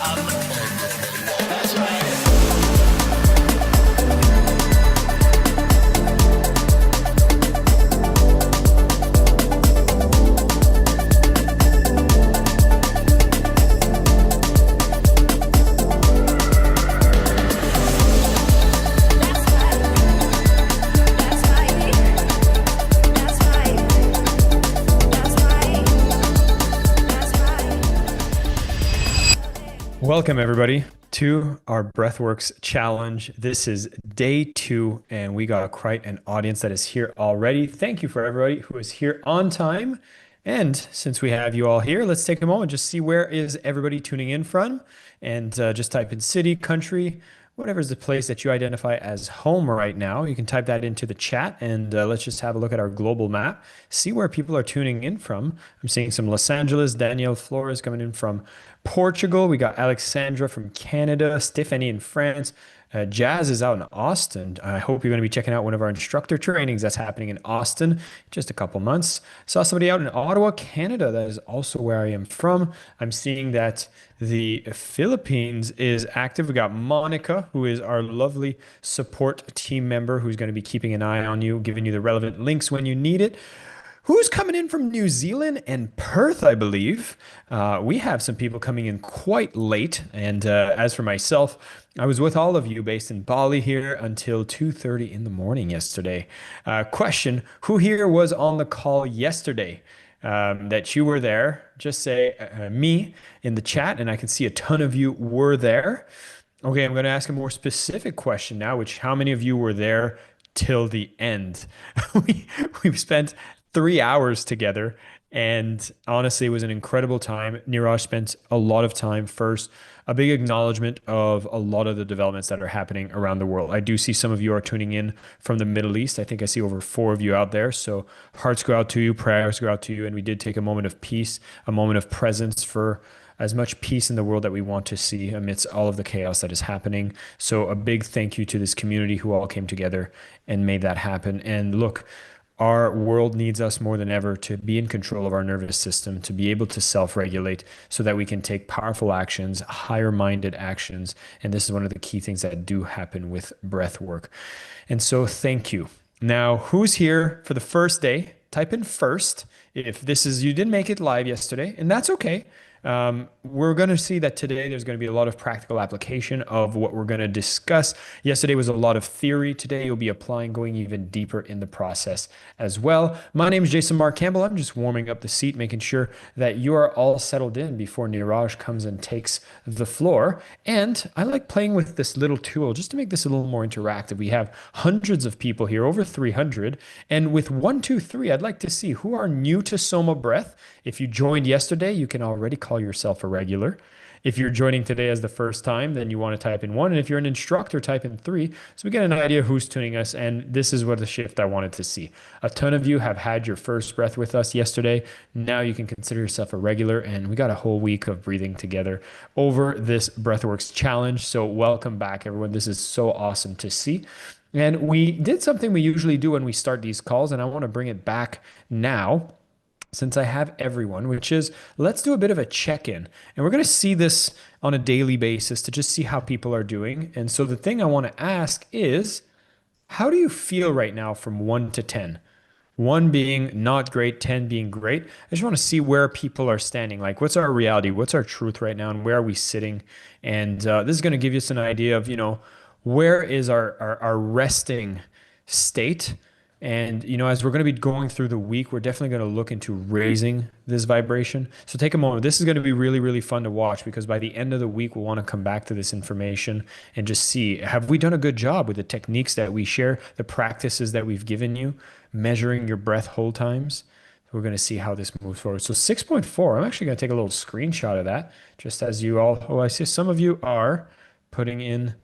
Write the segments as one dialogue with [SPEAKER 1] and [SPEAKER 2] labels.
[SPEAKER 1] That's right.
[SPEAKER 2] Welcome, everybody, to our Breathworks challenge. This is day 2, and we got quite an audience that is here already. Thank you for everybody who is here on time. And since we have you all here, let's take a moment, just see where is everybody tuning in from, and just type in city, country, whatever is the place that you identify as home right now. You can type that into the chat, and let's just have a look at our global map, see where people are tuning in from. I'm seeing some Los Angeles, Danielle Flores coming in from Portugal. We got Alexandra from Canada, Stephanie in France. Jazz is out in Austin. I hope you're going to be checking out one of our instructor trainings that's happening in Austin in just a couple months. Saw somebody out in Ottawa, Canada. That is also where I am from. I'm seeing that the Philippines is active. We got Monica, who is our lovely support team member, who's going to be keeping an eye on you, giving you the relevant links when you need it. Who's coming in from New Zealand and Perth, I believe. We have some people coming in quite late. And as for myself, I was with all of you based in Bali here until 2:30 in the morning yesterday. Question, who here was on the call yesterday? That you were there? Just say me in the chat, and I can see a ton of you were there. Okay, I'm going to ask a more specific question now, which how many of you were there till the end? We've spent 3 hours together, and honestly, it was an incredible time. Niraj spent a lot of time first. A big acknowledgement of a lot of the developments that are happening around the world. I do see some of you are tuning in from the Middle East. I think I see over 4 of you out there. So hearts go out to you, prayers go out to you, and we did take a moment of peace, a moment of presence for as much peace in the world that we want to see amidst all of the chaos that is happening. So a big thank you to this community who all came together and made that happen. And look, our world needs us more than ever to be in control of our nervous system, to be able to self-regulate so that we can take powerful actions, higher-minded actions. And this is one of the key things that do happen with breath work. And so thank you. Now, who's here for the first day? Type in first. If this is, you didn't make it live yesterday, and that's okay. We're going to see that today there's going to be a lot of practical application of what we're going to discuss. Yesterday was a lot of theory. Today you'll be applying, going even deeper in the process as well. My name is Jason Mark Campbell. I'm just warming up the seat, making sure that you are all settled in before Niraj comes and takes the floor. And I like playing with this little tool just to make this a little more interactive. We have hundreds of people here, over 300. And with 1, 2, 3, I'd like to see who are new to SOMA Breath. If you joined yesterday, you can already call yourself a regular. If you're joining today as the first time, then you want to type in 1. And if you're an instructor, type in 3. So we get an idea who's tuning us. And this is what the shift I wanted to see. A ton of you have had your first breath with us yesterday. Now you can consider yourself a regular. And we got a whole week of breathing together over this Breathworks challenge. So welcome back, everyone. This is so awesome to see. And we did something we usually do when we start these calls. And I want to bring it back now, since I have everyone, which is let's do a bit of a check-in. And we're going to see this on a daily basis to just see how people are doing. And so the thing I want to ask is, how do you feel right now from 1 to 10? 1 being not great, 10 being great. I just want to see where people are standing. Like, what's our reality? What's our truth right now? And where are we sitting? And this is going to give you us an idea of, where is our resting state? And, as we're going to be going through the week, we're definitely going to look into raising this vibration. So take a moment. This is going to be really, really fun to watch, because by the end of the week, we'll want to come back to this information and just see, have we done a good job with the techniques that we share, the practices that we've given you, measuring your breath hold times? We're going to see how this moves forward. So 6.4, I'm actually going to take a little screenshot of that, just as you all, I see some of you are putting in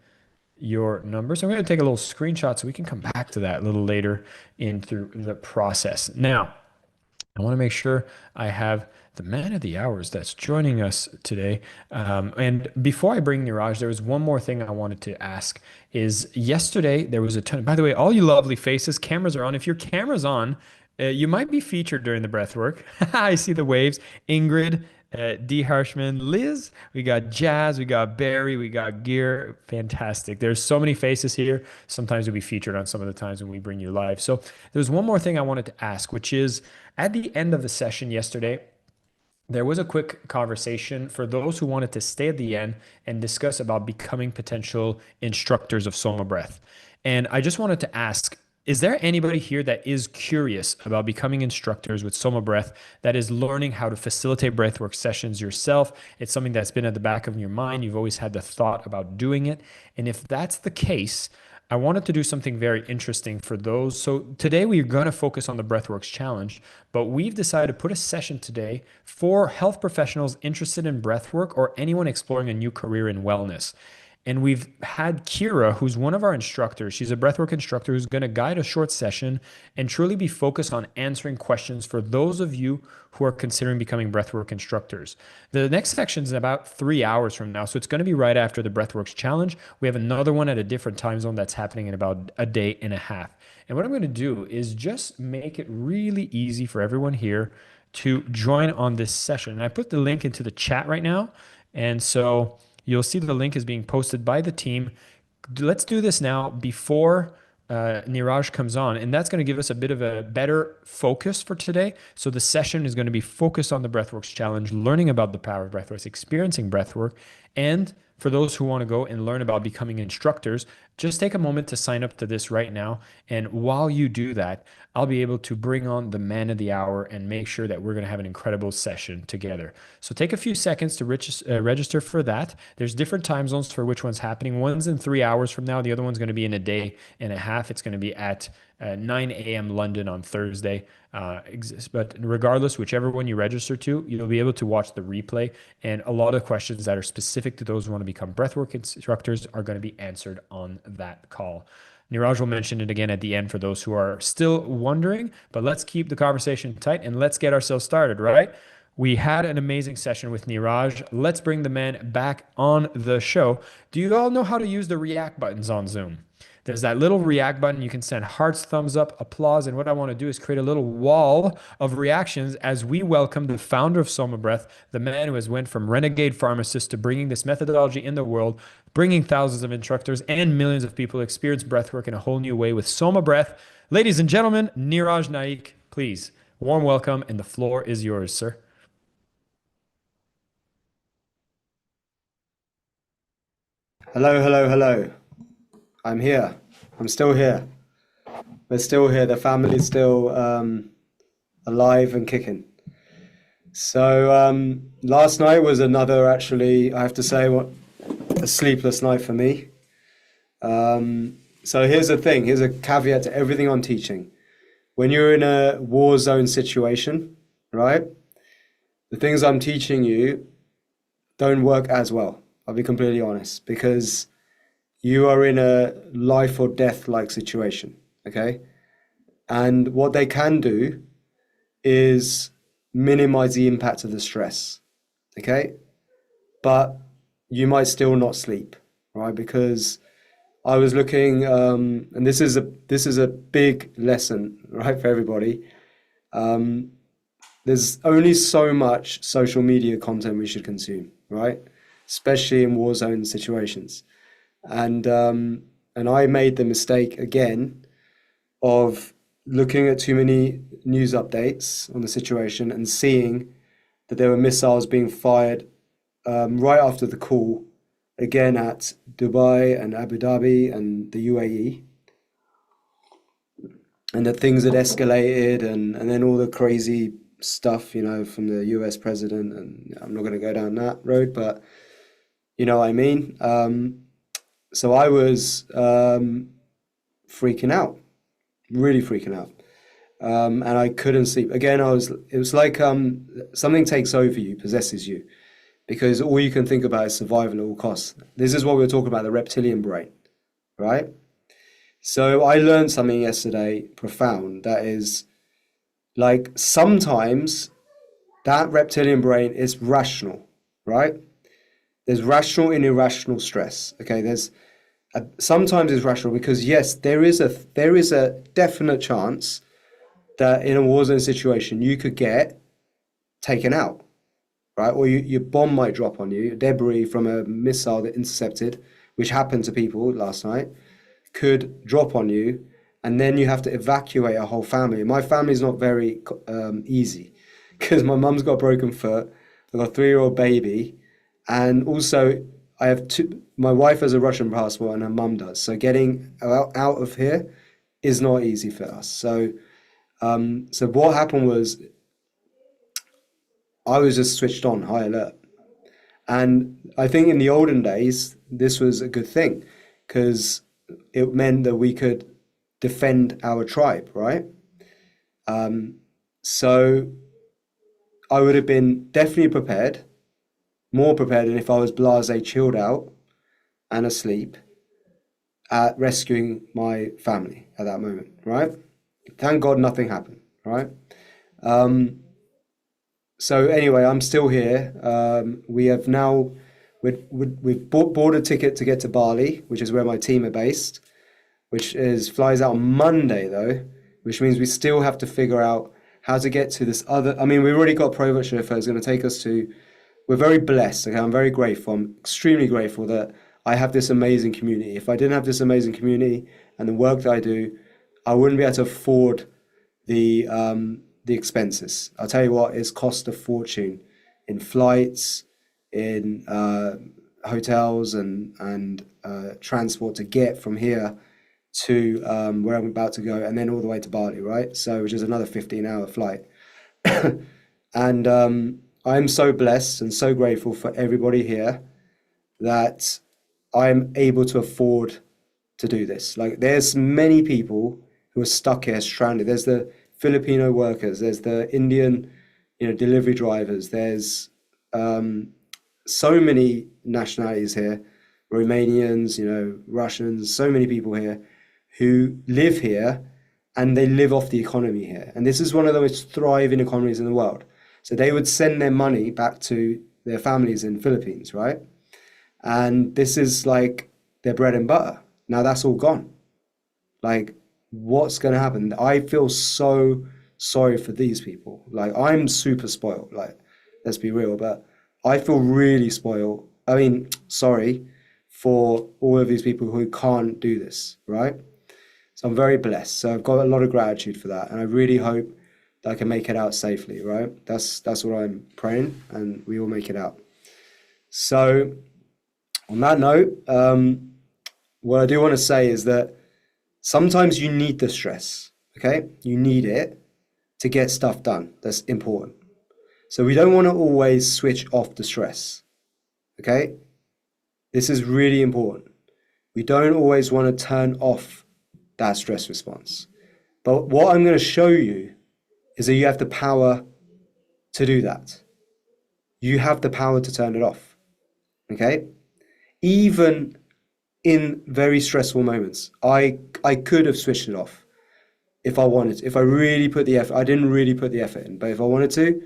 [SPEAKER 2] your numbers. I'm going to take a little screenshot so we can come back to that a little later in through the process. Now, I want to make sure I have the man of the hours that's joining us today. And before I bring Niraj, there was one more thing I wanted to ask. Is yesterday there was a ton, by the way, all you lovely faces, cameras are on. If your camera's on, you might be featured during the breath work. I see the waves. Ingrid, D. Harshman, Liz, we got Jazz, we got Barry, we got Gear. Fantastic. There's so many faces here. Sometimes we'll be featured on some of the times when we bring you live. So there's one more thing I wanted to ask, which is at the end of the session yesterday, there was a quick conversation for those who wanted to stay at the end and discuss about becoming potential instructors of Soma Breath. And I just wanted to ask, is there anybody here that is curious about becoming instructors with Soma Breath, that is learning how to facilitate breathwork sessions yourself? It's something that's been at the back of your mind. You've always had the thought about doing it. And if that's the case, I wanted to do something very interesting for those. So today we're going to focus on the Breathworks challenge, but we've decided to put a session today for health professionals interested in breathwork or anyone exploring a new career in wellness. And we've had Kira, who's one of our instructors. She's a breathwork instructor who's going to guide a short session and truly be focused on answering questions for those of you who are considering becoming breathwork instructors. The next section is about 3 hours from now, so it's going to be right after the Breathworks challenge. We have another one at a different time zone that's happening in about a day and a half. And what I'm going to do is just make it really easy for everyone here to join on this session. And I put the link into the chat right now. And so you'll see the link is being posted by the team. Let's do this now before Niraj comes on, and that's going to give us a bit of a better focus for today. So the session is going to be focused on the Breathworks challenge, learning about the power of breathwork, experiencing breathwork, and for those who want to go and learn about becoming instructors, just take a moment to sign up to this right now. And while you do that, I'll be able to bring on the man of the hour and make sure that we're going to have an incredible session together. So take a few seconds to register for that. There's different time zones for which one's happening. One's in 3 hours from now. The other one's going to be in a day and a half. It's going to be at 9 a.m. London on Thursday. But regardless, whichever one you register to, you'll be able to watch the replay. And a lot of questions that are specific to those who want to become breathwork instructors are going to be answered on that call. Niraj will mention it again at the end for those who are still wondering, but let's keep the conversation tight and let's get ourselves started, right? We had an amazing session with Niraj. Let's bring the man back on the show. Do you all know how to use the react buttons on Zoom? There's that little react button. You can send hearts, thumbs up, applause. And what I want to do is create a little wall of reactions as we welcome the founder of Soma Breath, the man who has went from renegade pharmacist to bringing this methodology in the world, bringing thousands of instructors and millions of people experience breathwork in a whole new way with Soma Breath. Ladies and gentlemen, Niraj Naik, please, warm welcome. And the floor is yours, sir.
[SPEAKER 1] Hello, hello, hello. I'm here. I'm still here. We're still here. The family's still alive and kicking. So last night was another, actually, I have to say, a sleepless night for me. So here's the thing. Here's a caveat to everything I'm teaching. When you're in a war zone situation, right, the things I'm teaching you don't work as well. I'll be completely honest, because you are in a life or death like situation, okay? And what they can do is minimize the impact of the stress, okay? But you might still not sleep, right? Because I was looking, and this is a big lesson, right, for everybody. There's only so much social media content we should consume, right? Especially in war zone situations. And I made the mistake again of looking at too many news updates on the situation and seeing that there were missiles being fired right after the call, again at Dubai and Abu Dhabi and the UAE, and that things had escalated, and then all the crazy stuff, you know, from the US president, and I'm not going to go down that road, but you know what I mean. So I was freaking out, really freaking out, and I couldn't sleep. Again, it was like something takes over you, possesses you, because all you can think about is survival at all costs. This is what we were talking about, the reptilian brain, right? So I learned something yesterday, profound, that is, like, sometimes that reptilian brain is rational, right? There's rational and irrational stress. Okay, sometimes it's rational because yes, there is a definite chance that in a war zone situation you could get taken out, right? Or your bomb might drop on you, debris from a missile that intercepted, which happened to people last night, could drop on you, and then you have to evacuate a whole family. My family's not very easy because my mum's got a broken foot, I've got a 3-year-old baby, and also I have two. My wife has a Russian passport and her mum does. So getting out of here is not easy for us. So so what happened was I was just switched on, high alert. And I think in the olden days, this was a good thing because it meant that we could defend our tribe, right? So I would have been definitely prepared, more prepared than if I was blasé, chilled out and asleep at rescuing my family at that moment, right? Thank God nothing happened, right? So anyway, I'm still here. We have now we've bought a ticket to get to Bali, which is where my team are based, which is flies out on Monday though, which means we still have to figure out how to get to this other. I mean, we've already got private chauffeur is going to take us to. We're very blessed. Okay, I'm very grateful. I'm extremely grateful that I have this amazing community. If I didn't have this amazing community and the work that I do, I wouldn't be able to afford the expenses. I'll tell you what, it's cost a fortune in flights, in hotels, and transport to get from here to where I'm about to go, and then all the way to Bali, right? So, which is another 15-hour flight. And I'm so blessed and so grateful for everybody here that I'm able to afford to do this. Like, there's many people who are stuck here, stranded. There's the Filipino workers, there's the Indian, delivery drivers. There's so many nationalities here, Romanians, Russians, so many people here who live here and they live off the economy here. And this is one of the most thriving economies in the world. So they would send their money back to their families in Philippines, right? And this is like their bread and butter. Now that's all gone. Like, what's going to happen? I feel so sorry for these people. Like, I'm super spoiled. Like, let's be real, but I feel really spoiled. I mean, sorry for all of these people who can't do this, right? So I'm very blessed. So I've got a lot of gratitude for that, and I really hope that I can make it out safely, right? That's what I'm praying, and we all make it out. So on that note, what I do want to say is that sometimes you need the stress, okay? You need it to get stuff done. That's important. So we don't want to always switch off the stress, okay? This is really important. We don't always want to turn off that stress response. But what I'm going to show you is that you have the power to do that. You have the power to turn it off, okay? Even in very stressful moments, I could have switched it off if I wanted to. If I really put the effort, I didn't really put the effort in, but if I wanted to,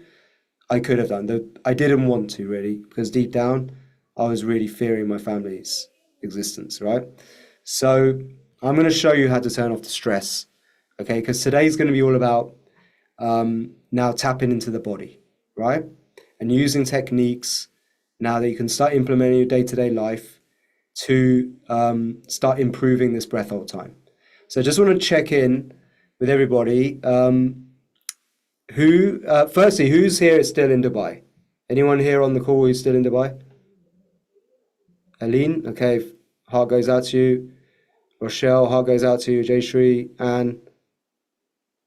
[SPEAKER 1] I could have done. I didn't want to really, because deep down, I was really fearing my family's existence, right? So I'm going to show you how to turn off the stress, okay? Because today's going to be all about now tapping into the body, right? And using techniques now that you can start implementing your day-to-day life to start improving this breath hold time. So I just want to check in with everybody. Firstly, who's here is still in Dubai? Anyone here on the call who's still in Dubai? Aline, okay, heart goes out to you. Rochelle, heart goes out to you. Jayshree, Anne,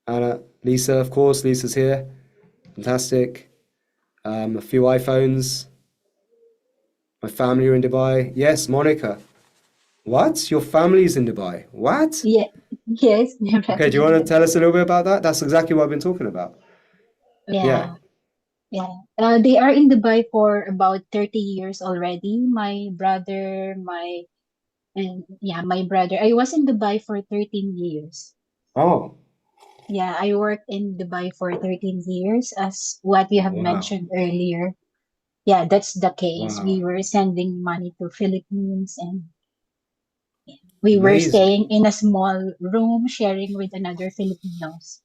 [SPEAKER 1] Anna, Lisa, of course, Lisa's here. Fantastic. A few iPhones. My family are in Dubai. Yes, Monica. What? Your family's in Dubai? What?
[SPEAKER 3] Yeah, yes,
[SPEAKER 1] Okay, do you want to tell us a little bit about that? That's exactly what I've been talking about. Yeah.
[SPEAKER 3] yeah. They are in Dubai for about 30 years already. My brother, my brother. I was in Dubai for 13 years.
[SPEAKER 1] Oh,
[SPEAKER 3] Yeah, I worked in Dubai for 13 years, as what you have
[SPEAKER 1] wow.
[SPEAKER 3] mentioned earlier. Yeah, that's the case.
[SPEAKER 1] Wow.
[SPEAKER 3] We were sending money to Philippines, and we were
[SPEAKER 1] Amazing.
[SPEAKER 3] staying in a small room sharing with another Filipinos.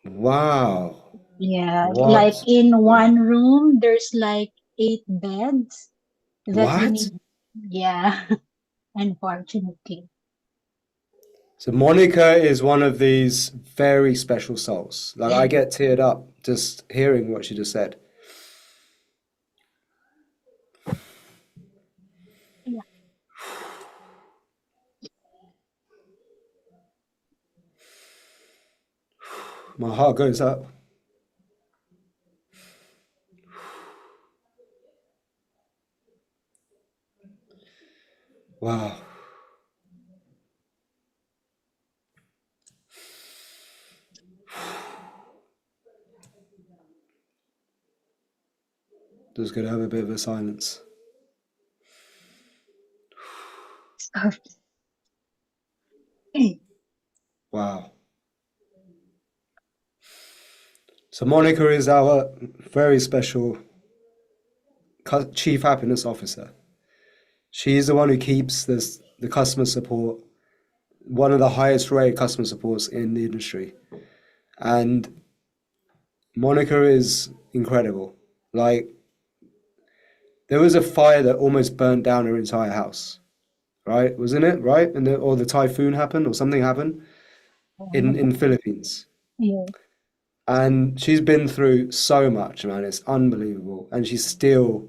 [SPEAKER 1] Wow.
[SPEAKER 3] Yeah, like
[SPEAKER 1] What?
[SPEAKER 3] in
[SPEAKER 1] the-
[SPEAKER 3] one room, there's like 8 beds that you
[SPEAKER 1] What?
[SPEAKER 3] need. Yeah, unfortunately.
[SPEAKER 1] So Monica is one of these very special souls. Like I get teared up just hearing what she just said.
[SPEAKER 3] Yeah.
[SPEAKER 1] My heart goes up. Wow. Just gonna have a bit of a silence. Wow. So Monica is our very special chief happiness officer. She's the one who keeps the customer support, one of the highest rated customer supports in the industry. And Monica is incredible. Like, there was a fire that almost burnt down her entire house, right? Wasn't it? Right? Or the typhoon happened or something happened in Philippines.
[SPEAKER 3] Yeah.
[SPEAKER 1] And she's been through so much, man. It's unbelievable. And she still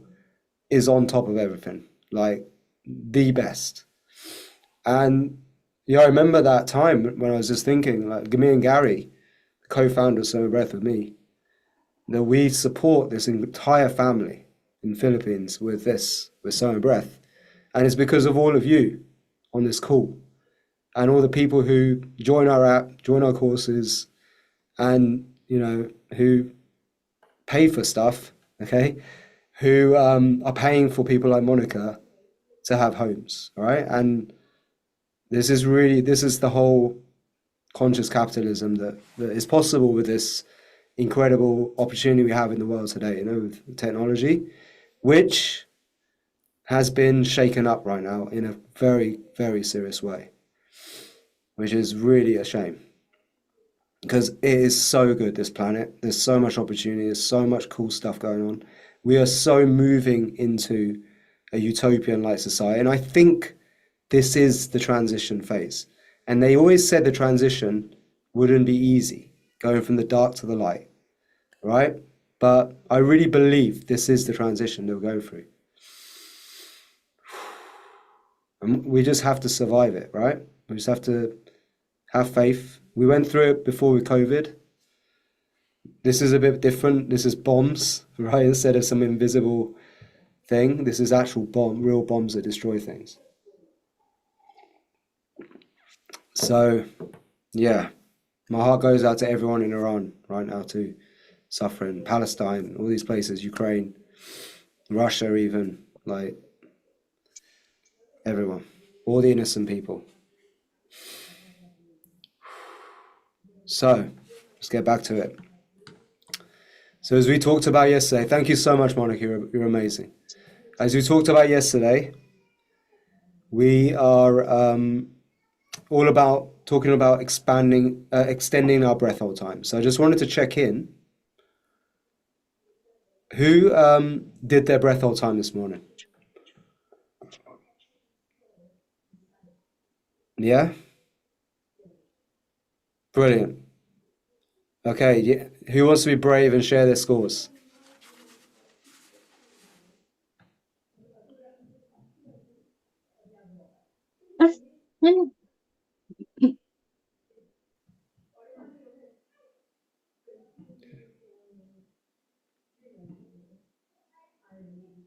[SPEAKER 1] is on top of everything. Like the best. And yeah, I remember that time when I was just thinking, like me and Gary, the co-founder of SOMA Breath with me, that we support this entire family in Philippines with SOMA Breath. And it's because of all of you on this call and all the people who join our app, join our courses, and who pay for stuff, okay, who are paying for people like Monica to have homes, all right? And this is the whole conscious capitalism that is possible with this incredible opportunity we have in the world today, with technology, which has been shaken up right now in a very, very serious way, which is really a shame because it is so good, this planet. There's so much opportunity, there's so much cool stuff going on. We are so moving into a utopian like society. And I think this is the transition phase. And they always said the transition wouldn't be easy, going from the dark to the light, right? But I really believe this is the transition that we're going through. And we just have to survive it, right? We just have to have faith. We went through it before with COVID. This is a bit different. This is bombs, right? Instead of some invisible thing, this is actual real bombs that destroy things. So, yeah, my heart goes out to everyone in Iran right now too, suffering. Palestine, all these places, Ukraine, Russia, even, like everyone, all the innocent people. So, let's get back to it. So, as we talked about yesterday, thank you so much, Monica. You're amazing. As we talked about yesterday, we are all about talking about extending our breath hold time. So, I just wanted to check in. Who did their breath hold time this morning? Yeah? Brilliant. Okay, yeah. Who wants to be brave and share their scores?
[SPEAKER 3] Mm.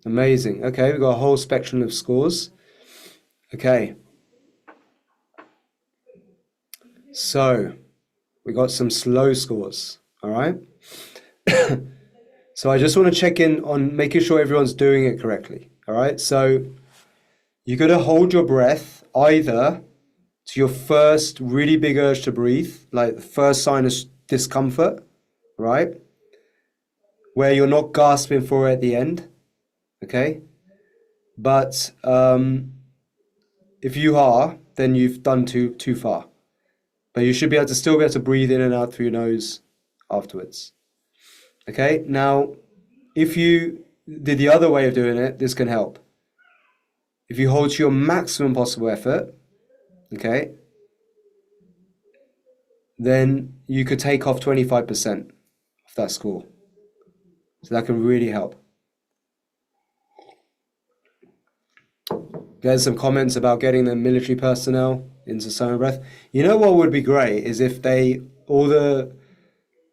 [SPEAKER 1] Amazing. Okay, we've got a whole spectrum of scores. Okay, so we got some slow scores. All right. So I just want to check in on making sure everyone's doing it correctly. All right. So you got to hold your breath either to your first really big urge to breathe, like the first sign of discomfort, right? Where you're not gasping for it at the end. Okay. But if you are, then you've done too far. But you should be able to still be able to breathe in and out through your nose afterwards. Okay, now if you did the other way of doing it, this can help. If you hold to your maximum possible effort, okay, then you could take off 25% of that score. So that can really help. There's some comments about getting the military personnel into SOMA Breath. You know what would be great is if all the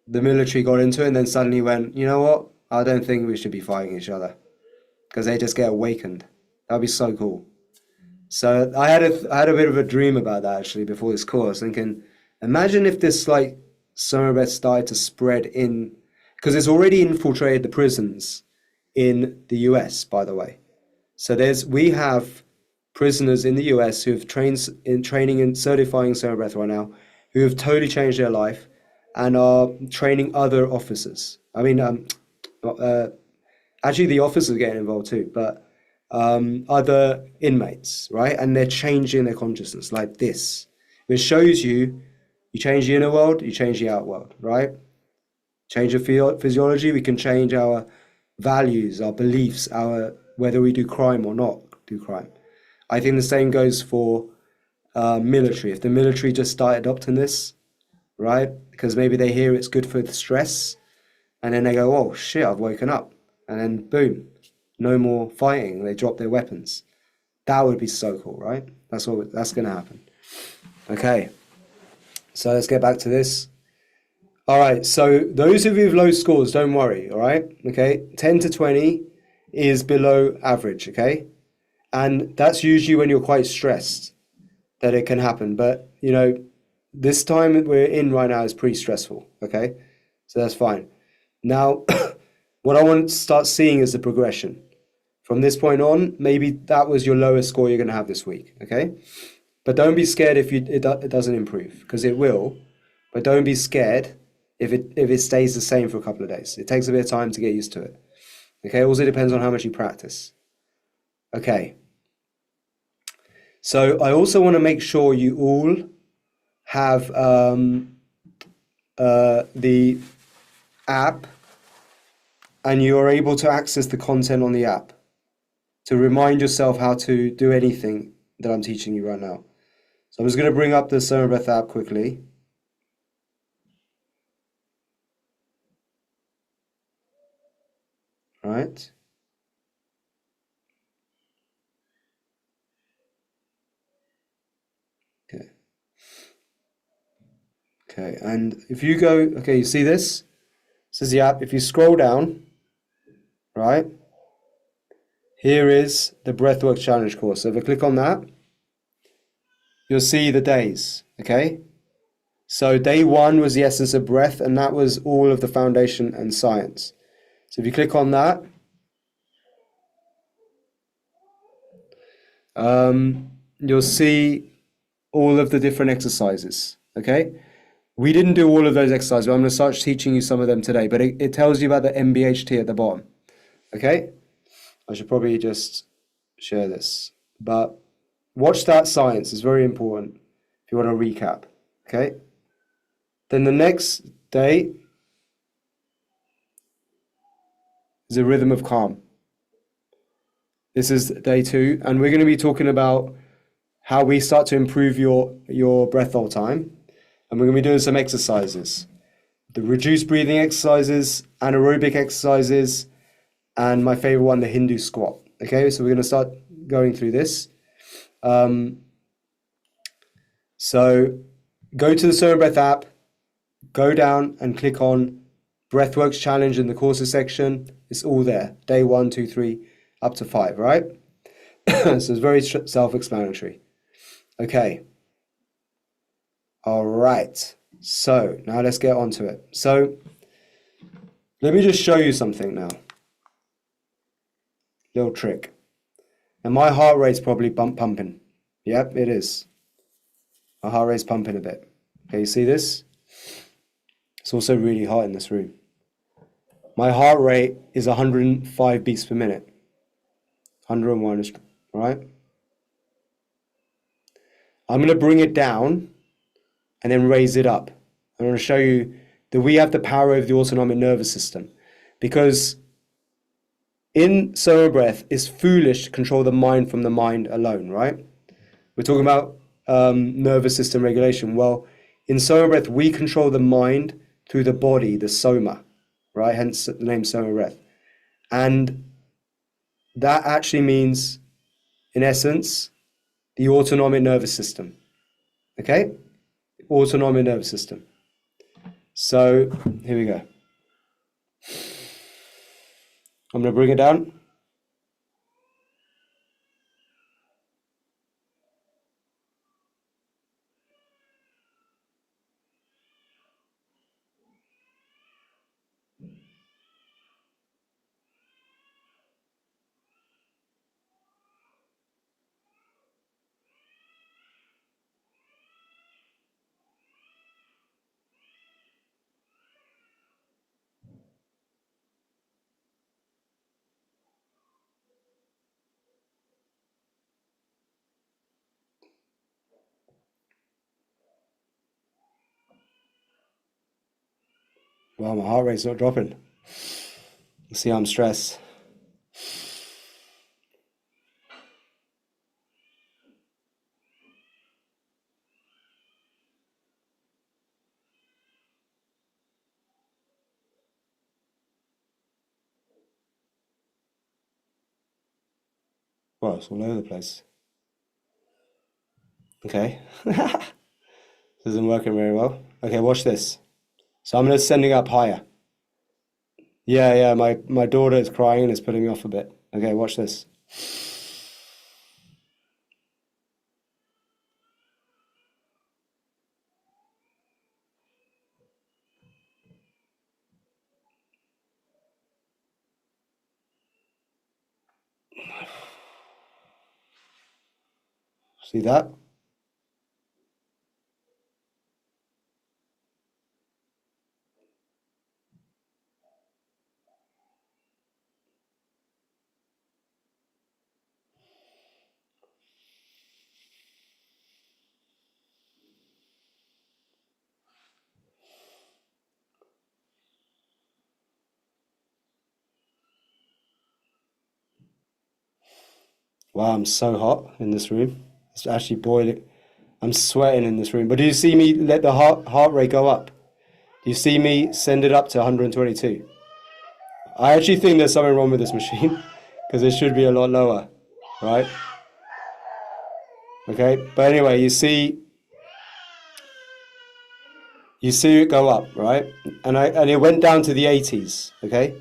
[SPEAKER 1] military got into it and then suddenly went, you know what? I don't think we should be fighting each other, because they just get awakened. That'd be so cool. So I had a bit of a dream about that actually before this course, thinking, imagine if this like SOMA Breath started to spread in, because it's already infiltrated the prisons in the US, by the way. So we have prisoners in the US who have training and certifying SOMA Breath right now, who have totally changed their life and are training other officers. I mean, actually the officers are getting involved too, but other inmates, right? And they're changing their consciousness like this. It shows you change the inner world, you change the outer world, right? Change your physiology, we can change our values, our beliefs, whether we do crime or not do crime. I think the same goes for military. If the military just start adopting this, right? Because maybe they hear it's good for the stress, and then they go, oh shit, I've woken up. And then boom, no more fighting. They drop their weapons. That would be so cool, right? That's going to happen. Okay, so let's get back to this. All right, so those of you with low scores, don't worry, all right? Okay, 10 to 20 is below average, okay? And that's usually when you're quite stressed that it can happen. But, you know, this time we're in right now is pretty stressful, okay? So that's fine. Now, what I want to start seeing is the progression. From this point on, maybe that was your lowest score you're going to have this week, okay? But don't be scared if it doesn't improve, because it will. But don't be scared if it stays the same for a couple of days. It takes a bit of time to get used to it. Okay, also depends on how much you practice. Okay. So I also want to make sure you all have the app, and you're able to access the content on the app to remind yourself how to do anything that I'm teaching you right now. So I'm just going to bring up the SOMA Breath app quickly. Right. Okay. Okay, and if you go, okay, you see this? This is the app. If you scroll down, right, here is the Breathwork Challenge course. So if I click on that, you'll see the days, okay? So day 1 was the essence of breath, and that was all of the foundation and science. So if you click on that, you'll see all of the different exercises, okay? We didn't do all of those exercises, but I'm going to start teaching you some of them today, but it tells you about the MBHT at the bottom, okay? I should probably just share this, but watch that science. It's very important if you want to recap, okay? Then the next day is a rhythm of calm. This is day 2, and we're going to be talking about how we start to improve your breath hold time. And we're going to be doing some exercises. The reduced breathing exercises, anaerobic exercises, and my favorite one, the Hindu squat. Okay, so we're going to start going through this. So go to the SOMA Breath app, go down and click on Breathworks Challenge in the courses section. It's all there. Day 1, 2, 3, up to 5, right? So it's very self-explanatory. Okay. All right. So now let's get on to it. So let me just show you something now. Little trick. And my heart rate's probably pumping. Yep, it is. My heart rate's pumping a bit. Okay, you see this? It's also really hot in this room. My heart rate is 105 beats per minute. 101 is right. I'm going to bring it down and then raise it up. I'm going to show you that we have the power of the autonomic nervous system. Because in SOMA Breath, it's foolish to control the mind from the mind alone, right? We're talking about nervous system regulation. Well, in SOMA Breath, we control the mind through the body, the soma, right? Hence the name SOMA Breath. And that actually means, in essence, the autonomic nervous system. Okay? Autonomic nervous system. So here we go. I'm going to bring it down. Wow, my heart rate's not dropping. You see, I'm stressed. Well, it's all over the place. Okay. Isn't working very well. Okay, watch this. So I'm just sending up higher. Yeah, my daughter is crying and it's putting me off a bit. Okay, watch this. See that? Wow, I'm so hot in this room. It's actually boiling. I'm sweating in this room. But do you see me let the heart rate go up? Do you see me send it up to 122? I actually think there's something wrong with this machine because it should be a lot lower, right? Okay, but anyway, you see it go up, right? And it went down to the 80s, okay?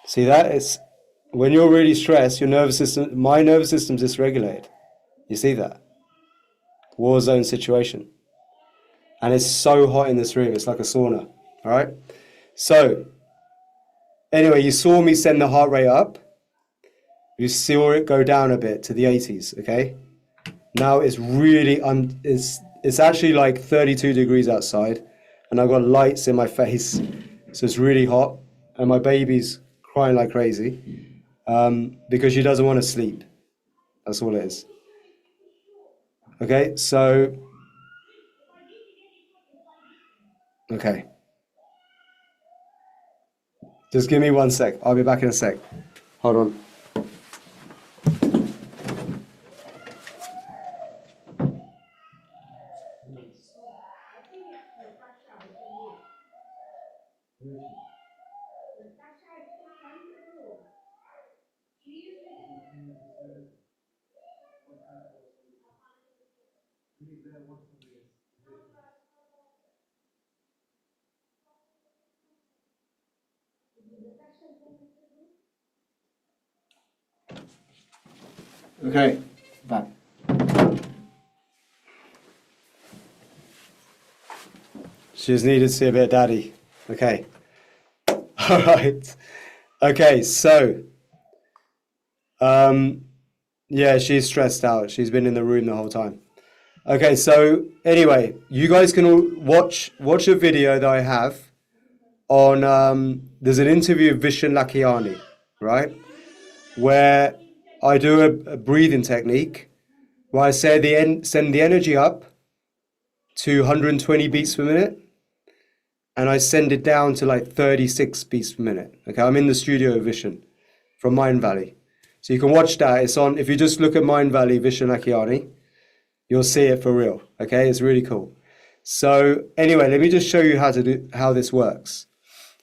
[SPEAKER 1] See that? It's when you're really stressed, my nervous system's dysregulated. You see that? War zone situation. And it's so hot in this room, it's like a sauna, all right? So, anyway, you saw me send the heart rate up. You saw it go down a bit to the 80s, okay? Now it's really, it's actually like 32 degrees outside, and I've got lights in my face, so it's really hot, and my baby's crying like crazy because she doesn't want to sleep. That's all it is. Okay, so, okay. Just give me 1 sec. I'll be back in a sec. Hold on. Okay, back. She just needed to see a bit of daddy. Okay. All right. Okay, so, yeah, she's stressed out. She's been in the room the whole time. Okay, so anyway, you guys can all watch a video that I have on, there's an interview of Vishen Lakhiani, right? where I do a breathing technique where I send the energy up to 120 beats per minute, and I send it down to like 36 beats per minute. Okay, I'm in the studio of Vishen from Mind Valley. So you can watch that. It's on, if you just look at Mind Valley Vishen Akiani, you'll see it for real. Okay, it's really cool. So anyway, let me just show you how this works.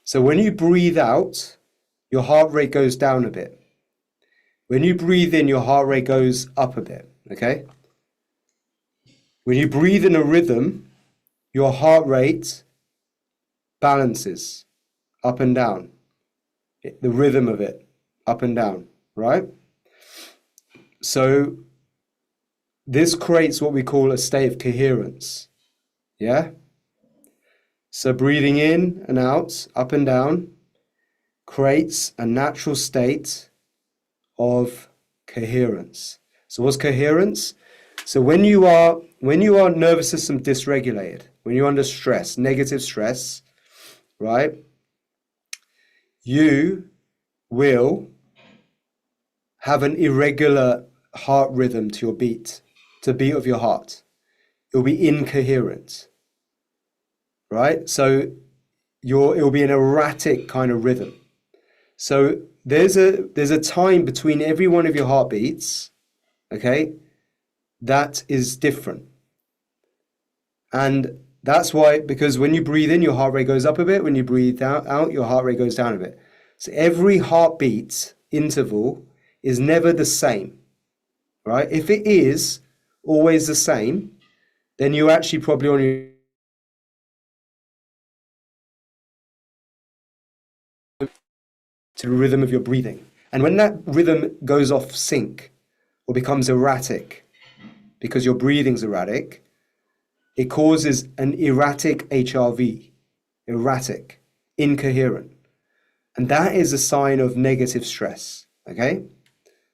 [SPEAKER 1] So when you breathe out, your heart rate goes down a bit. When you breathe in, your heart rate goes up a bit. Okay? When you breathe in a rhythm, your heart rate balances up and down. The rhythm of it, up and down, right? So this creates what we call a state of coherence. Yeah? So breathing in and out, up and down, creates a natural state of coherence. So what's coherence? So when you are nervous system dysregulated, when you're under stress, negative stress, right? You will have an irregular heart rhythm to your beat, to beat of your heart. It'll be incoherent, right? So it'll be an erratic kind of rhythm. So there's a time between every one of your heartbeats, okay, that is different. And that's why, because when you breathe in, your heart rate goes up a bit. When you breathe out, your heart rate goes down a bit. So every heartbeat interval is never the same, right? If it is always the same, then you're actually probably on your to the rhythm of your breathing. And when that rhythm goes off sync or becomes erratic, because your breathing's erratic, it causes an erratic HRV, erratic, incoherent. And that is a sign of negative stress, okay?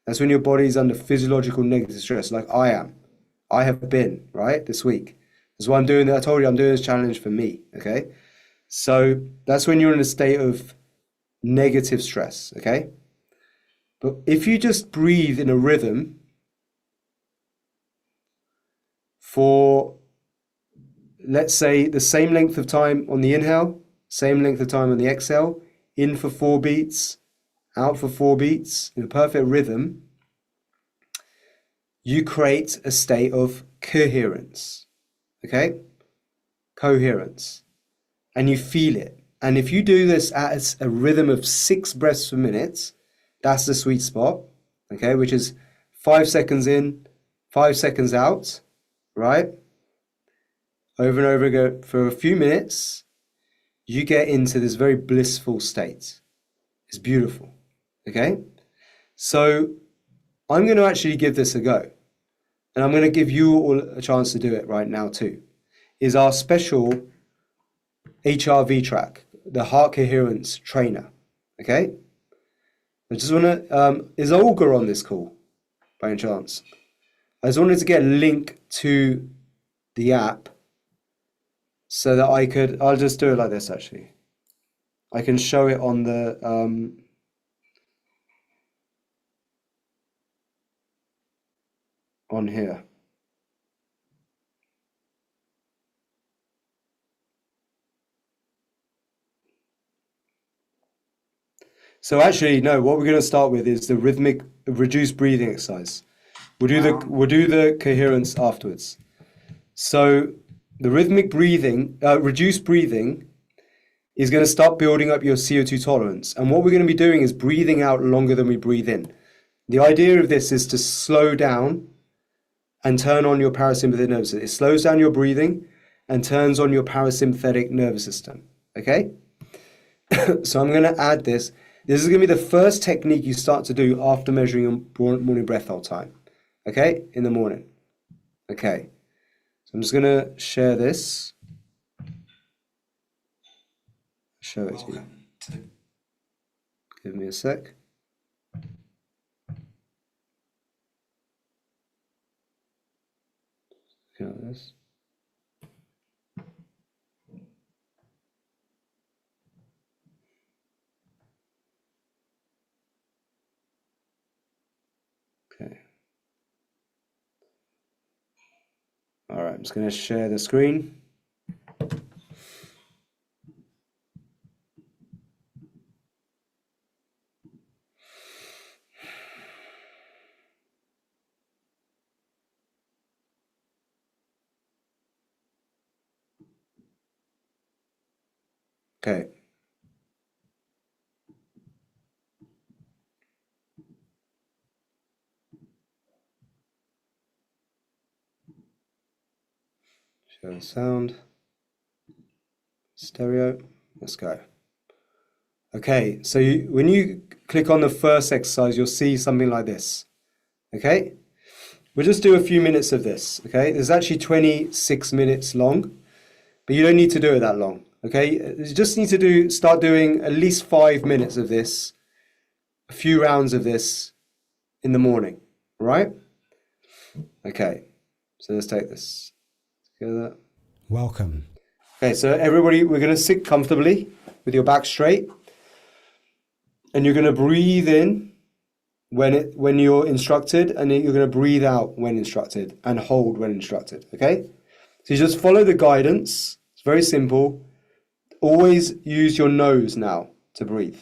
[SPEAKER 1] That's when your body's under physiological negative stress, like I am. I have been, right, this week. That's why I'm doing that. I told you I'm doing this challenge for me, okay? So that's when you're in a state of negative stress, okay? But if you just breathe in a rhythm for, let's say, the same length of time on the inhale, same length of time on the exhale, in for 4 beats, out for 4 beats, in a perfect rhythm, you create a state of coherence, okay? Coherence. And you feel it. And if you do this at a rhythm of 6 breaths per minute, that's the sweet spot, okay? Which is 5 seconds in, 5 seconds out, right? Over and over again for a few minutes, you get into this very blissful state. It's beautiful, okay? So I'm going to actually give this a go. And I'm going to give you all a chance to do it right now too. Is our special HRV track, the heart coherence trainer, okay? I just want to, is Olga on this call by any chance? I just wanted to get a link to the app so that I'll just do it like this actually. I can show it on the, on here. So actually, no, what we're going to start with is the rhythmic reduced breathing exercise. We'll do the coherence afterwards. So the rhythmic breathing, reduced breathing is going to start building up your CO2 tolerance. And what we're going to be doing is breathing out longer than we breathe in. The idea of this is to slow down and turn on your parasympathetic nervous system. It slows down your breathing and turns on your parasympathetic nervous system. Okay? So I'm going to add this. This is going to be the first technique you start to do after measuring your morning breath hold time. Okay? In the morning. Okay. So I'm just going to share this. Show it to you. Give me a sec. Look at this. Okay. All right, I'm just going to share the screen. Okay. Show the sound. Stereo. Let's go. Okay, so when you click on the first exercise, you'll see something like this. Okay? We'll just do a few minutes of this. Okay? It's actually 26 minutes long, but you don't need to do it that long. Okay? You just need to start doing at least 5 minutes of this, a few rounds of this in the morning. Right? Okay, so let's take this together.
[SPEAKER 4] Welcome.
[SPEAKER 1] Okay, so everybody, we're going to sit comfortably with your back straight. And you're going to breathe in when you're instructed, and then you're going to breathe out when instructed, and hold when instructed, okay? So you just follow the guidance. It's very simple. Always use your nose now to breathe.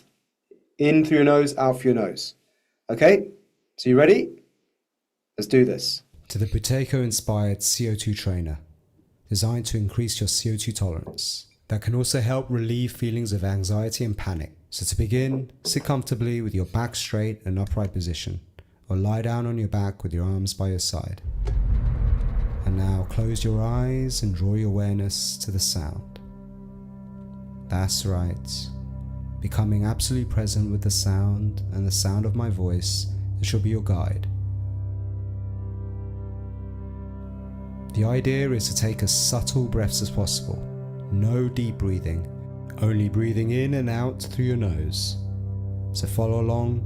[SPEAKER 1] In through your nose, out through your nose. Okay? So you ready? Let's do this.
[SPEAKER 4] To the Buteyko-inspired CO2 trainer, designed to increase your CO2 tolerance, that can also help relieve feelings of anxiety and panic. So to begin, sit comfortably with your back straight and upright position, or lie down on your back with your arms by your side. And now close your eyes and draw your awareness to the sound. That's right. Becoming absolutely present with the sound and the sound of my voice that shall be your guide. The idea is to take as subtle breaths as possible. No deep breathing, only breathing in and out through your nose. So follow along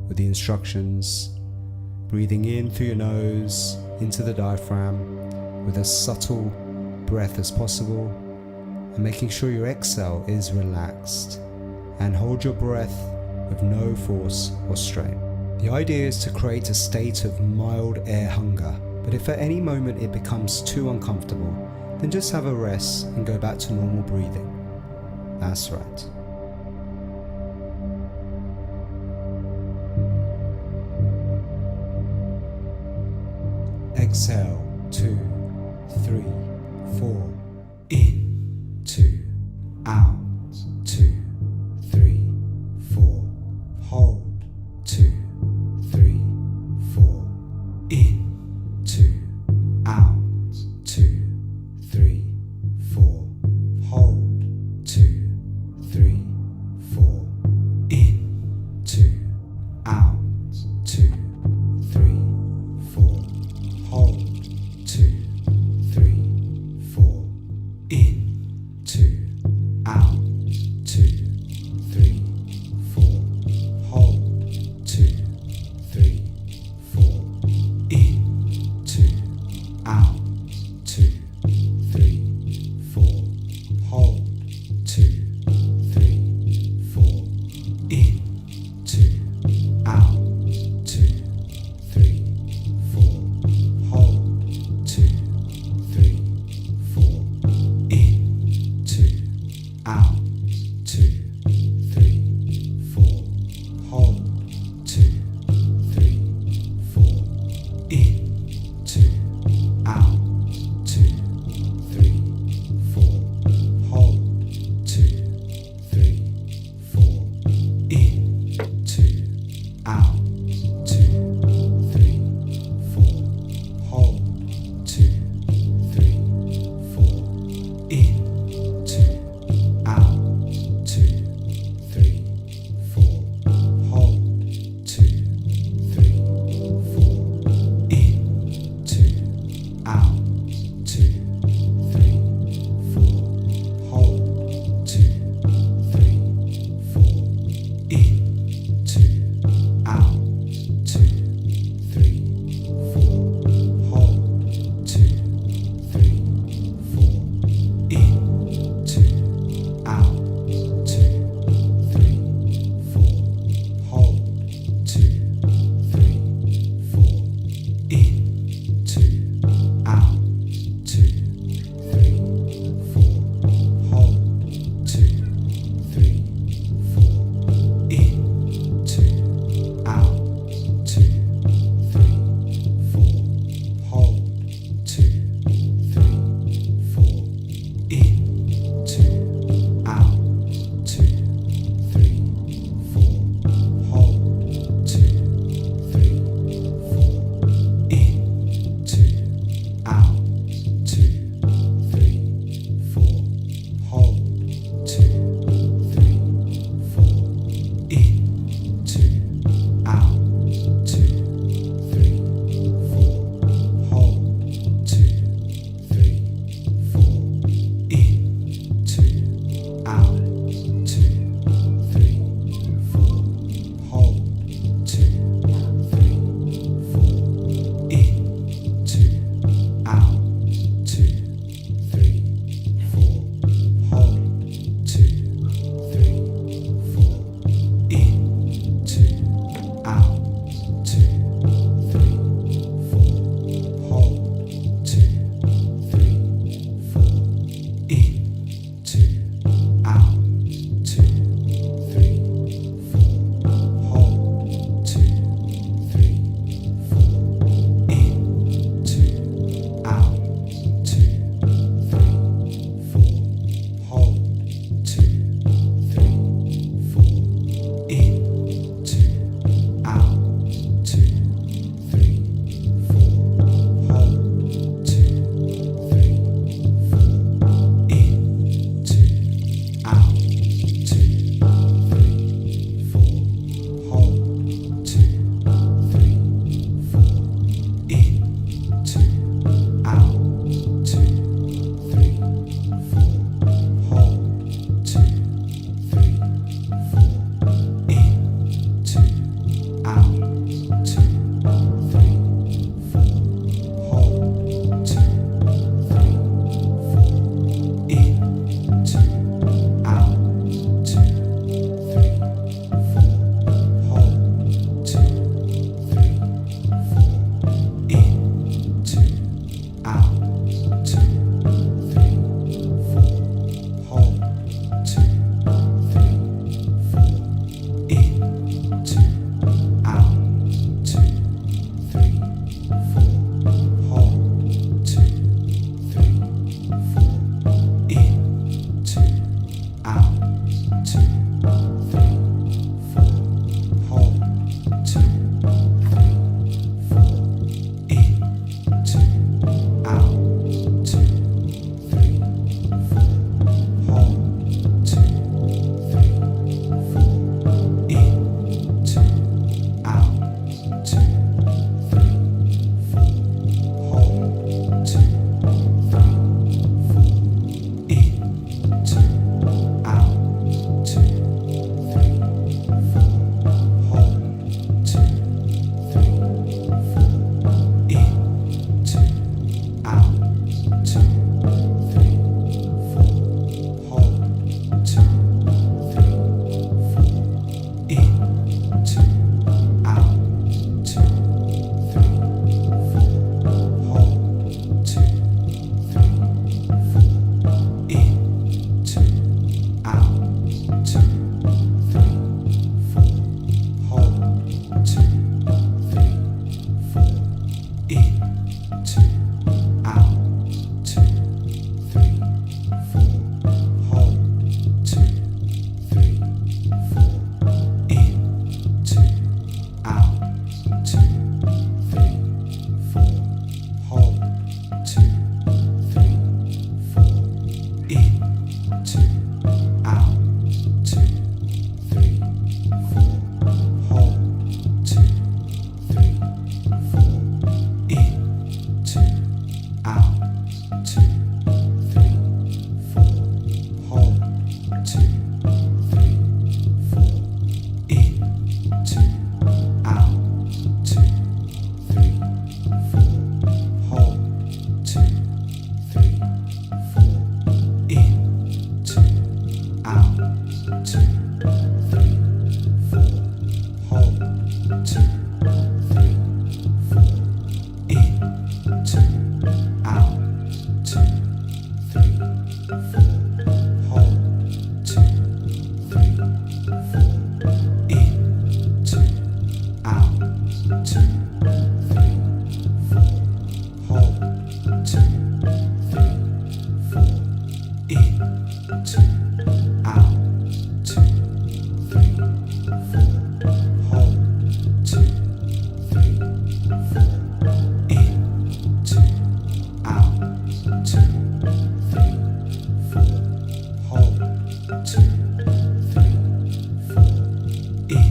[SPEAKER 4] with the instructions, breathing in through your nose into the diaphragm with as subtle breath as possible, and making sure your exhale is relaxed, and hold your breath with no force or strain. The idea is to create a state of mild air hunger, but if at any moment it becomes too uncomfortable, then just have a rest and go back to normal breathing. That's right. Exhale, 2, 3, 4. In, 2, out, 2, 3, 4. Hold, 2, 3, 4. In, 2, out, 2, 3, 4. Hold, 2, 3, 4. In, 2, out, 2, 3, 4. Hold, 2, 3, 4. In, 2, out, 2, 3, 4. Hold, 2, 3, 4. In, 2, out, 2, 3, 4. Hold, 2, 3, 4. In, 2, out, 2, 3, 4. Hold, 2, 3, 4. In, 2, out, 2, 3, 4. Hold, 2, 3, 4. In, 2, out, 2, 3, 4. Hold, 2, 3, 4. In, 2, out, 2, 3, 4. Hold, 2, 3, 4. In, 2, out,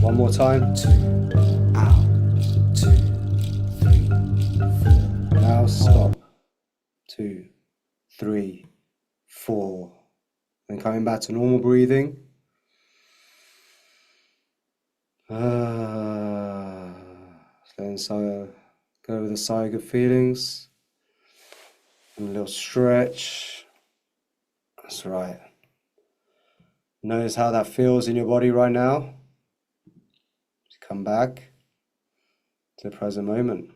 [SPEAKER 1] One more time.
[SPEAKER 4] 2 out, 2 3 4.
[SPEAKER 1] Now stop. 2, 3, 4. Then coming back to normal breathing. Letting go with the sigh of good feelings. And a little stretch. That's right. Notice how that feels in your body right now. Just come back to the present moment.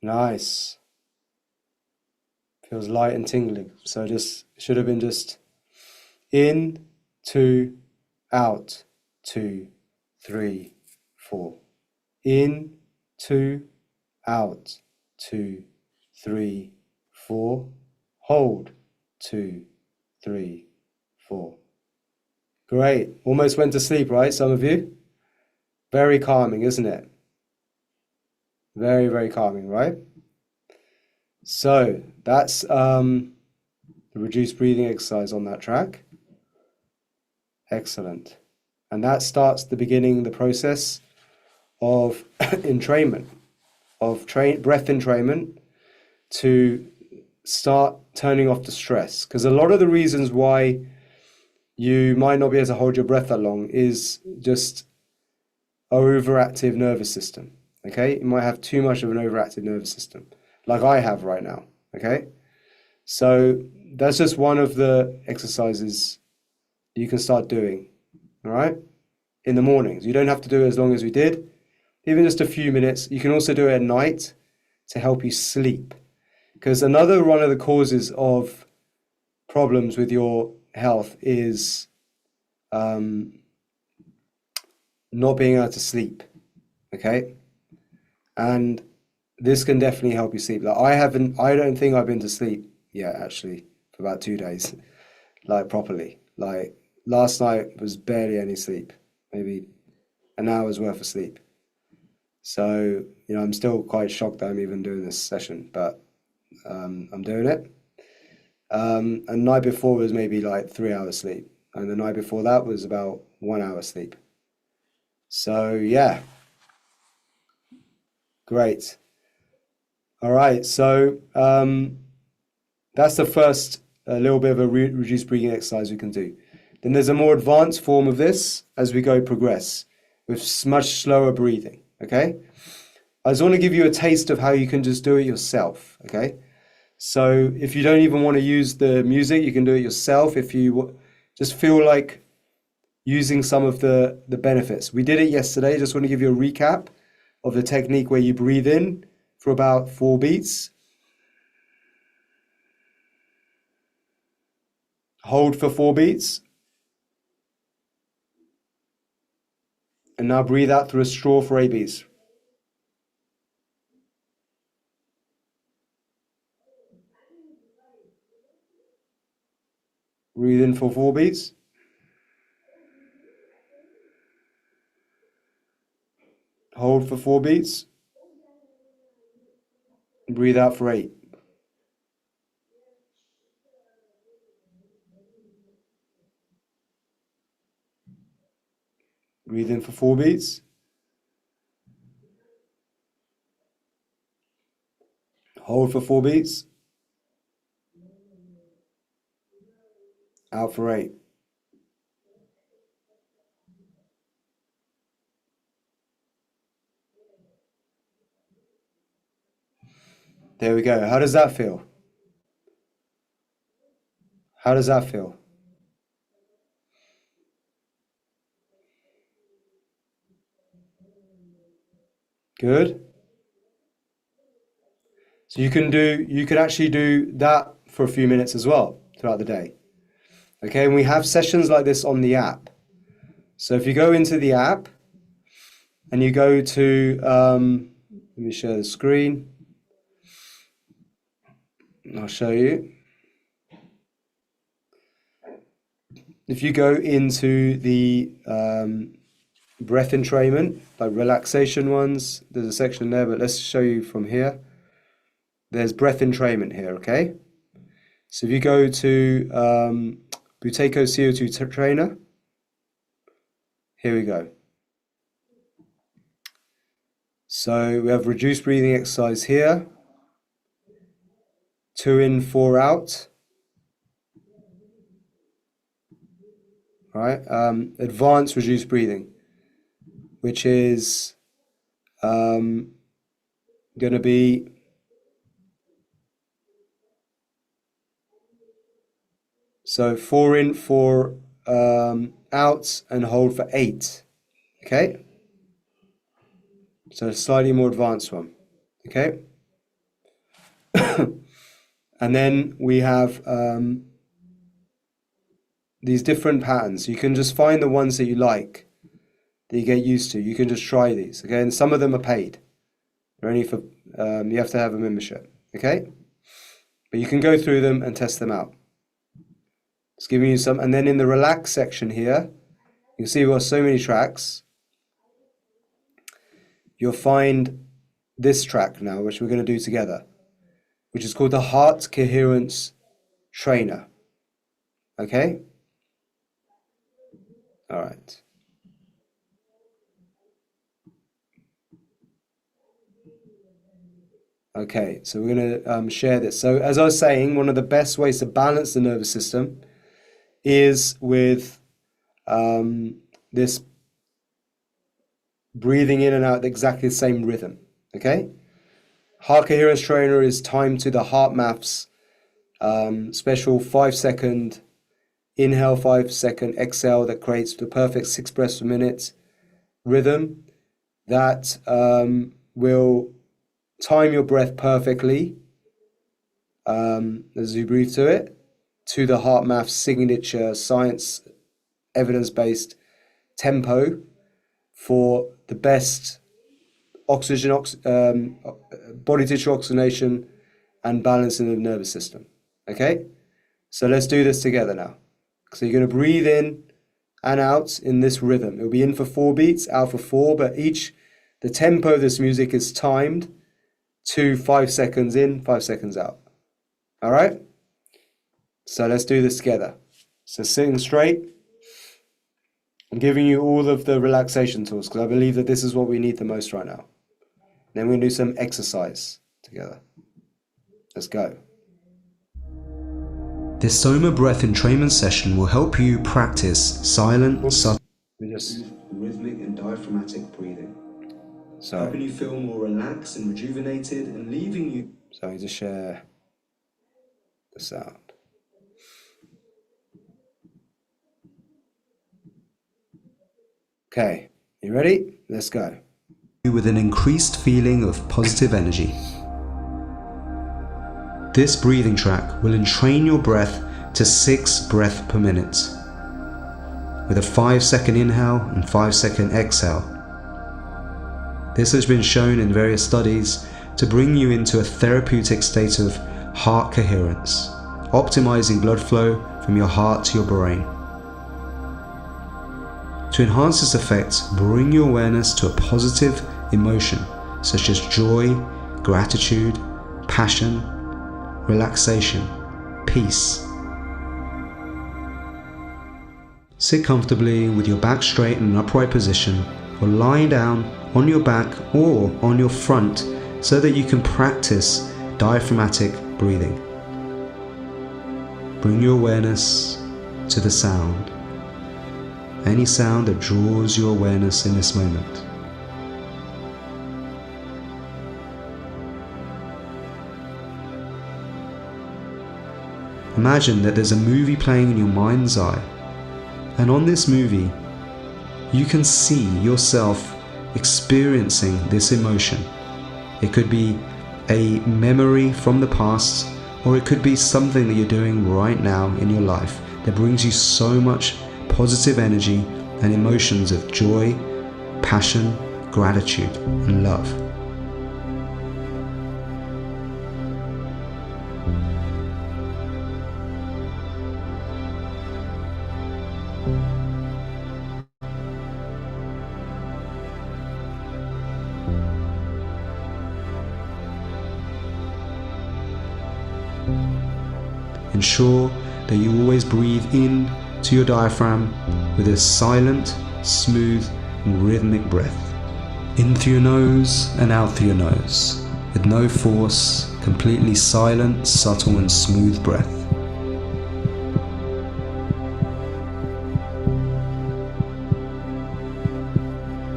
[SPEAKER 1] Nice. Feels light and tingling. So just should have been just in, 2, out, 2, 3, 4. In, 2, out, 2, 3, 4. Hold, 2, 3, 4. Great. Almost went to sleep, right? Some of you? Very calming, isn't it? Very, very calming, right? So that's the reduced breathing exercise on that track. Excellent. And that starts the beginning, the process of entrainment, of breath entrainment to start turning off the stress. Because a lot of the reasons why you might not be able to hold your breath that long is just overactive nervous system. Okay, you might have too much of an overactive nervous system, like I have right now. Okay, so that's just one of the exercises you can start doing. All right, in the mornings. You don't have to do it as long as we did, even just a few minutes. You can also do it at night to help you sleep, because another one of the causes of problems with your health is not being able to sleep. Okay. And this can definitely help you sleep. Like I don't think I've been to sleep yet, actually, for about 2 days, like properly. Like last night was barely any sleep, maybe an hour's worth of sleep. So, I'm still quite shocked that I'm even doing this session, but I'm doing it. And the night before was maybe like 3 hours sleep. And the night before that was about 1 hour sleep. So, yeah. Great. All right, so that's the first little bit of a reduced breathing exercise we can do. Then there's a more advanced form of this as we progress with much slower breathing, okay? I just want to give you a taste of how you can just do it yourself, okay? So if you don't even want to use the music, you can do it yourself if you just feel like using some of the benefits. We did it yesterday. Just want to give you a recap of the technique where you breathe in for about 4 beats. Hold for 4 beats. And now breathe out through a straw for 8 beats. Breathe in for 4 beats. Hold for 4 beats. Breathe out for 8. Breathe in for 4 beats. Hold for 4 beats. Out for 8. There we go. How does that feel? How does that feel? Good. So you could actually do that for a few minutes as well throughout the day. Okay, and we have sessions like this on the app. So if you go into the app and you go to, let me share the screen. I'll show you. If you go into the breath entrainment, like relaxation ones, there's a section there, but let's show you from here. There's breath entrainment here, okay? So if you go to Buteyko CO2 trainer. Here we go. So we have reduced breathing exercise here. 2 in, 4 out. Right. Advanced reduced breathing, which is going to be so 4 in, 4 out, and hold for 8. Okay. So a slightly more advanced one. Okay. And then we have these different patterns. You can just find the ones that you like, that you get used to. You can just try these. Okay. And some of them are paid. They're only for, you have to have a membership. Okay. But you can go through them and test them out. It's giving you some. And then in the relax section here, you can see we've got so many tracks. You'll find this track now, which we're going to do together, which is called the Heart Coherence Trainer. Okay? All right. Okay, so we're going to share this. So as I was saying, one of the best ways to balance the nervous system is with this breathing in and out exactly the same rhythm. Okay? Heart Coherence Trainer is timed to the heart maths special 5-second inhale, 5-second exhale that creates the perfect 6 breaths per minute rhythm that will time your breath perfectly as you breathe to it, to the heart math signature science evidence-based tempo for the best oxygen, body tissue oxygenation and balancing the nervous system. Okay, so let's do this together now. So you're going to breathe in and out in this rhythm. It'll be in for 4 beats, out for 4, but the tempo of this music is timed to 5 seconds in, 5 seconds out. All right? So let's do this together. So sitting straight. I'm giving you all of the relaxation tools because I believe that this is what we need the most right now. Then we're going to do some exercise together. Let's go.
[SPEAKER 4] This SOMA Breath entrainment session will help you practice silent, subtle,
[SPEAKER 1] rhythmic and diaphragmatic breathing. So helping you feel more relaxed and rejuvenated and leaving you. So I just share the sound. Okay, you ready? Let's go.
[SPEAKER 4] With an increased feeling of positive energy. This breathing track will entrain your breath to 6 breaths per minute, with a 5-second inhale and 5-second exhale. This has been shown in various studies to bring you into a therapeutic state of heart coherence, optimizing blood flow from your heart to your brain. To enhance this effect, bring your awareness to a positive emotion such as joy, gratitude, passion, relaxation, peace. Sit comfortably with your back straight in an upright position, or lying down on your back or on your front so that you can practice diaphragmatic breathing. Bring your awareness to the sound, any sound that draws your awareness in this moment. Imagine that there's a movie playing in your mind's eye, and on this movie, you can see yourself experiencing this emotion. It could be a memory from the past, or it could be something that you're doing right now in your life that brings you so much positive energy and emotions of joy, passion, gratitude, and love. Ensure that you always breathe in to your diaphragm with a silent, smooth, and rhythmic breath. In through your nose and out through your nose, with no force, completely silent, subtle, and smooth breath.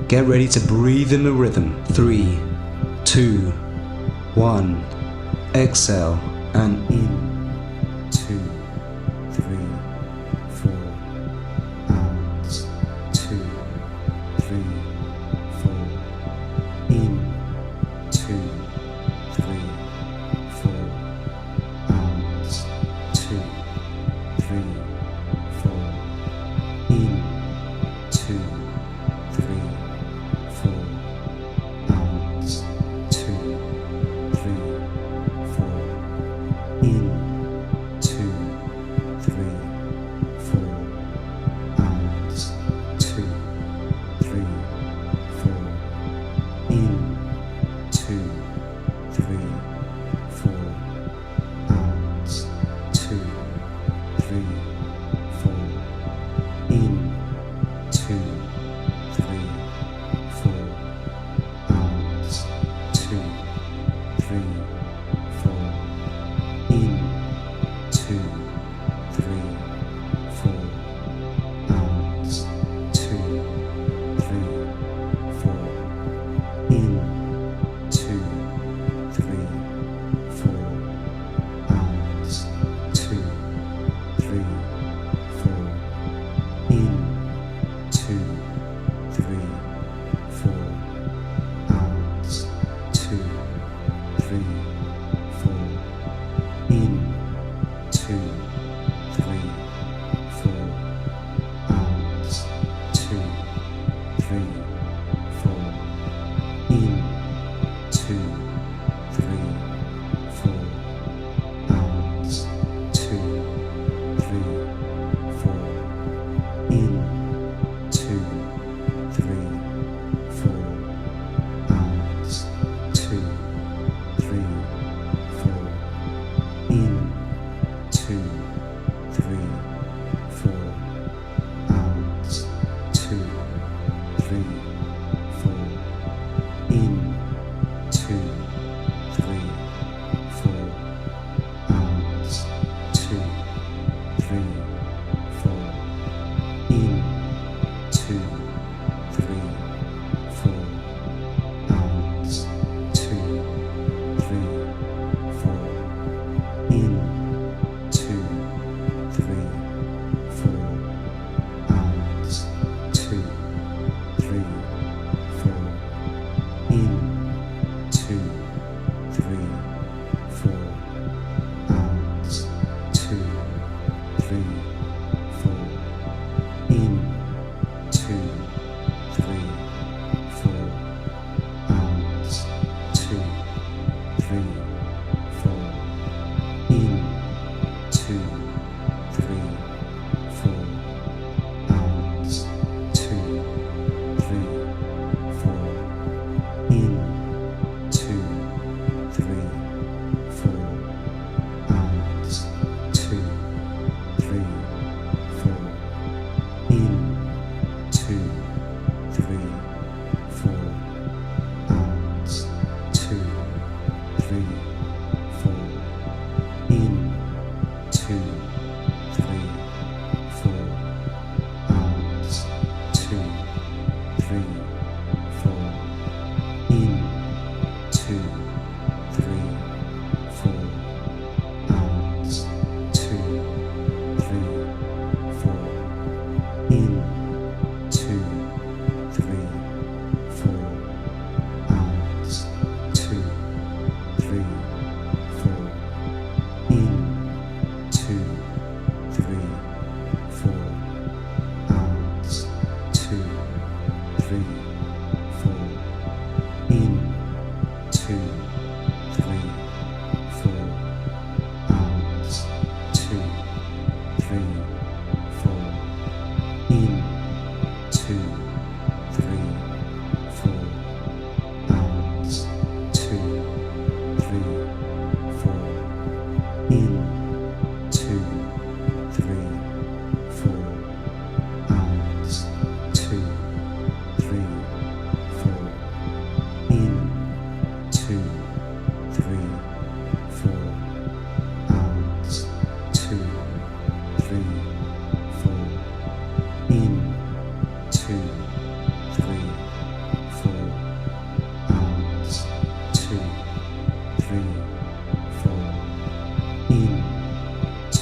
[SPEAKER 4] Get ready to breathe in the rhythm. 3, 2, 1. Exhale and in. 2, 3, 4. Out. 2, 3, 4. In. 2, 3, 4. Out. 2, 3, 4. In. 2, 3, 4. Out. 2, 3, 4. In. 2, 3, 4. Out. 2, 3, 4. In. 2, 3, 4. Out. 2, 3, 4. In. 2, 3, 4. Out. 2, 3, 4. In. 2, 3, 4. Out. 2, 3, 4. In. 2, 3, 4. Out. 2, 3, 4. In. 2, 3, 4. Out. 2, 3, 4. In. 2, 3, 4. Out. 2, 3, 4. In. 2, 3, 4. Out. 2, 3, 4. In. 2, 3, 4. Out. 2, 3, 4. In. 2, 3, 4. Out. 2, 3, 4. In. 2, 3, 4. Out. 2, 3, 4. In. 2, 3, 4. Out. 2, 3, 4. In. 2, 3, 4. Out. 2, 3, 4. In. 2, 3, 4. Out. 2, 3,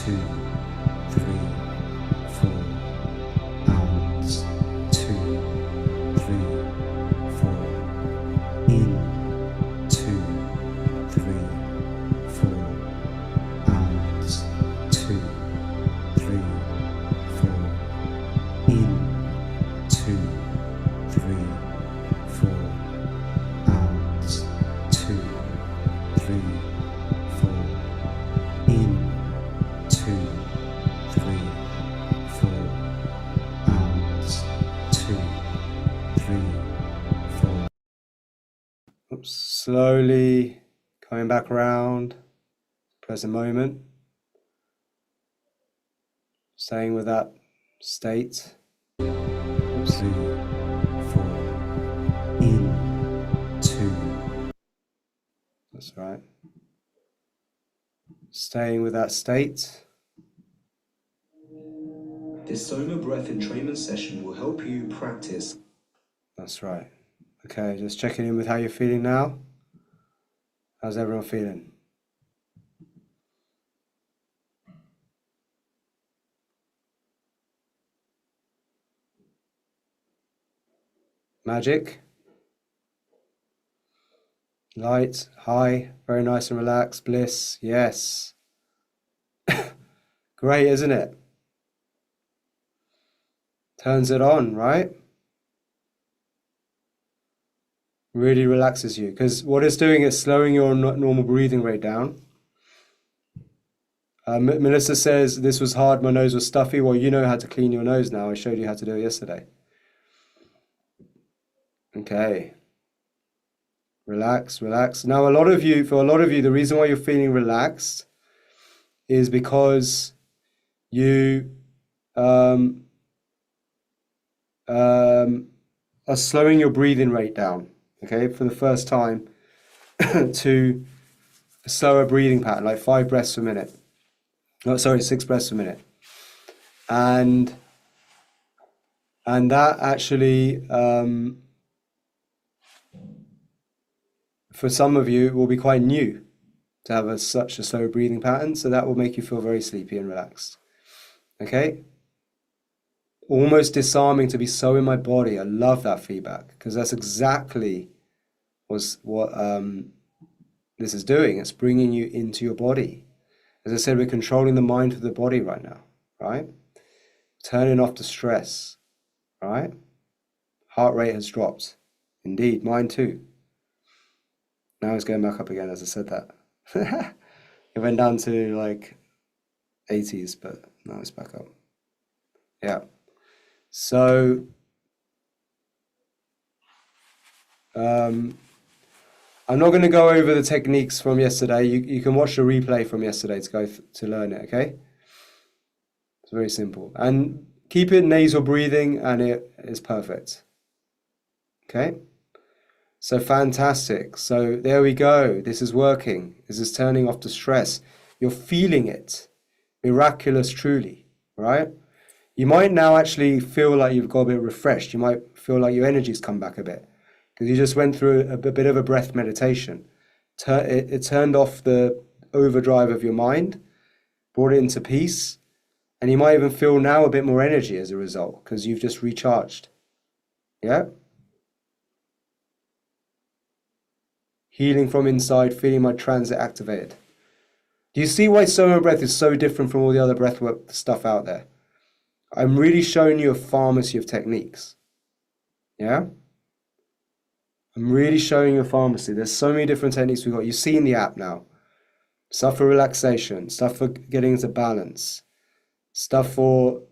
[SPEAKER 4] 2, 3, 4. Out, 2, 3, 4. In, 2, 3, 4. Out, 2, 3, 4. In, 2, 3, 4. Out, 2, 3, 4. In, 2, 3, 4. Out, 2, 3, 4.
[SPEAKER 1] Oops. Slowly coming back around, present moment, staying with that state. Oops.
[SPEAKER 4] 3, 4. In, 2.
[SPEAKER 1] That's right. Staying with that state.
[SPEAKER 4] This SOMA Breath entrainment session will help you practice.
[SPEAKER 1] That's right. Okay, just checking in with how you're feeling now. How's everyone feeling? Magic? Light, high, very nice and relaxed, bliss, yes. Great, isn't it? Turns it on, right? Really relaxes you, because what it's doing is slowing your normal breathing rate down. Melissa says, this was hard, my nose was stuffy. Well, you know how to clean your nose now. I showed you how to do it yesterday. Okay. Relax, relax. Now, for a lot of you, the reason why you're feeling relaxed is because you are slowing your breathing rate down, okay, for the first time to a slower breathing pattern, like 5 breaths per minute. Oh, sorry, 6 breaths per minute. And that actually, for some of you, will be quite new to have such a slow breathing pattern. So that will make you feel very sleepy and relaxed. Okay? Almost disarming to be so in my body. I love that feedback because that's exactly what this is doing. It's bringing you into your body. As I said, we're controlling the mind of the body right now, right? Turning off the stress, right? Heart rate has dropped. Indeed, mine too. Now it's going back up again as I said that. It went down to like 80s, but now it's back up. Yeah. So I'm not going to go over the techniques from yesterday. You can watch the replay from yesterday to learn it, okay? It's very simple. And keep it nasal breathing and it is perfect. Okay? So fantastic. So there we go. This is working. This is turning off the stress. You're feeling it. Miraculous, truly, right? You might now actually feel like you've got a bit refreshed. You might feel like your energy's come back a bit because you just went through a bit of a breath meditation. It turned off the overdrive of your mind, brought it into peace, and you might even feel now a bit more energy as a result because you've just recharged. Yeah? Healing from inside, feeling my transit activated. Do you see why SOMA Breath is so different from all the other breathwork stuff out there? I'm really showing you a pharmacy of techniques. Yeah? I'm really showing you a pharmacy. There's so many different techniques we've got. You see in the app now. Stuff for relaxation, stuff for getting into balance, stuff for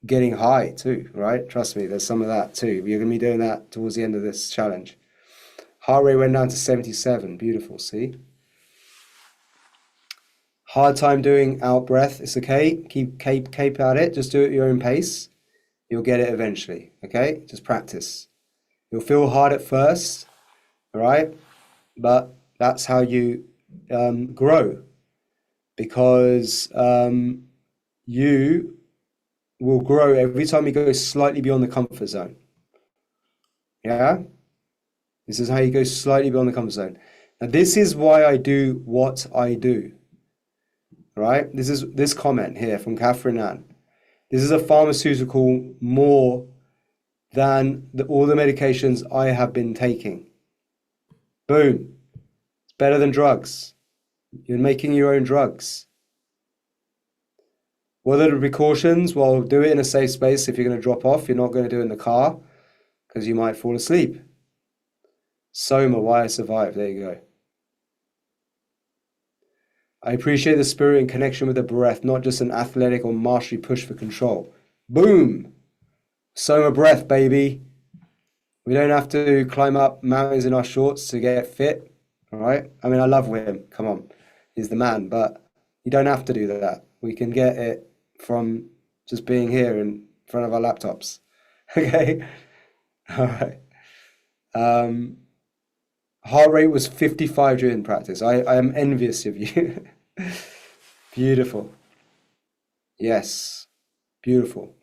[SPEAKER 1] getting high too, right? Trust me, there's some of that too. You're going to be doing that towards the end of this challenge. Heart rate went down to 77. Beautiful, see? Hard time doing out breath. It's okay. Keep at it. Just do it at your own pace. You'll get it eventually, okay? Just practice. You'll feel hard at first, all right? But that's how you grow because you will grow every time you go slightly beyond the comfort zone. Yeah? This is how you go slightly beyond the comfort zone. Now, this is why I do what I do. right? This is this comment here from Catherine Ann. This is a pharmaceutical more than all the medications I have been taking. Boom. It's better than drugs. You're making your own drugs. What are the precautions? Well, do it in a safe space. If you're going to drop off, you're not going to do it in the car because you might fall asleep. SOMA, why I survived. There you go. I appreciate the spirit and connection with the breath, not just an athletic or mastery push for control. Boom! SOMA Breath, baby. We don't have to climb up mountains in our shorts to get fit, all right? I mean, I love Wim. Come on. He's the man, but you don't have to do that. We can get it from just being here in front of our laptops. Okay? All right. Heart rate was 55 during practice. I am envious of you. Beautiful. Yes. Beautiful.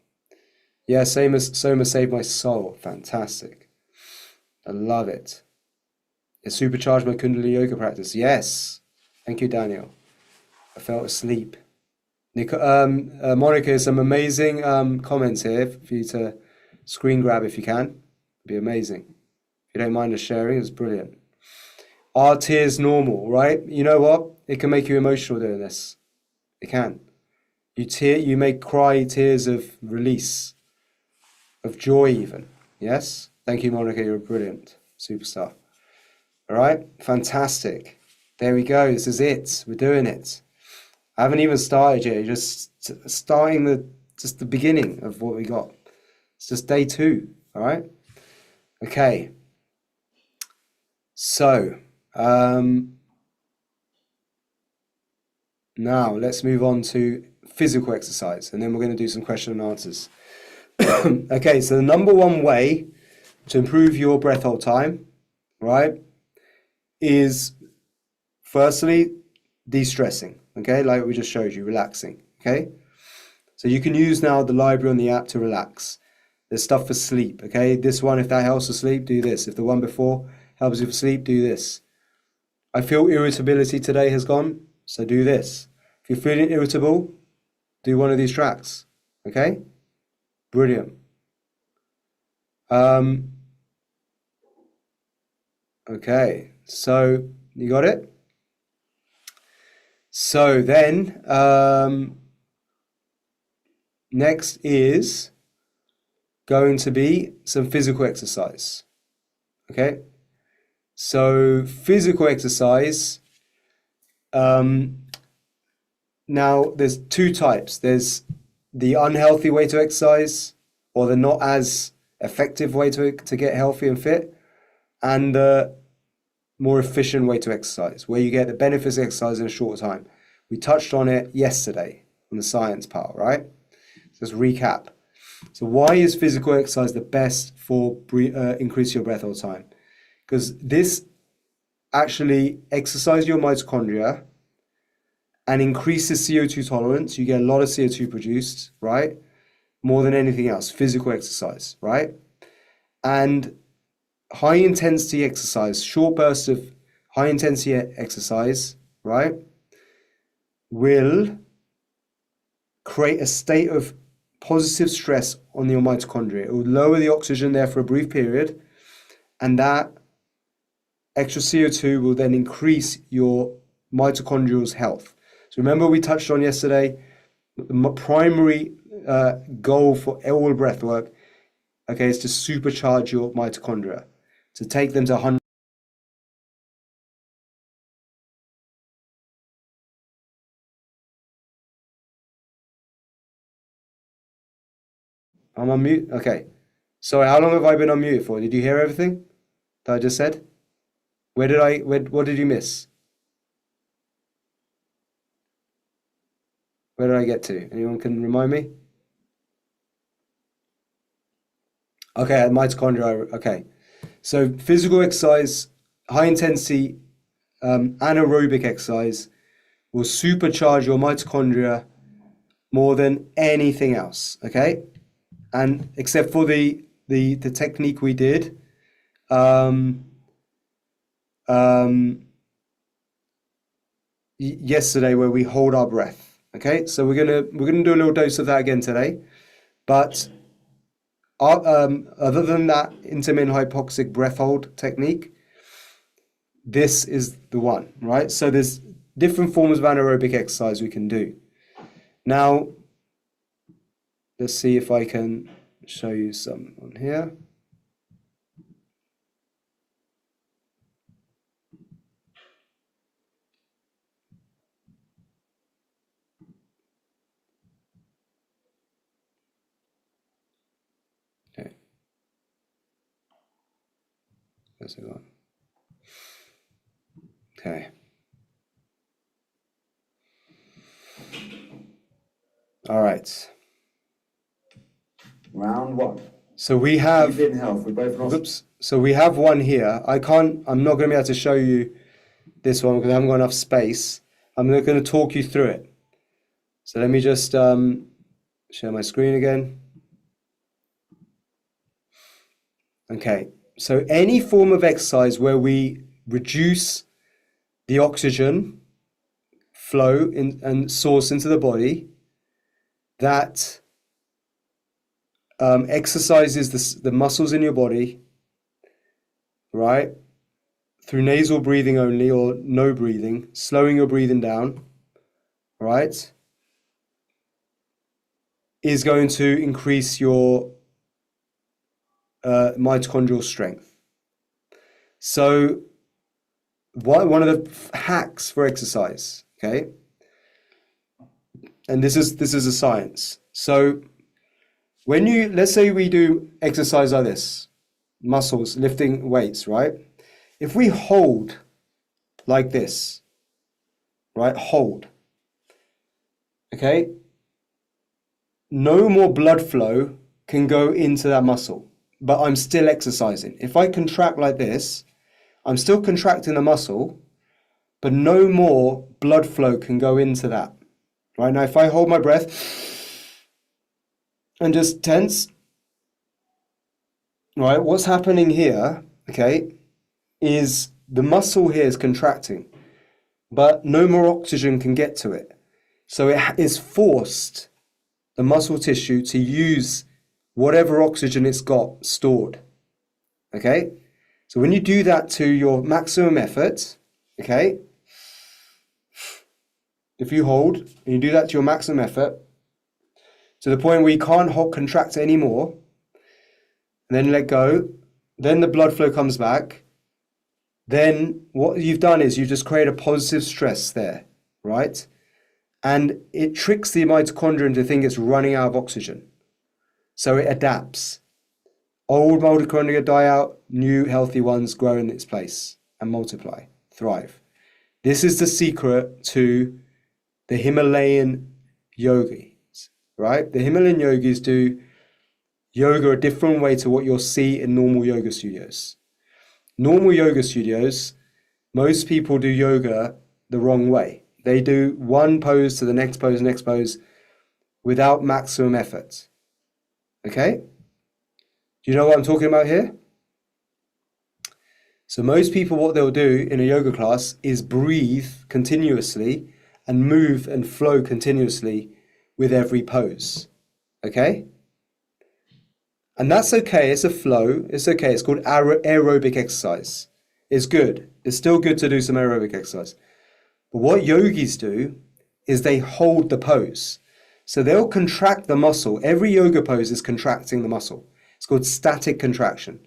[SPEAKER 1] Yeah, same as Soma saved my soul. Fantastic. I love it. It supercharged my Kundalini yoga practice. Yes. Thank you, Daniel. I fell asleep. Monica, some amazing comments here for you to screen grab if you can. It'd be amazing. If you don't mind us sharing, it's brilliant. Are tears normal, right? You know what? It can make you emotional doing this. It can. You may cry tears of release, of joy even. Yes? Thank you, Monica. You're a brilliant superstar. All right? Fantastic. There we go. This is it. We're doing it. I haven't even started yet. Just starting the beginning of what we got. It's just day 2. All right? Okay. So, now let's move on to physical exercise, and then we're going to do some question and answers. Okay, so the number one way to improve your breath hold time, right, is firstly de-stressing, okay, like we just showed you, relaxing, okay? So you can use now the library on the app to relax. There's stuff for sleep, okay? This one, if that helps for sleep, do this. If the one before helps you for sleep, do this. I feel irritability today has gone, so do this. If you're feeling irritable, do one of these tracks, okay? Brilliant. Okay, so you got it? So then, next is going to be some physical exercise, okay? So physical exercise, now there's 2 types. There's the unhealthy way to exercise, or the not as effective way to get healthy and fit, and the more efficient way to exercise, where you get the benefits of exercise in a short time. We touched on it yesterday on the science part, right? Let's recap. So why is physical exercise the best for increase your breath all the time? Because this actually exercises your mitochondria and increases CO2 tolerance. You get a lot of CO2 produced, right? More than anything else, physical exercise, right? And high intensity exercise, short bursts of high intensity exercise, right, will create a state of positive stress on your mitochondria. It will lower the oxygen there for a brief period, and that extra CO2 will then increase your mitochondrial health. So remember we touched on yesterday, the primary goal for all breath work, okay, is to supercharge your mitochondria, to take them to 100. I'm on mute? Okay. Sorry, how long have I been on mute for? Did you hear everything that I just said? What did you miss? Where did I get to? Anyone can remind me? Okay, mitochondria, okay. So physical exercise, high intensity anaerobic exercise will supercharge your mitochondria more than anything else, okay? And except for the technique we did, yesterday where we hold our breath. Okay, so we're gonna do a little dose of that again today. But other than that intermittent hypoxic breath hold technique, this is the one, right? So there's different forms of anaerobic exercise we can do. Now, let's see if I can show you some on here. Okay. Where's it gone? Okay. All right.
[SPEAKER 5] Round one.
[SPEAKER 1] So we have,
[SPEAKER 5] Keep it in health. We're both not.
[SPEAKER 1] oops. So we have one here. I'm not going to be able to show you this one because I haven't got enough space. I'm going to talk you through it. So let me just share my screen again. Okay. So any form of exercise where we reduce the oxygen flow and source into the body, that exercises the muscles in your body, right? Through nasal breathing only or no breathing, slowing your breathing down, right? Is going to increase your mitochondrial strength. So one of the hacks for exercise, okay? And this is a science. So when let's say we do exercise like this, muscles, lifting weights, right? If we hold like this, right? Hold, okay? No more blood flow can go into that muscle, but I'm still exercising. If I contract like this, I'm still contracting the muscle, but no more blood flow can go into that. Right now, if I hold my breath and just tense, right, what's happening here, okay, is the muscle here is contracting, but no more oxygen can get to it. So it is forced, the muscle tissue, to use whatever oxygen it's got stored, okay? So when you do that to your maximum effort, okay, if you hold and you do that to your maximum effort, to the point where you can't contract anymore, and then let go, then the blood flow comes back, then what you've done is you've just created a positive stress there, right? And it tricks the mitochondria to think it's running out of oxygen. So it adapts. Old mitochondria die out, new healthy ones grow in its place and multiply, thrive. This is the secret to the Himalayan yogis, right? The Himalayan yogis do yoga a different way to what you'll see in normal yoga studios. Normal yoga studios, most people do yoga the wrong way. They do one pose to the next pose, without maximum effort. Okay? Do you know what I'm talking about here? So most people, what they'll do in a yoga class is breathe continuously and move and flow continuously with every pose. Okay? And that's okay. It's a flow. It's okay. It's called aerobic exercise. It's good. It's still good to do some aerobic exercise. But what yogis do is they hold the pose. So they'll contract the muscle. Every yoga pose is contracting the muscle. It's called static contraction.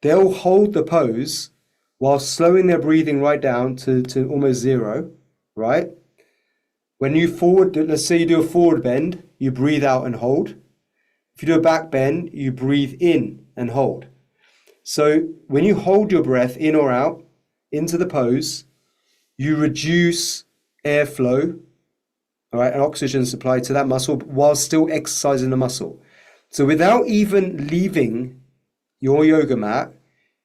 [SPEAKER 1] They'll hold the pose while slowing their breathing right down to almost zero, right? When you forward, let's say you do a forward bend, you breathe out and hold. If you do a back bend, you breathe in and hold. So when you hold your breath in or out into the pose, you reduce airflow, all right, and oxygen supply to that muscle while still exercising the muscle. So without even leaving your yoga mat,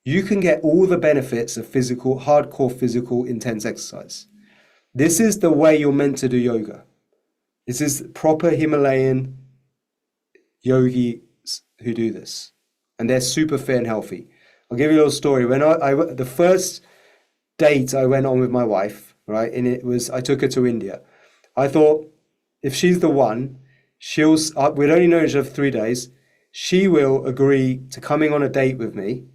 [SPEAKER 1] you can get all the benefits of hardcore physical, intense exercise. This is the way you're meant to do yoga. This is proper Himalayan yogis who do this. And they're super fit and healthy. I'll give you a little story. When the first date I went on with my wife, right? And I took her to India. I thought, if she's the one, we'd only known each other for 3 days. She will agree to coming on a date with me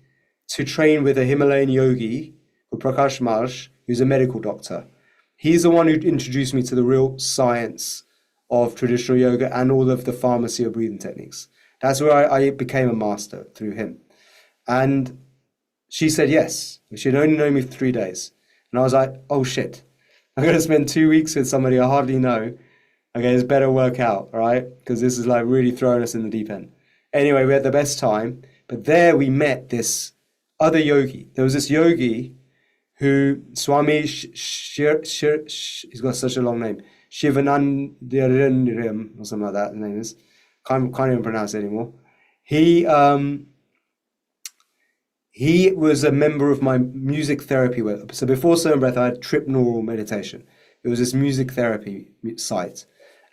[SPEAKER 1] to train with a Himalayan yogi called Prakash Maharaj, who's a medical doctor. He's the one who introduced me to the real science of traditional yoga and all of the pharmacy of breathing techniques. That's where I became a master, through him. And she said yes. She'd only known me for 3 days. And I was like, oh shit, I'm going to spend 2 weeks with somebody I hardly know. Okay, this better work out, right? Because this is like really throwing us in the deep end. Anyway, we had the best time. But there we met this other yogi. There was this yogi who, Swami, he's got such a long name, Shivanandiram, or something like that, his name is. Can't even pronounce it anymore. He was a member of my music therapy. So before SOMA Breath, I had tripneural meditation. It was this music therapy site.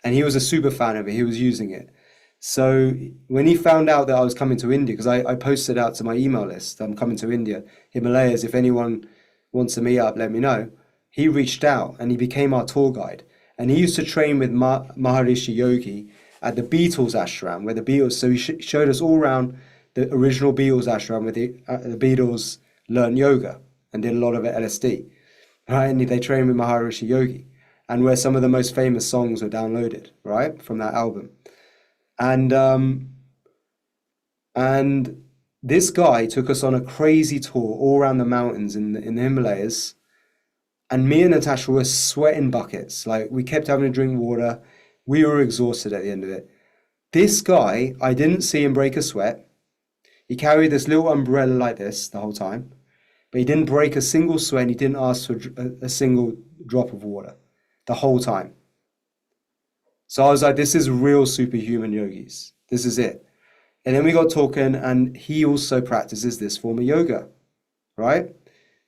[SPEAKER 1] And he was a super fan of it. He was using it. So when he found out that I was coming to India, because I posted out to my email list, I'm coming to India, Himalayas, if anyone wants to meet up, let me know. He reached out and he became our tour guide. And he used to train with Maharishi Yogi at the Beatles ashram, where the Beatles, so he showed us all around the original Beatles ashram where the Beatles learned yoga and did a lot of LSD, right? And they trained with Maharishi Yogi, and where some of the most famous songs were downloaded, right, from that album. And this guy took us on a crazy tour all around the mountains in the Himalayas, and me and Natasha were sweating buckets. Like, we kept having to drink water. We were exhausted at the end of it. This guy, I didn't see him break a sweat. He carried this little umbrella like this the whole time, but he didn't break a single sweat, and he didn't ask for a single drop of water the whole time. So I was like, this is real superhuman yogis. This is it. And then we got talking, and he also practices this form of yoga, right?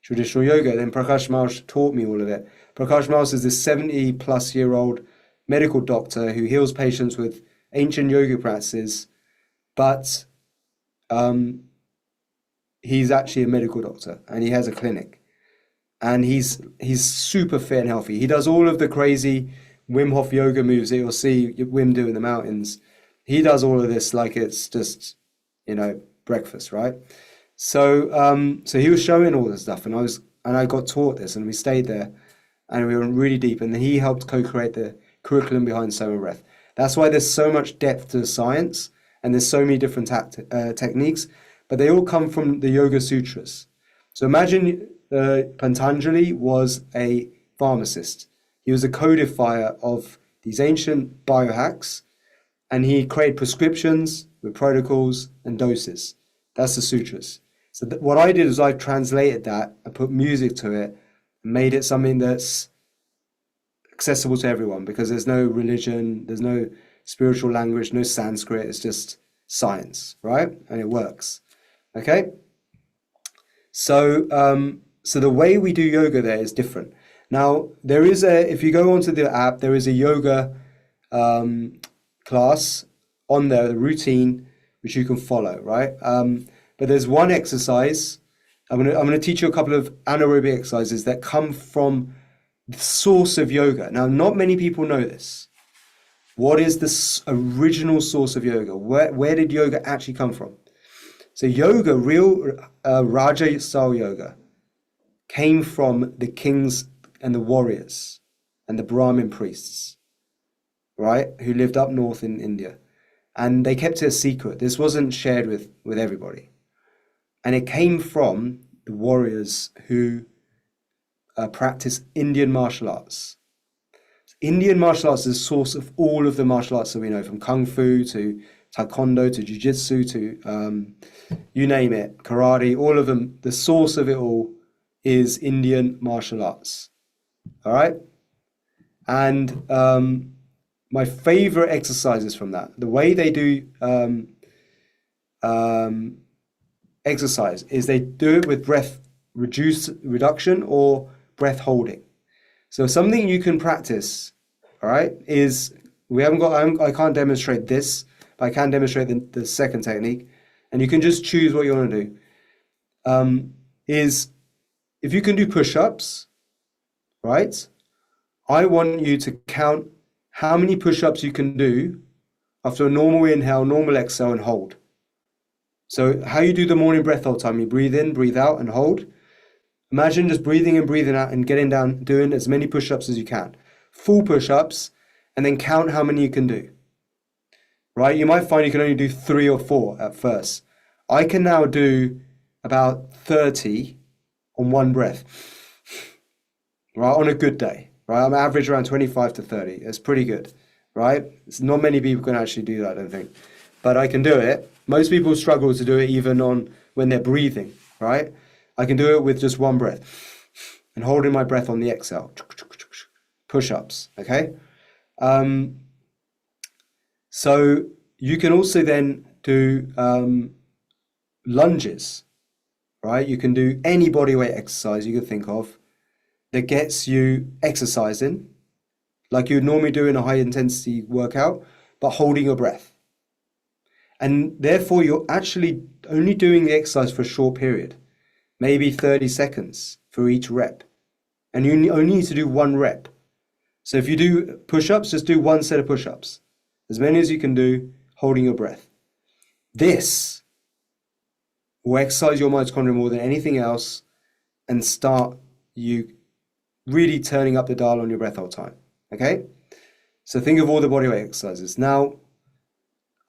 [SPEAKER 1] Traditional yoga. Then Prakash Maharaj taught me all of it. Prakash Maharaj is this 70-plus-year-old medical doctor who heals patients with ancient yoga practices, but he's actually a medical doctor, and he has a clinic, and he's super fit and healthy. He does all of the crazy Wim Hof yoga moves that you'll see Wim do in the mountains. He does all of this like it's just, breakfast, right? So so he was showing all this stuff, and I got taught this, and we stayed there, and we were really deep, and then he helped co-create the curriculum behind SOMA Breath. That's why there's so much depth to the science, and there's so many different techniques, but they all come from the Yoga Sutras. So imagine Patanjali was a pharmacist. He was a codifier of these ancient biohacks, and he created prescriptions with protocols and doses. That's the sutras. So what I did is I translated that and put music to it and made it something that's accessible to everyone, because there's no religion, there's no spiritual language, no Sanskrit. It's just science, right? And it works. Okay? So so the way we do yoga there is different. Now, if you go onto the app, there is a yoga class on there, the routine, which you can follow, right? But there's one exercise. I'm gonna teach you a couple of anaerobic exercises that come from the source of yoga. Now, not many people know this. What is the original source of yoga? Where did yoga actually come from? So yoga, real Raja style yoga, came from the kings and the warriors and the Brahmin priests, right, who lived up north in India. And they kept it a secret. This wasn't shared with everybody. And it came from the warriors who practice Indian martial arts. Indian martial arts is the source of all of the martial arts that we know, from Kung Fu to Taekwondo to Jiu-Jitsu to you name it, karate, all of them. The source of it all is Indian martial arts. All right? And my favorite exercises from that, the way they do exercise is they do it with breath reduction or breath holding. So something you can practice, all right, is I can't demonstrate this, but I can demonstrate the second technique, and you can just choose what you want to do. Is if you can do push-ups, right? I want you to count how many push-ups you can do after a normal inhale, normal exhale, and hold. So how you do the morning breath all the time, you breathe in, breathe out, and hold. Imagine just breathing in, breathing out, and getting down, doing as many push-ups as you can. Full push-ups, and then count how many you can do. Right? You might find you can only do 3 or 4 at first. I can now do about 30 on one breath. Right? On a good day. Right? I'm average around 25 to 30. It's pretty good. Right? It's not many people can actually do that, I don't think. But I can do it. Most people struggle to do it even on when they're breathing. Right? I can do it with just one breath. And holding my breath on the exhale. Push-ups. Okay? So you can also then do lunges, right? You can do any body weight exercise you can think of that gets you exercising, like you would normally do in a high intensity workout, but holding your breath. And therefore, you're actually only doing the exercise for a short period, maybe 30 seconds for each rep. And you only need to do one rep. So if you do push-ups, just do one set of push-ups. As many as you can do, holding your breath. This will exercise your mitochondria more than anything else and start you really turning up the dial on your breath all the time. Okay? So think of all the bodyweight exercises. Now,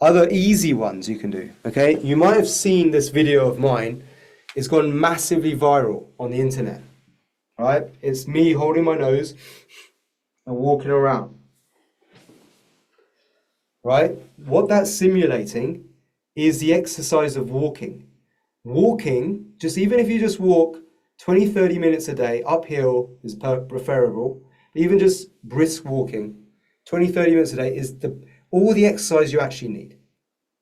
[SPEAKER 1] other easy ones you can do. Okay? You might have seen this video of mine. It's gone massively viral on the internet. Right? It's me holding my nose and walking around. Right? What that's simulating is the exercise of walking. Walking, just even if you just walk 20, 30 minutes a day, uphill is preferable, even just brisk walking, 20, 30 minutes a day is all the exercise you actually need.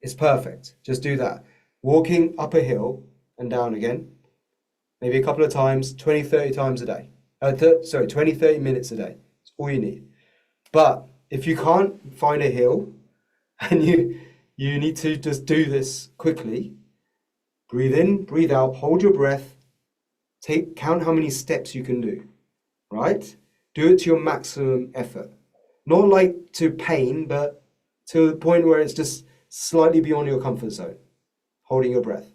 [SPEAKER 1] It's perfect. Just do that. Walking up a hill and down again, maybe a couple of times, 20, 30 times a day. 20, 30 minutes a day. That's all you need. But if you can't find a hill, and you need to just do this quickly. Breathe in, breathe out, hold your breath. Count how many steps you can do, right? Do it to your maximum effort. Not like to pain, but to the point where it's just slightly beyond your comfort zone, holding your breath.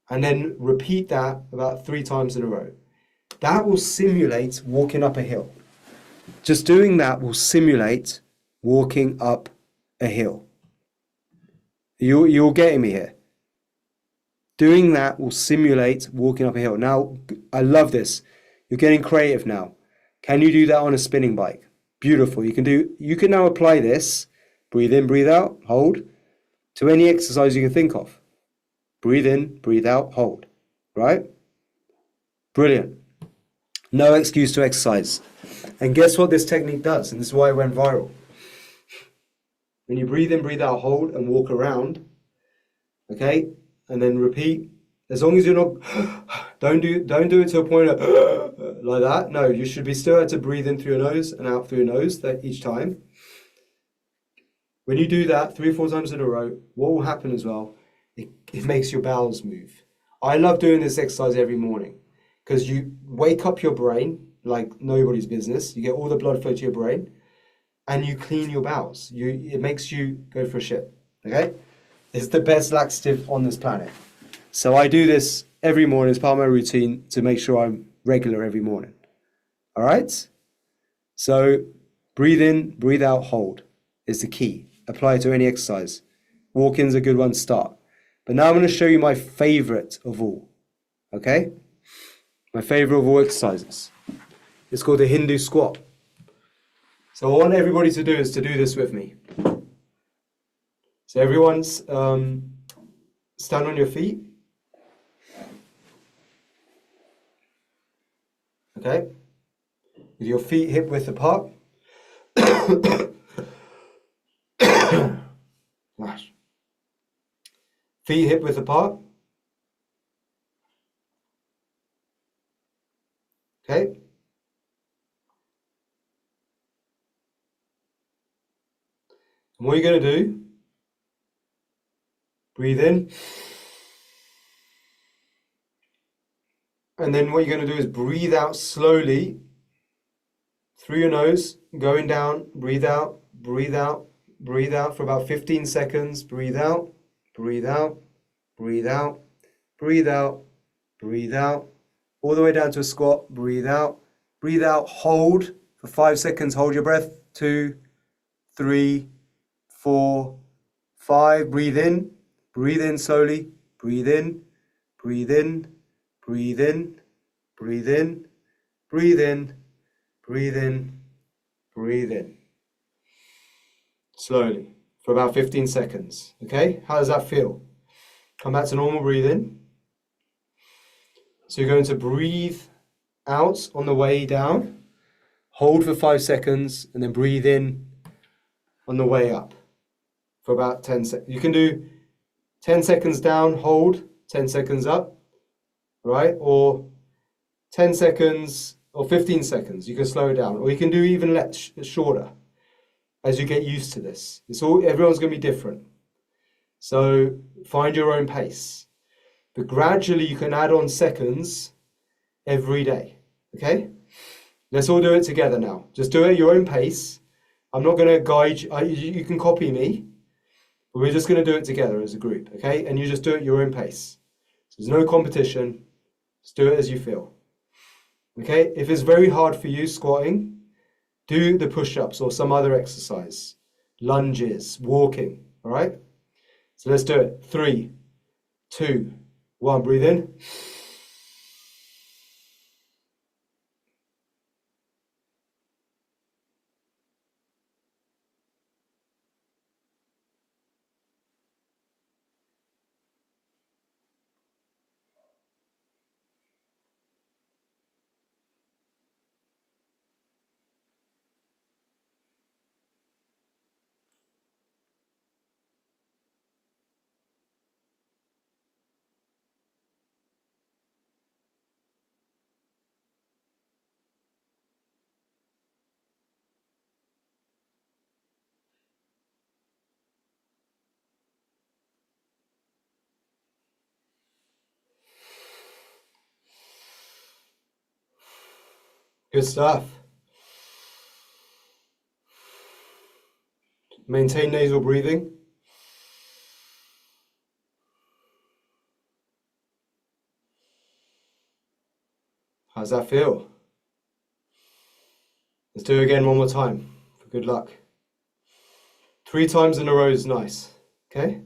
[SPEAKER 1] And then repeat that about 3 times in a row. That will simulate walking up a hill. Just doing that will simulate walking up a hill. You're getting me here. Doing that will simulate walking up a hill. Now, I love this. You're getting creative now. Can you do that on a spinning bike? Beautiful. You can now apply this, breathe in, breathe out, hold, to any exercise you can think of. Breathe in, breathe out, hold. Right? Brilliant. No excuse to exercise. And guess what this technique does? And this is why it went viral. When you breathe in, breathe out, hold, and walk around, okay, and then repeat. As long as you're not, don't do it to a point of like that. No, you should be still able to breathe in through your nose and out through your nose each time. When you do that 3 or 4 times in a row, what will happen as well? It makes your bowels move. I love doing this exercise every morning because you wake up your brain like nobody's business. You get all the blood flow to your brain. And you clean your bowels. It makes you go for a shit. Okay? It's the best laxative on this planet. So I do this every morning as part of my routine to make sure I'm regular every morning. All right? So breathe in, breathe out, hold is the key. Apply it to any exercise. Walking's a good one to start. But now I'm going to show you my favorite of all. Okay? My favorite of all exercises. It's called the Hindu squat. So what I want everybody to do is to do this with me. So everyone's stand on your feet. Okay? With your feet hip width apart. Feet hip width apart. Okay? And what you're going to do, breathe in. And then what you're going to do is breathe out slowly through your nose, going down, breathe out, breathe out, breathe out for about 15 seconds. Breathe out, breathe out, breathe out, breathe out, breathe out. All the way down to a squat, breathe out, hold for 5 seconds, hold your breath. 2, 3, 4, 5. Breathe in slowly, breathe in, breathe in, breathe in, breathe in, breathe in, breathe in, breathe in. Slowly, for about 15 seconds, okay? How does that feel? Come back to normal breathing. So you're going to breathe out on the way down, hold for 5 seconds, and then breathe in on the way up for about 10 seconds. You can do 10 seconds down, hold, 10 seconds up, right? Or 10 seconds or 15 seconds. You can slow it down, or you can do even less, shorter as you get used to this. Everyone's going to be different. So find your own pace. But gradually you can add on seconds every day, okay? Let's all do it together now. Just do it at your own pace. I'm not going to guide you. You can copy me, but we're just going to do it together as a group, okay? And you just do it at your own pace. So there's no competition. Just do it as you feel, okay? If it's very hard for you squatting, do the push-ups or some other exercise, lunges, walking, all right? So let's do it. 3, 2, 1. Breathe in. Good stuff. Maintain nasal breathing. How's that feel? Let's do it again one more time for good luck. 3 times in a row is nice, okay?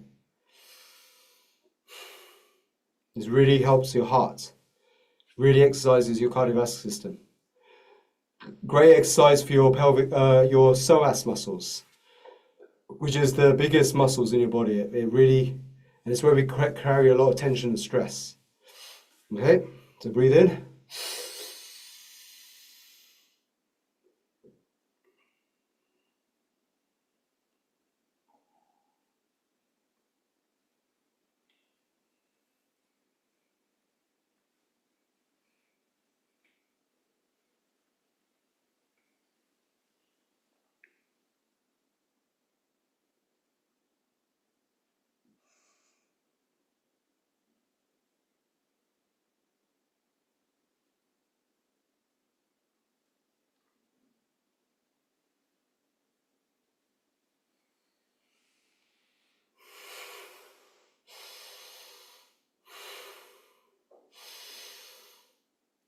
[SPEAKER 1] This really helps your heart. Really exercises your cardiovascular system. Great exercise for your pelvic, your psoas muscles, which is the biggest muscles in your body. It really, and it's where we carry a lot of tension and stress. Okay, so breathe in.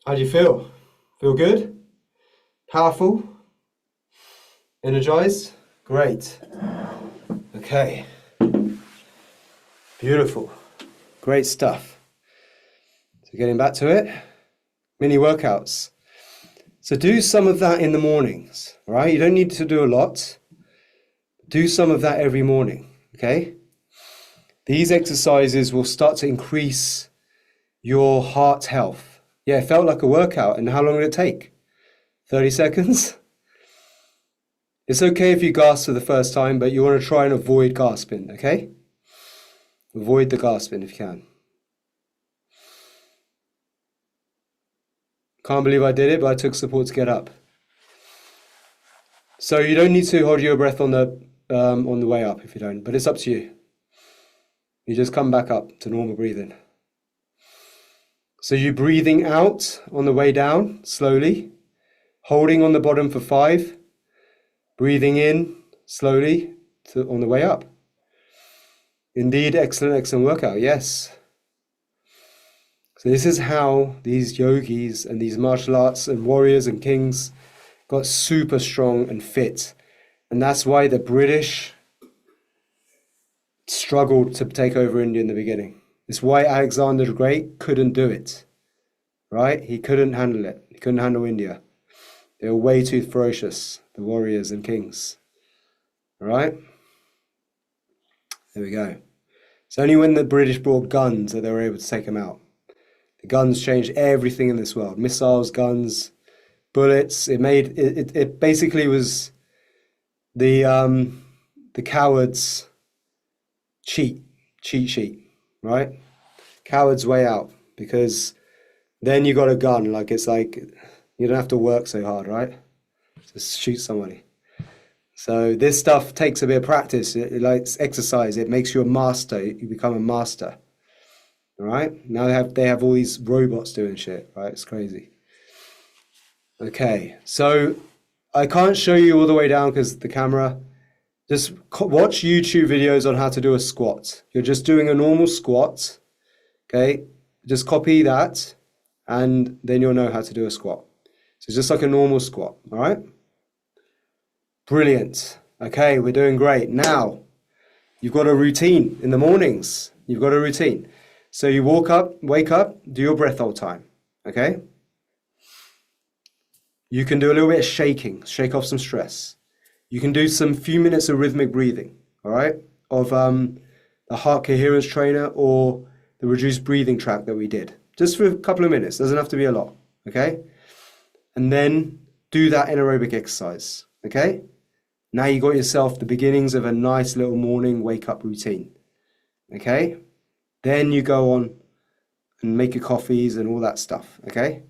[SPEAKER 1] How do you feel? Feel good? Powerful? Energized? Great. Okay. Beautiful. Great stuff. So getting back to it, mini workouts. So do some of that in the mornings, all right? You don't need to do a lot. Do some of that every morning, okay? These exercises will start to increase your heart health. Yeah, it felt like a workout. And how long did it take? 30 seconds? It's okay if you gasp for the first time, but you want to try and avoid gasping, okay? Avoid the gasping if you can. Can't believe I did it, but I took support to get up. So you don't need to hold your breath on the way up if you don't, but it's up to you. You just come back up to normal breathing. So you're breathing out on the way down, slowly, holding on the bottom for 5, breathing in slowly on the way up. Indeed, excellent workout, yes. So this is how these yogis and these martial arts and warriors and kings got super strong and fit. And that's why the British struggled to take over India in the beginning. It's why Alexander the Great couldn't do it, right? He couldn't handle it. He couldn't handle India. They were way too ferocious, the warriors and kings. All right? There we go. It's only when the British brought guns that they were able to take them out. The guns changed everything in this world. Missiles, guns, bullets. It basically was the cowards' cheat sheet, right? Coward's way out, because then you got a gun. It's like you don't have to work so hard, right? Just shoot somebody. So this stuff takes a bit of practice. It likes exercise. It makes you a master. You become a master. All right. Now they have all these robots doing shit. Right. It's crazy. Okay. So I can't show you all the way down because the camera. Just watch YouTube videos on how to do a squat. You're just doing a normal squat. Okay. Just copy that, and then you'll know how to do a squat. So it's just like a normal squat. All right. Brilliant. Okay, we're doing great. Now, you've got a routine in the mornings. You've got a routine. So you wake up, do your breath hold time. Okay? You can do a little bit of shaking, shake off some stress. You can do some few minutes of rhythmic breathing, all right? Of the heart coherence trainer or the reduced breathing track that we did. Just for a couple of minutes. Doesn't have to be a lot. Okay? And then do that anaerobic exercise. Okay? Now you got yourself the beginnings of a nice little morning wake-up routine. Okay? Then you go on and make your coffees and all that stuff. Okay?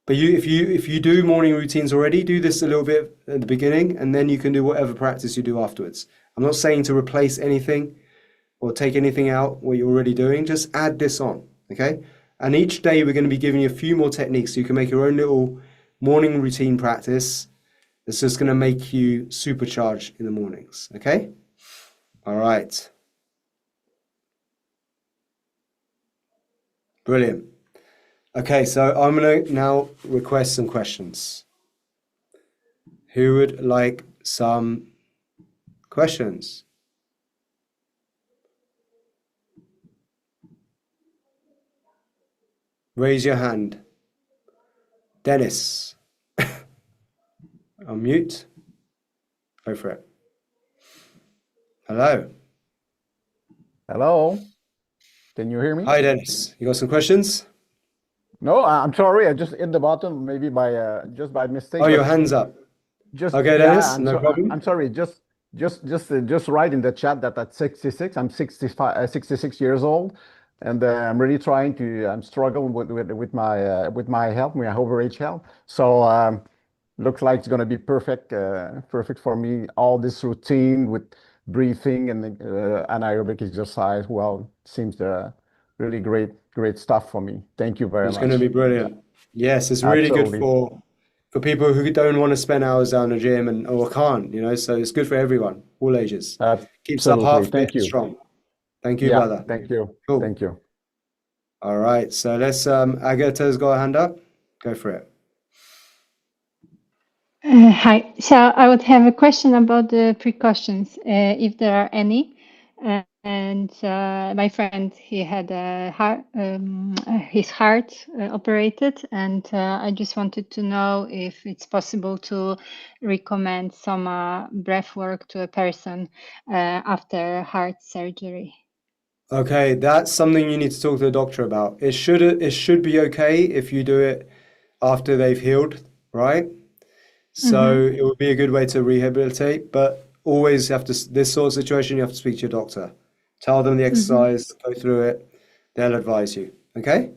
[SPEAKER 1] But if you do morning routines already, do this a little bit at the beginning, and then you can do whatever practice you do afterwards. I'm not saying to replace anything or take anything out what you're already doing. Just add this on. Okay? And each day we're going to be giving you a few more techniques so you can make your own little morning routine practice. It's just going to make you supercharged in the mornings, okay? All right. Brilliant. Okay, so I'm going to now request some questions. Who would like some questions? Raise your hand. Dennis. Unmute. Go for it. Hello.
[SPEAKER 5] Hello. Can you hear me?
[SPEAKER 1] Hi, Dennis. You got some questions?
[SPEAKER 5] No, I'm sorry. I just hit the button maybe by just by mistake.
[SPEAKER 1] Oh, your hand's up.
[SPEAKER 5] Just
[SPEAKER 1] okay, Dennis. No problem.
[SPEAKER 5] I'm sorry. Just write in the chat that at 66, I'm 66 years old, and I'm really trying to. I'm struggling with my health, my overage health. So. Looks like it's going to be perfect for me. All this routine with breathing and anaerobic exercise, well, seems really great stuff for me. Thank you very much.
[SPEAKER 1] It's going to be brilliant. Yes, it's really
[SPEAKER 5] Absolutely.
[SPEAKER 1] good for people who don't want to spend hours down the gym or can't, So it's good for everyone, all ages. Keeps up heart fit and strong. Thank you, brother.
[SPEAKER 5] Thank you.
[SPEAKER 1] Cool.
[SPEAKER 5] Thank you.
[SPEAKER 1] All right, so let's. Agatha's got a hand up. Go for it.
[SPEAKER 3] Hi. So I would have a question about the precautions, if there are any. And my friend, he had his heart operated, and I just wanted to know if it's possible to recommend SOMA Breathwork to a person after heart surgery.
[SPEAKER 1] Okay, that's something you need to talk to the doctor about. It should be okay if you do it after they've healed, right? So it would be a good way to rehabilitate, but always this sort of situation, you have to speak to your doctor. Tell them the exercise, go through it. They'll advise you. Okay?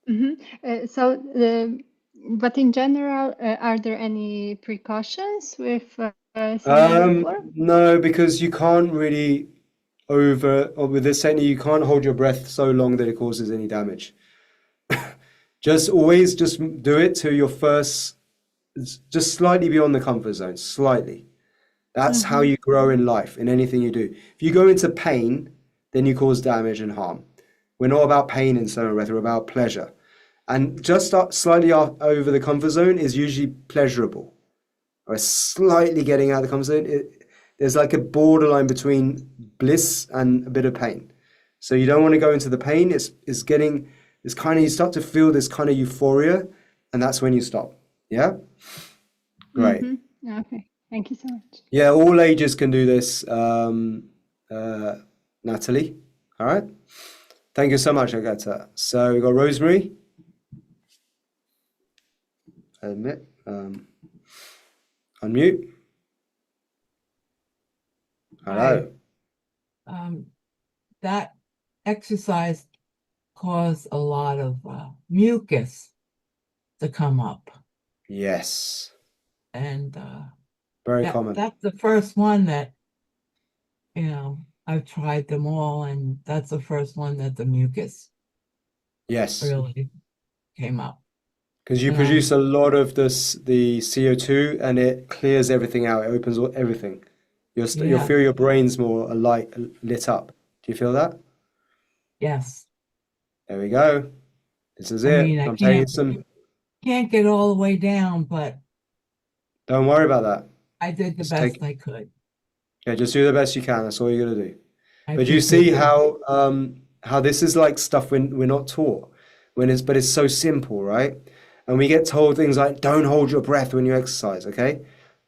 [SPEAKER 3] But in general, are there any precautions with Breathwork?
[SPEAKER 1] No, because you can't really with this technique, you can't hold your breath so long that it causes any damage. Just always do it to your first just slightly beyond the comfort zone, slightly. That's how you grow in life, in anything you do. If you go into pain, then you cause damage and harm. We're not about pain in SOMA Breath, we're about pleasure. And just slightly over the comfort zone is usually pleasurable, or slightly getting out of the comfort zone. There's like a borderline between bliss and a bit of pain. So you don't want to go into the pain. It's getting this kind of, you start to feel this kind of euphoria, and that's when you stop. Yeah? Great.
[SPEAKER 3] Okay. Thank you so much.
[SPEAKER 1] Yeah, all ages can do this, Natalie. All right. Thank you so much, Agatha. So we've got Rosemary. Admit. Unmute. Hello.
[SPEAKER 6] That exercise caused a lot of mucus to come up.
[SPEAKER 1] Yes.
[SPEAKER 6] And
[SPEAKER 1] Very common.
[SPEAKER 6] that's the first one that, I've tried them all, and that's the first one that the mucus
[SPEAKER 1] Yes.
[SPEAKER 6] really came up.
[SPEAKER 1] Because you produce a lot of the CO2 and it clears everything out. It opens everything. You'll feel your brain's more lit up. Do you feel that?
[SPEAKER 6] Yes.
[SPEAKER 1] There we go. This is
[SPEAKER 6] I
[SPEAKER 1] it.
[SPEAKER 6] mean,
[SPEAKER 1] I'm telling you
[SPEAKER 6] can't get all the way down, but
[SPEAKER 1] don't worry about that.
[SPEAKER 6] I did the best I could.
[SPEAKER 1] Yeah, just do the best you can. That's all you're gonna do.
[SPEAKER 6] I
[SPEAKER 1] But you see
[SPEAKER 6] appreciate
[SPEAKER 1] how this is like stuff we're not taught but it's so simple, right? And we get told things like, don't hold your breath when you exercise, okay?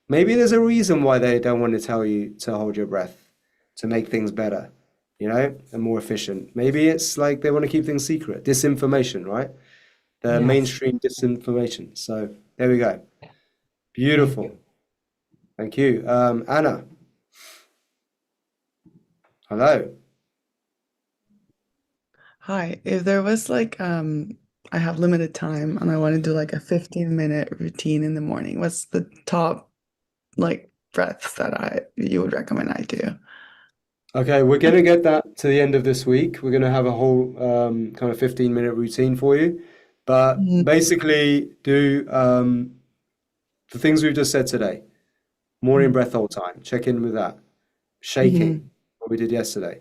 [SPEAKER 1] Maybe there's a reason why they don't want to tell you to hold your breath, to make things better, and more efficient. Maybe it's like they want to keep things secret. Disinformation, right? The mainstream disinformation. So there we go. Beautiful. Thank you. Anna. Hello.
[SPEAKER 7] Hi, if there was I have limited time and I want to do like a 15-minute routine in the morning, what's the top breaths that you would recommend I do?
[SPEAKER 1] Okay, we're going to get that to the end of this week. We're going to have a whole kind of 15-minute routine for you. But basically do the things we've just said today. Morning breath whole time. Check in with that. Shaking, what we did yesterday.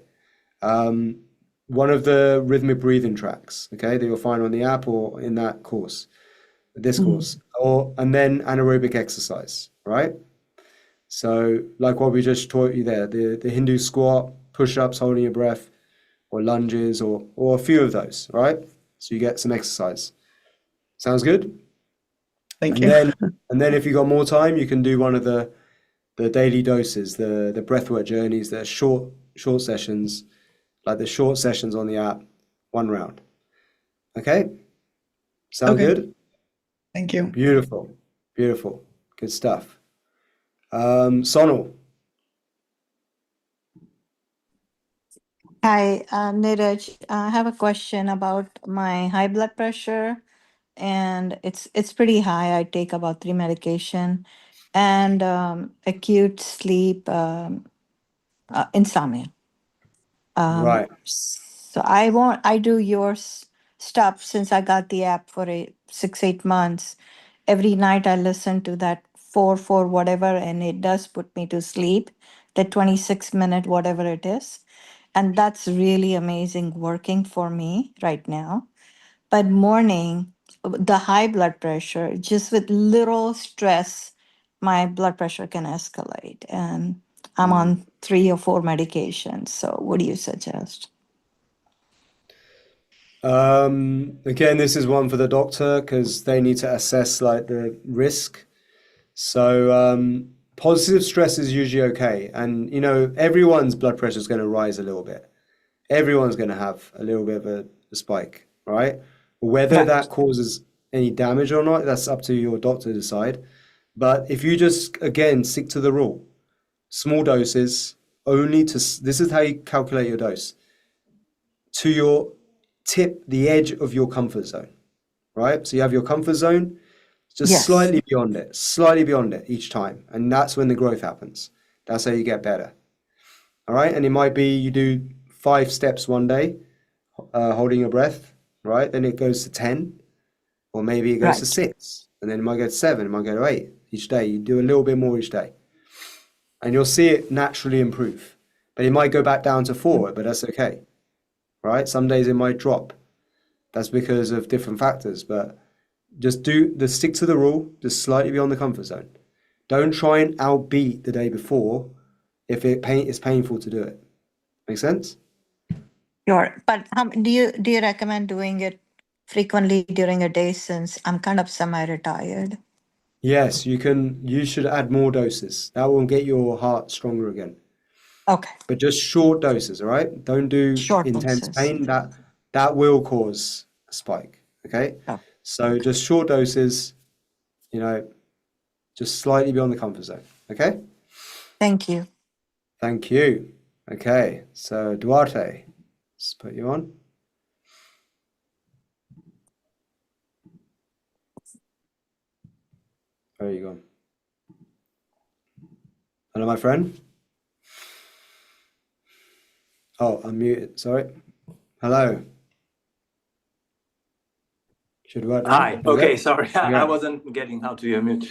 [SPEAKER 1] One of the rhythmic breathing tracks, okay, that you'll find on the app or in that course, this course, and then anaerobic exercise, right? So like what we just taught you there, the Hindu squat, push-ups, holding your breath, or lunges, or a few of those, right? So you get some exercise. Sounds good?
[SPEAKER 7] Thank you.
[SPEAKER 1] And then if you got more time, you can do one of the daily doses, the breathwork journeys, the short sessions, like the short sessions on the app, 1 round. Okay? Sound good?
[SPEAKER 7] Thank you.
[SPEAKER 1] Beautiful. Beautiful. Good stuff. Sonal.
[SPEAKER 8] Hi, Niraj. I have a question about my high blood pressure, and it's pretty high. I take about 3 medication, and acute sleep insomnia.
[SPEAKER 1] Right.
[SPEAKER 8] So I do your stuff since I got the app for 6-8 months. Every night I listen to that 4 whatever, and it does put me to sleep. The 26-minute whatever it is. And that's really amazing working for me right now. But morning, the high blood pressure, just with little stress, my blood pressure can escalate. And I'm on 3 or 4 medications. So what do you suggest?
[SPEAKER 1] Again, this is one for the doctor because they need to assess like the risk. So positive stress is usually okay. And, everyone's blood pressure is going to rise a little bit. Everyone's going to have a little bit of a spike, right? Whether that causes any damage or not, that's up to your doctor to decide. But if you just, again, stick to the rule, small doses, this is how you calculate your dose, to your the edge of your comfort zone, right? So you have your comfort zone, just slightly beyond it each time. And that's when the growth happens. That's how you get better. All right. And it might be you do 5 steps one day, holding your breath, right? Then it goes to 10 or maybe it goes to
[SPEAKER 6] Right.
[SPEAKER 1] 6, and then it might go to 7, it might go to 8 each day. You do a little bit more each day, and you'll see it naturally improve. But it might go back down to 4, but that's okay, right? Some days it might drop. That's because of different factors, but just stick to the rule, just slightly beyond the comfort zone. Don't try and outbeat the day before if it's painful to do it. Make sense?
[SPEAKER 8] Sure. But do you recommend doing it frequently during a day since I'm kind of semi-retired?
[SPEAKER 1] Yes, you can. You should add more doses. That will get your heart stronger again.
[SPEAKER 8] Okay.
[SPEAKER 1] But just short doses, all right? Don't do
[SPEAKER 8] Short
[SPEAKER 1] intense
[SPEAKER 8] doses.
[SPEAKER 1] pain. That will cause a spike. Okay?
[SPEAKER 8] Oh,
[SPEAKER 1] So just short doses, just slightly beyond the comfort zone. Okay?
[SPEAKER 8] thank you.
[SPEAKER 1] Thank you. Okay, so Duarte, let's put you on. Where are you gone? Hello, my friend. Oh, I'm muted. Sorry. Hello. Should work now.
[SPEAKER 9] Hi.
[SPEAKER 1] There we
[SPEAKER 9] Okay,
[SPEAKER 1] go.
[SPEAKER 9] sorry. I
[SPEAKER 1] Yeah.
[SPEAKER 9] wasn't getting how to unmute.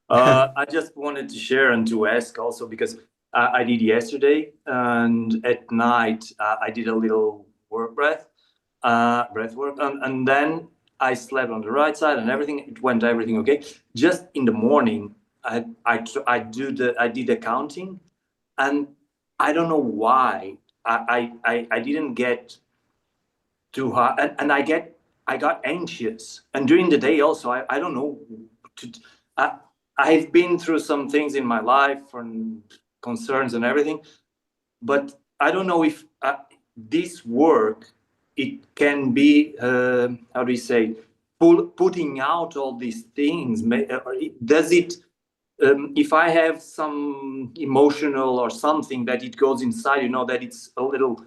[SPEAKER 9] I just wanted to share and to ask also because I did yesterday and at night I did a little breathwork, and then I slept on the right side and everything. It went everything okay. Just in the morning, I did the counting, and I don't know why I didn't get too hard, and I got anxious, and during the day also I don't know. I, I've been through some things in my life and concerns and everything, but I don't know if this work, it can be how do you say, putting out all these things. Does it? If I have some emotional or something that it goes inside, that it's a little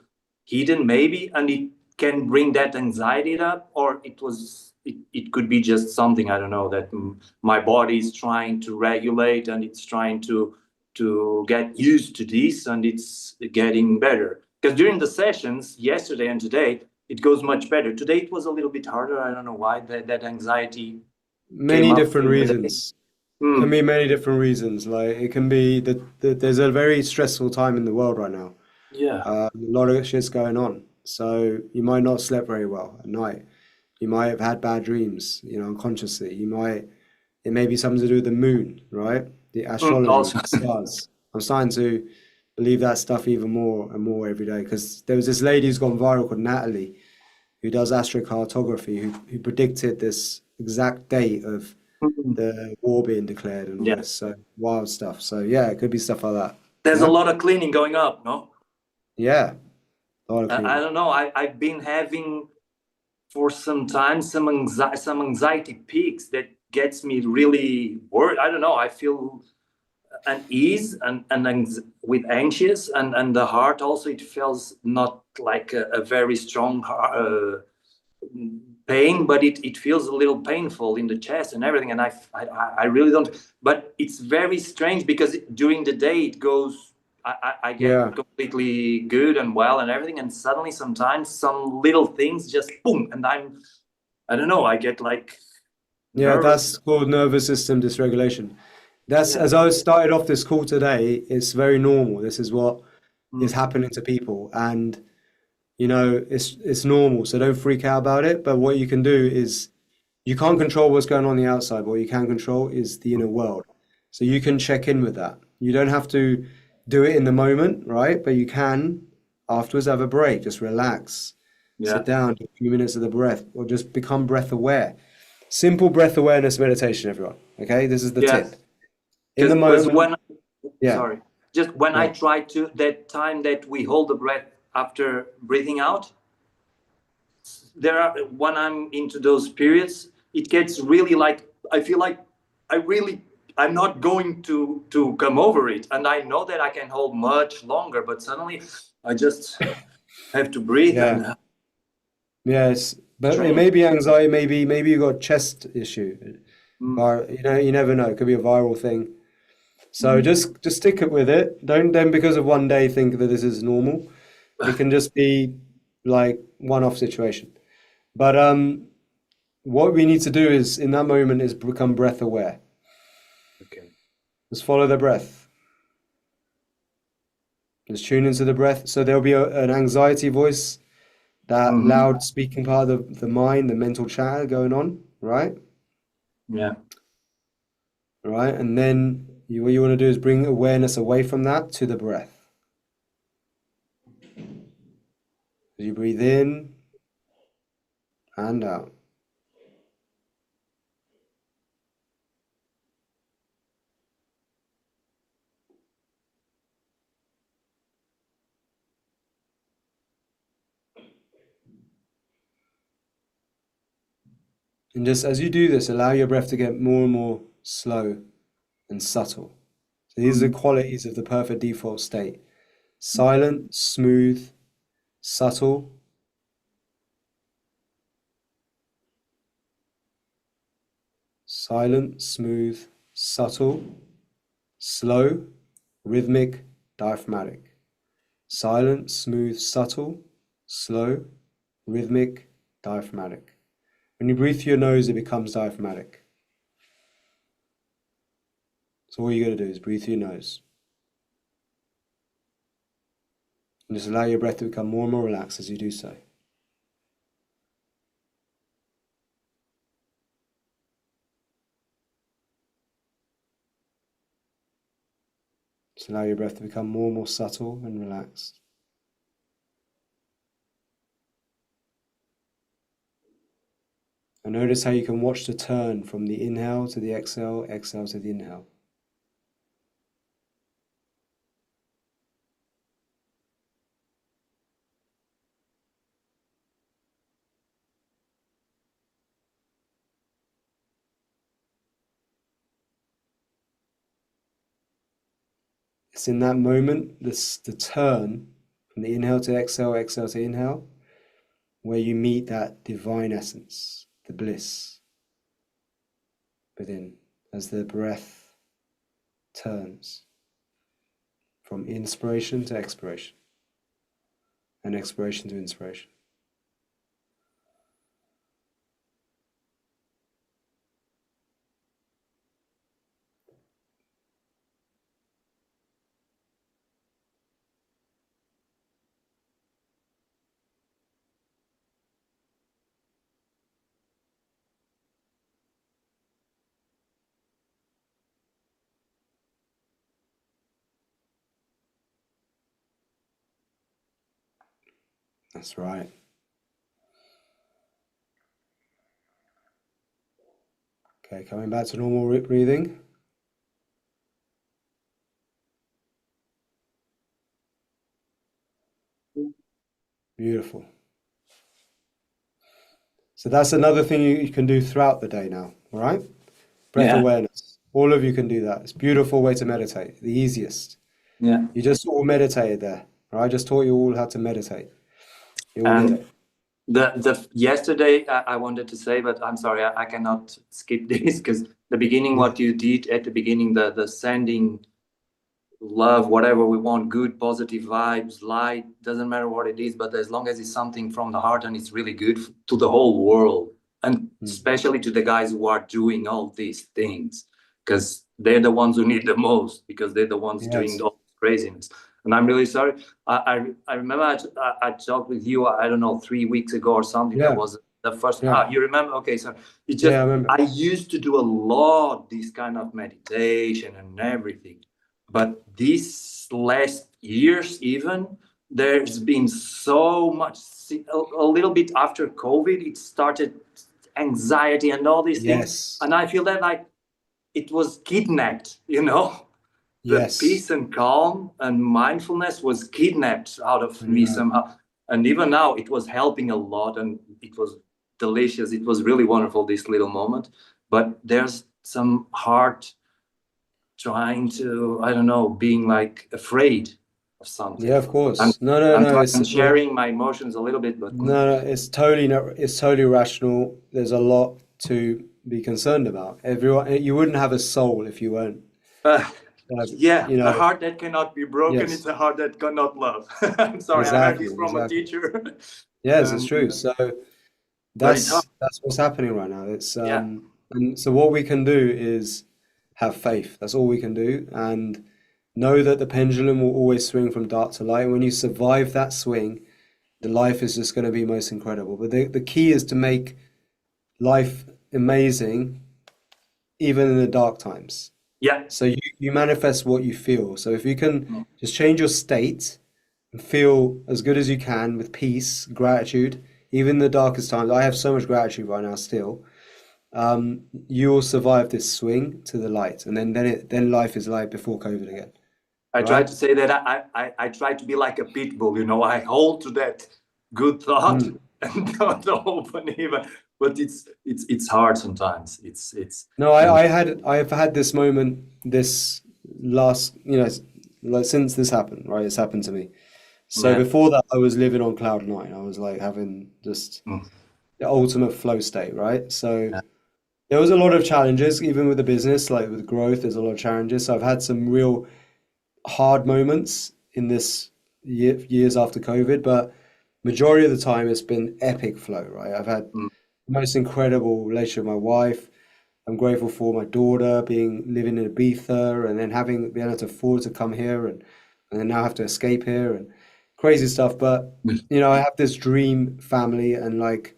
[SPEAKER 9] hidden maybe, and it can bring that anxiety up, or it could be just something, I don't know, that my body is trying to regulate and it's trying to get used to this, and it's getting better. Because during the sessions yesterday and today, it goes much better. Today it was a little bit harder. I don't know why that anxiety
[SPEAKER 1] Many
[SPEAKER 9] came up
[SPEAKER 1] different
[SPEAKER 9] during the day.
[SPEAKER 1] reasons. Can be many different reasons. Like it can be that there's a very stressful time in the world right now.
[SPEAKER 9] Yeah.
[SPEAKER 1] A lot of shit's going on. So you might not slept very well at night. You might have had bad dreams, unconsciously. It may be something to do with the moon, right? The astrology,
[SPEAKER 9] Also.
[SPEAKER 1] the stars. I'm starting to believe that stuff even more and more every day, because there was this lady who's gone viral called Natalie, who does astrocartography, who predicted this exact date of the war being declared and all
[SPEAKER 9] Yeah.
[SPEAKER 1] this. So wild stuff. So yeah, it could be stuff like that.
[SPEAKER 9] There's
[SPEAKER 1] Yeah?
[SPEAKER 9] a lot of cleaning going up, no?
[SPEAKER 1] Yeah. A lot of
[SPEAKER 9] I
[SPEAKER 1] cleaning.
[SPEAKER 9] don't know. I've been having for some time some anxiety peaks that gets me really worried. I don't know. I feel unease and with anxious, and the heart also, it feels not like a very strong pain, but it feels a little painful in the chest and everything, and I really don't. But it's very strange because during the day it goes, I get
[SPEAKER 1] Yeah.
[SPEAKER 9] completely good and well and everything, and suddenly sometimes some little things just boom, and I don't know, I get like
[SPEAKER 1] Yeah,
[SPEAKER 9] nervous.
[SPEAKER 1] that's called nervous system dysregulation. That's,
[SPEAKER 9] Yeah.
[SPEAKER 1] as I started off this call today, it's very normal. This is what is
[SPEAKER 9] Mm.
[SPEAKER 1] happening to people, and it's normal. So don't freak out about it. But what you can do is, you can't control what's going on the outside. What you can control is the inner world. So you can check in with that. You don't have to do it in the moment, right? But you can afterwards have a break. Just relax,
[SPEAKER 9] Yeah.
[SPEAKER 1] sit down, do a few minutes of the breath, or just become breath aware. Simple breath awareness meditation, everyone. Okay, this is the
[SPEAKER 9] Yeah.
[SPEAKER 1] tip. In the
[SPEAKER 9] Because
[SPEAKER 1] moment, yeah,
[SPEAKER 9] sorry, just when I
[SPEAKER 1] yeah.
[SPEAKER 9] try to, that time that we hold the breath after breathing out, when I'm into those periods, it gets really like, I feel like I'm not going to come over it, and I know that I can hold much longer, but suddenly I just have to breathe.
[SPEAKER 1] Yeah.
[SPEAKER 9] And
[SPEAKER 1] Yes, but it
[SPEAKER 9] Strange.
[SPEAKER 1] may be anxiety, maybe you got a chest issue.
[SPEAKER 9] Mm.
[SPEAKER 1] You never know. It could be a viral thing. So just stick it with it. Don't then, because of one day, think that this is normal. It can just be like one-off situation. But what we need to do is, in that moment, is become breath aware.
[SPEAKER 9] Okay.
[SPEAKER 1] Just follow the breath. Just tune into the breath. So there'll be an anxiety voice, that loud speaking part of the mind, the mental chatter going on, right?
[SPEAKER 9] Yeah.
[SPEAKER 1] Right, and then what you want to do is bring awareness away from that to the breath. You breathe in and out. And just as you do this, allow your breath to get more and more slow and subtle. So these are the qualities of the perfect default state. Silent, smooth, subtle. Silent, smooth, subtle, slow, rhythmic, diaphragmatic. Silent, smooth, subtle, slow, rhythmic, diaphragmatic. When you breathe through your nose, it becomes diaphragmatic. So all you got to do is breathe through your nose. And just allow your breath to become more and more relaxed as you do so. Just allow your breath to become more and more subtle and relaxed. And notice how you can watch the turn from the inhale to the exhale, exhale to the inhale. It's in that moment, the turn from the inhale to exhale, exhale to inhale, where you meet that divine essence, the bliss within, as the breath turns from inspiration to expiration and expiration to inspiration. That's right. Okay, coming back to normal breathing. Beautiful. So that's another thing you can do throughout the day now, all right? Breath awareness. All of you can do that. It's a beautiful way to meditate, the easiest.
[SPEAKER 9] Yeah.
[SPEAKER 1] You just all meditated there, right? I just taught you all how to meditate. You all get it.
[SPEAKER 9] The yesterday I wanted to say, but I'm sorry, I cannot skip this because the beginning, what you did at the beginning, the sending love, whatever we want, good, positive vibes, light, doesn't matter what it is, but as long as it's something from the heart and it's really good to the whole world, and especially to the guys who are doing all these things, because they're the ones who need the most, because they're the ones doing all this craziness. And I'm really sorry. I remember I talked with you, I don't know, 3 weeks ago or something. That was the first. You remember? Okay, so it just, I used to do a lot this kind of meditation and everything. But these last years, even, there's been so much, a little bit after COVID, it started anxiety and all these things. And I feel that like it was kidnapped, you know? The peace and calm and mindfulness was kidnapped out of me somehow. And even now, it was helping a lot and it was delicious. It was really wonderful, this little moment. But there's some heart trying to, I don't know, being like afraid of something.
[SPEAKER 1] Yeah, of course.
[SPEAKER 9] I'm sharing my emotions a little bit, but
[SPEAKER 1] it's totally rational. There's a lot to be concerned about. Everyone, you wouldn't have a soul if you weren't.
[SPEAKER 9] A heart that cannot be broken is a heart that cannot love. I'm sorry, I heard this from a teacher.
[SPEAKER 1] Yes, it's true. So
[SPEAKER 9] But it's hard.
[SPEAKER 1] That's what's happening right now. It's
[SPEAKER 9] Yeah.
[SPEAKER 1] and so what we can do is have faith. That's all we can do, and know that the pendulum will always swing from dark to light. And when you survive that swing, the life is just going to be most incredible. But the key is to make life amazing, even in the dark times.
[SPEAKER 9] Yeah.
[SPEAKER 1] So you manifest what you feel. So if you can just change your state and feel as good as you can with peace, gratitude, even in the darkest times. I have so much gratitude right now still. You'll survive this swing to the light, and then life is light before COVID again.
[SPEAKER 9] I try to say that I try to be like a pit bull, you know. I hold to that good thought and don't open even. But it's hard sometimes. It's
[SPEAKER 1] No, I've had this moment this last, like since this happened, right? It's happened to me. So before that, I was living on cloud nine. I was like having just the ultimate flow state, right? So there was a lot of challenges, even with the business, like with growth, there's a lot of challenges. So I've had some real hard moments in this years after COVID, but majority of the time it's been epic flow, right? I've had the most incredible relationship with my wife. I'm grateful for my daughter living in Ibiza and then being able to afford to come here and then now have to escape here and crazy stuff. But I have this dream family, and like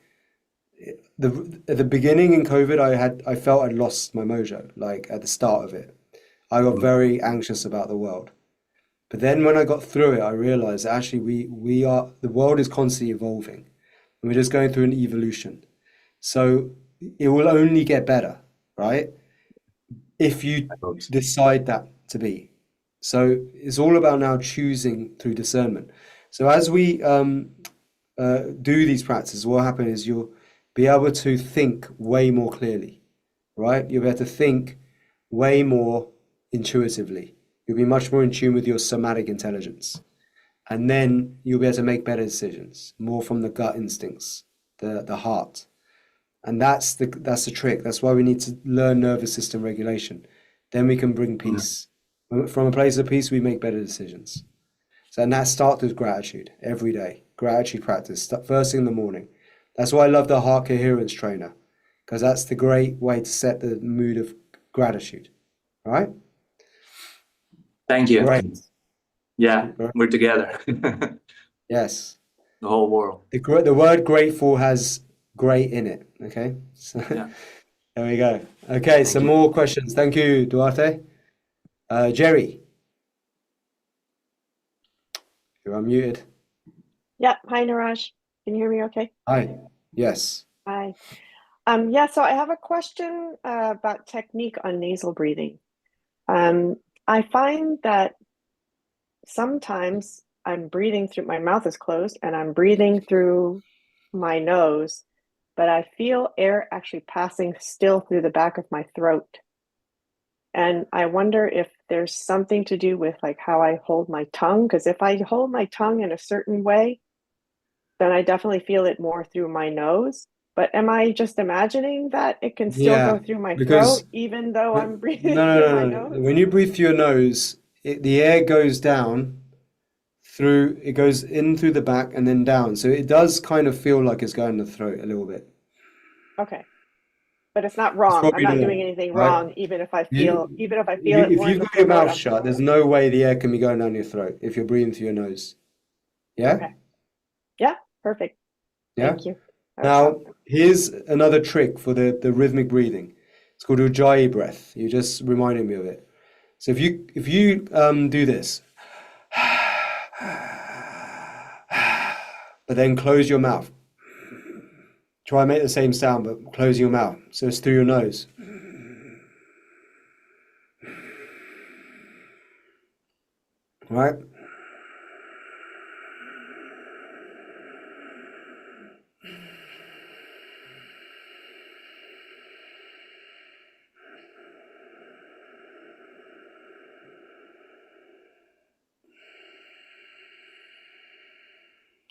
[SPEAKER 1] at the beginning in COVID, I felt I'd lost my mojo, like at the start of it. I got very anxious about the world. But then when I got through it, I realized that actually the world is constantly evolving, and we're just going through an evolution. So it will only get better, right? If you decide that to be. So it's all about now choosing through discernment. So as we do these practices, what happens is you'll be able to think way more clearly, right? You'll be able to think way more intuitively. You'll be much more in tune with your somatic intelligence. And then you'll be able to make better decisions, more from the gut instincts, the heart. And that's the trick. That's why we need to learn nervous system regulation. Then we can bring peace. From a place of peace, we make better decisions. So, and that starts with gratitude every day. Gratitude practice, first thing in the morning. That's why I love the heart coherence trainer, because that's the great way to set the mood of gratitude. All right?
[SPEAKER 9] Thank you.
[SPEAKER 1] Great.
[SPEAKER 9] Yeah, we're together.
[SPEAKER 1] Yes.
[SPEAKER 9] The whole world.
[SPEAKER 1] The word grateful has great in it. Okay. So there we go. Okay, some more questions. Thank you, Duarte. Jerry. You're unmuted.
[SPEAKER 10] Yeah. Hi, Niraj. Can you hear me okay?
[SPEAKER 1] Hi. Yes.
[SPEAKER 10] Hi. Yeah, so I have a question about technique on nasal breathing. I find that sometimes I'm breathing through, my mouth is closed and I'm breathing through my nose, but I feel air actually passing still through the back of my throat. And I wonder if there's something to do with like how I hold my tongue, because if I hold my tongue in a certain way, then I definitely feel it more through my nose. But am I just imagining that it can still go through my throat, even though I'm breathing through my nose?
[SPEAKER 1] When you breathe through your nose, the air goes down it goes in through the back and then down. So it does kind of feel like it's going to the throat a little bit.
[SPEAKER 10] Okay. But it's not wrong. I'm not doing anything wrong, even if I feel it more.
[SPEAKER 1] If you've got your mouth shut, there's no way the air can be going down your throat if you're breathing through your nose. Yeah?
[SPEAKER 10] Okay. Yeah, perfect.
[SPEAKER 1] Yeah?
[SPEAKER 10] Thank you.
[SPEAKER 1] Now, here's another trick for the rhythmic breathing. It's called Ujjayi breath. You just reminded me of it. So if you do this, but then close your mouth. Try and make the same sound, but close your mouth. So it's through your nose. Right?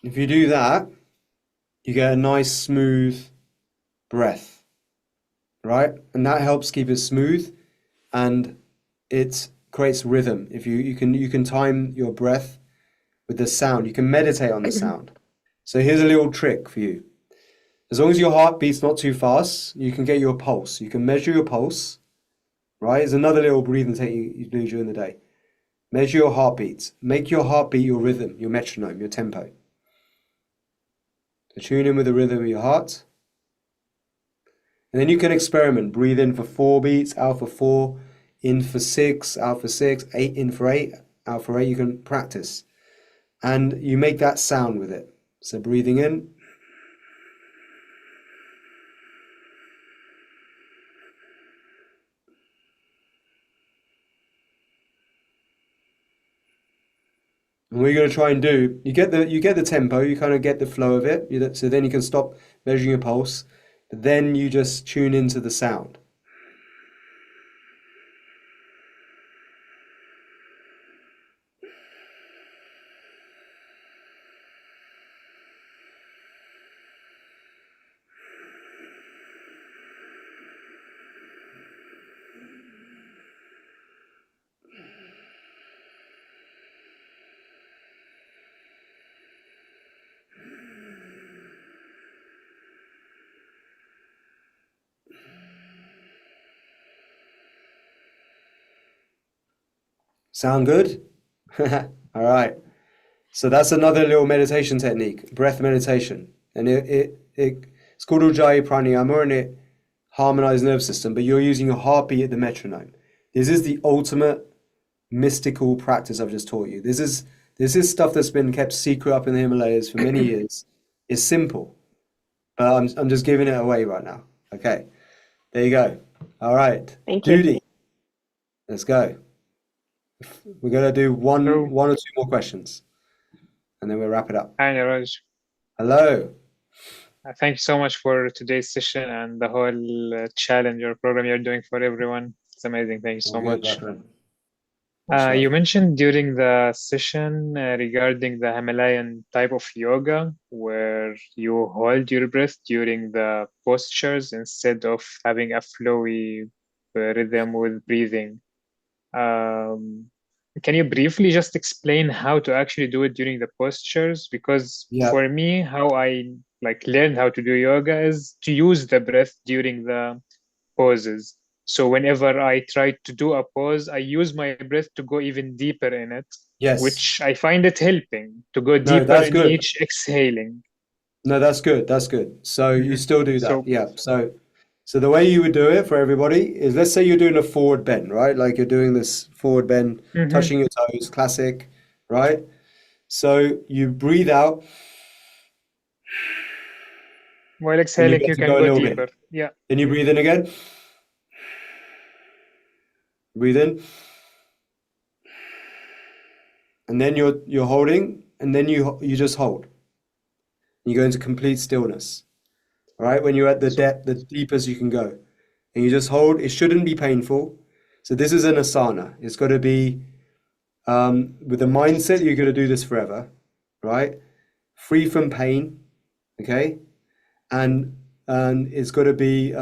[SPEAKER 1] If you do that, you get a nice smooth breath, right? And that helps keep it smooth, and it creates rhythm. If you can time your breath with the sound. You can meditate on the sound. So here's a little trick for you. As long as your heartbeat's not too fast, you can get your pulse. You can measure your pulse, right? It's another little breathing technique you do during the day. Measure your heartbeat. Make your heartbeat your rhythm, your metronome, your tempo. So tune in with the rhythm of your heart. And then you can experiment. Breathe in for 4 beats, out for 4, in for 6, out for 6, 8 in for 8, out for 8. You can practice. And you make that sound with it. So breathing in. And what you're going to try and do, you get the tempo, you kind of get the flow of it. So then you can stop measuring your pulse. But then you just tune into the sound. Sound good? All right. So that's another little meditation technique, breath meditation. And it's called Ujjayi Pranayama, and it harmonizes nervous system, but you're using your heartbeat at the metronome. This is the ultimate mystical practice I've just taught you. This is stuff that's been kept secret up in the Himalayas for many years. It's simple, but I'm just giving it away right now. Okay, there you go. All right,
[SPEAKER 10] Thank you.
[SPEAKER 1] Judy, let's go. We're gonna do one or two more questions, and then we'll wrap it up.
[SPEAKER 11] Hi, Niraj.
[SPEAKER 1] Hello.
[SPEAKER 11] Thank you so much for today's session and the whole challenge or program you're doing for everyone. It's amazing. Thank you so
[SPEAKER 1] All good,
[SPEAKER 11] much.
[SPEAKER 1] Much
[SPEAKER 11] You
[SPEAKER 1] love.
[SPEAKER 11] mentioned during the session regarding the Himalayan type of yoga where you hold your breath during the postures instead of having a flowy rhythm with breathing. Can you briefly just explain how to actually do it during the postures? Because
[SPEAKER 1] Yeah.
[SPEAKER 11] for me, how I learned how to do yoga is to use the breath during the poses. So whenever I try to do a pose, I use my breath to go even deeper in it,
[SPEAKER 1] Yes.
[SPEAKER 11] which I find it helping to go
[SPEAKER 1] No,
[SPEAKER 11] deeper
[SPEAKER 1] that's
[SPEAKER 11] in
[SPEAKER 1] good.
[SPEAKER 11] each exhaling.
[SPEAKER 1] No, that's good. That's good. So you still do that.
[SPEAKER 11] So-
[SPEAKER 1] Yeah. So the way you would do it for everybody is, let's say you're doing a forward bend, right? Like you're doing this forward bend, touching your toes, classic, right? So you breathe out.
[SPEAKER 11] While exhaling,
[SPEAKER 1] get
[SPEAKER 11] you
[SPEAKER 1] to
[SPEAKER 11] can
[SPEAKER 1] go a
[SPEAKER 11] go
[SPEAKER 1] little bit.
[SPEAKER 11] deeper. Yeah.
[SPEAKER 1] Then you breathe in again. Breathe in. And then you're holding, and then you just hold. You go into complete stillness. All right? When you're at the depth, the deepest you can go. And you just hold. It shouldn't be painful. So this is an asana. It's got to be with the mindset you're going to do this forever, right? Free from pain, okay? And it's got to be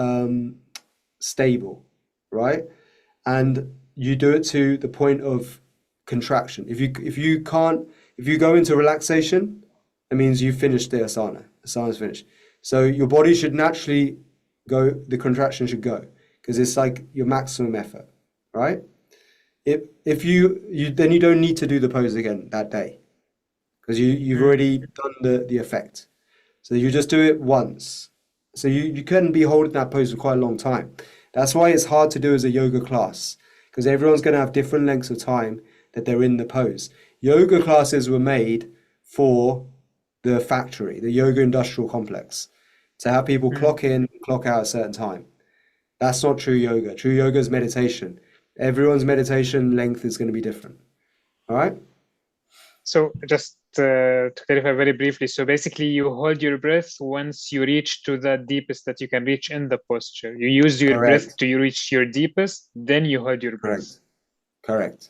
[SPEAKER 1] stable, right? And you do it to the point of contraction. If you go into relaxation, it means you finished the asana. Asana's finished. So your body should naturally go. The contraction should go because it's like your maximum effort, right? If you then you don't need to do the pose again that day because you've already done the effect. So you just do it once. So you can be holding that pose for quite a long time. That's why it's hard to do as a yoga class because everyone's going to have different lengths of time that they're in the pose. Yoga classes were made for the factory, the yoga industrial complex, to have people clock in, clock out at a certain time. That's not true yoga. True yoga is meditation. Everyone's meditation length is going to be different. All right?
[SPEAKER 11] So just to clarify very briefly, so basically you hold your breath once you reach to the deepest that you can reach in the posture. You use your breath
[SPEAKER 1] Correct.
[SPEAKER 11] to reach your deepest, then you hold your breath.
[SPEAKER 1] Correct.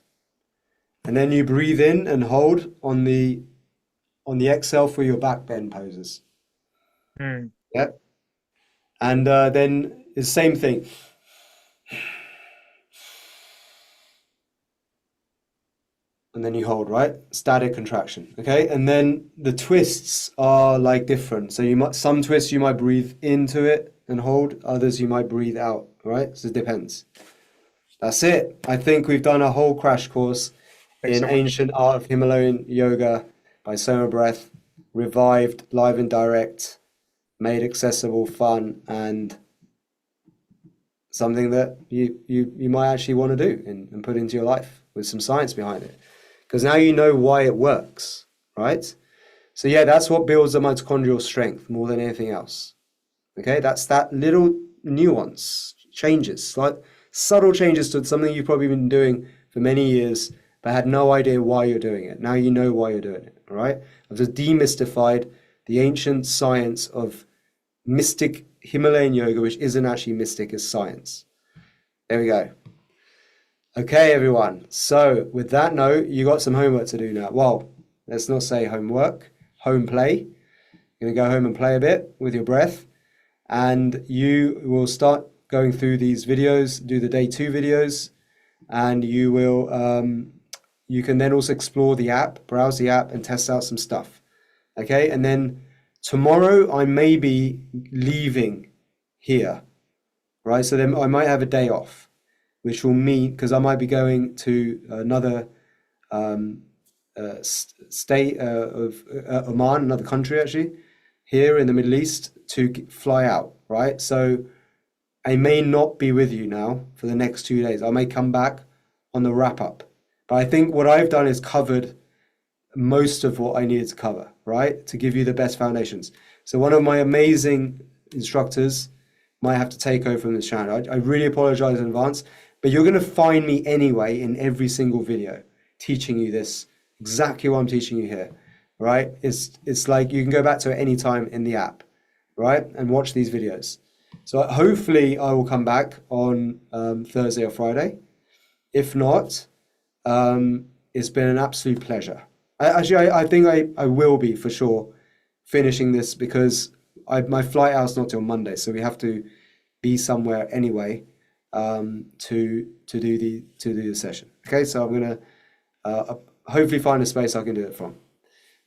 [SPEAKER 1] And then you breathe in and hold on the exhale for your back bend poses. Yep. And then the same thing. and then you hold, right? Static contraction, okay? And then the twists are like different. So some twists you might breathe into it and hold, others you might breathe out, right? So it depends. That's it. I think we've done a whole crash course in Ancient Art of Himalayan Yoga by SOMA Breath, revived, live and direct, made accessible, fun, and something that you might actually want to do and put into your life with some science behind it. Because now you know why it works, right? So yeah, that's what builds the mitochondrial strength more than anything else. Okay, that's that little nuance, changes, like subtle changes to something you've probably been doing for many years, but had no idea why you're doing it. Now you know why you're doing it, all right? I've just demystified the ancient science of mystic Himalayan yoga, which isn't actually mystic, it's science. There we go. Okay, everyone. So with that note, you got some homework to do now. Well, let's not say homework, home play. You're going to go home and play a bit with your breath, and you will start going through these videos, do the day 2 videos, and you will, you can then also explore the app, browse the app and test out some stuff. Okay, and then tomorrow I may be leaving here, right? So then I might have a day off, which will mean, because I might be going to another state of Oman, another country actually, here in the Middle East, to fly out, right? So I may not be with you now for the next 2 days. I may come back on the wrap up. But I think what I've done is covered most of what I needed to cover, right? To give you the best foundations. So one of my amazing instructors might have to take over from this channel. I really apologize in advance, but you're going to find me anyway in every single video teaching you this, exactly what I'm teaching you here, right? It's like you can go back to it any time in the app, right? And watch these videos. So hopefully I will come back on Thursday or Friday. If not, it's been an absolute pleasure. I think I will be for sure finishing this, because my flight out's not till Monday, so we have to be somewhere anyway to do the session. Okay, so I'm gonna hopefully find a space I can do it from.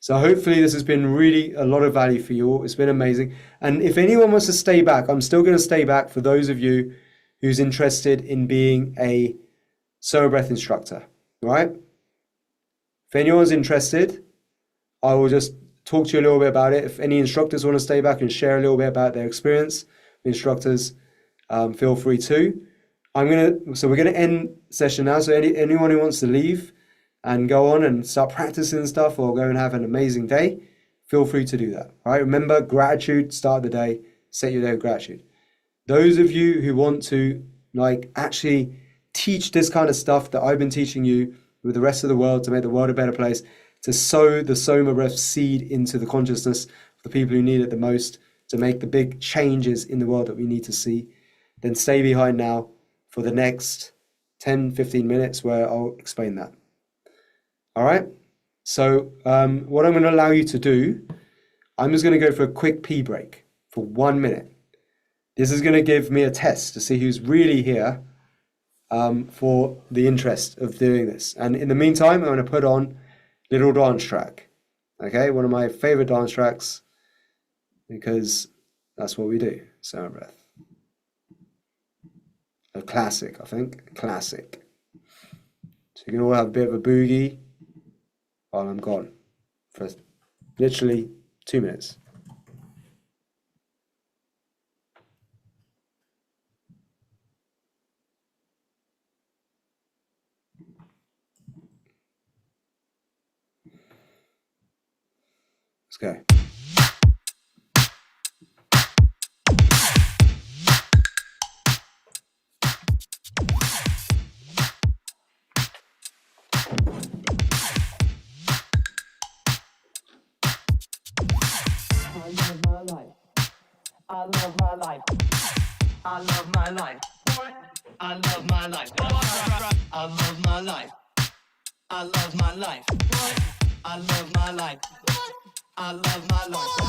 [SPEAKER 1] So hopefully this has been really a lot of value for you all. It's been amazing. And if anyone wants to stay back, I'm still going to stay back for those of you who's interested in being a SOMA Breath instructor, right? If anyone's interested, I will just talk to you a little bit about it. If any instructors want to stay back and share a little bit about their experience, instructors, feel free to. So we're gonna end session now. So anyone who wants to leave and go on and start practicing stuff or go and have an amazing day, feel free to do that. All right? Remember, gratitude, start the day, set your day with gratitude. Those of you who want to actually teach this kind of stuff that I've been teaching you with the rest of the world to make the world a better place, to sow the SOMA Breath seed into the consciousness of the people who need it the most, to make the big changes in the world that we need to see, then stay behind now for the next 10-15 minutes where I'll explain that. All right, so what I'm going to allow you to do, I'm just going to go for a quick pee break for 1 minute. This is going to give me a test to see who's really here for the interest of doing this. And in the meantime, I'm going to put on little dance track. Okay, one of my favorite dance tracks, because that's what we do, SOMA Breath. A classic, I think, a classic. So you can all have a bit of a boogie while I'm gone for literally 2 minutes. Let's go.
[SPEAKER 12] I love my life. I love my life. I love my life. I love my life. I love my life. I love my life. I love my life.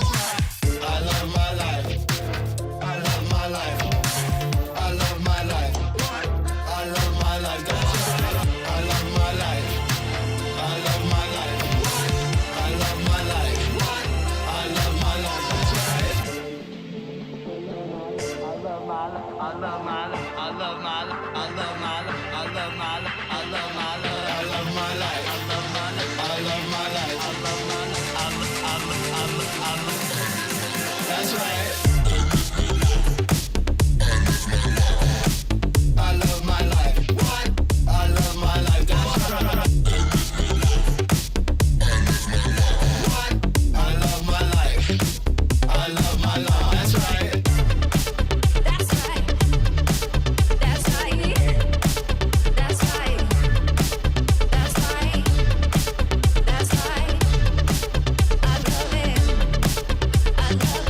[SPEAKER 12] I love my life. I love my life. I love my life. I love my life. I love my life. I That's right. I love my life. What? I love my life. That's right. What? I love my life. I love my life. That's right. That's right. That's right. That's right. That's right. That's right. I love it. I love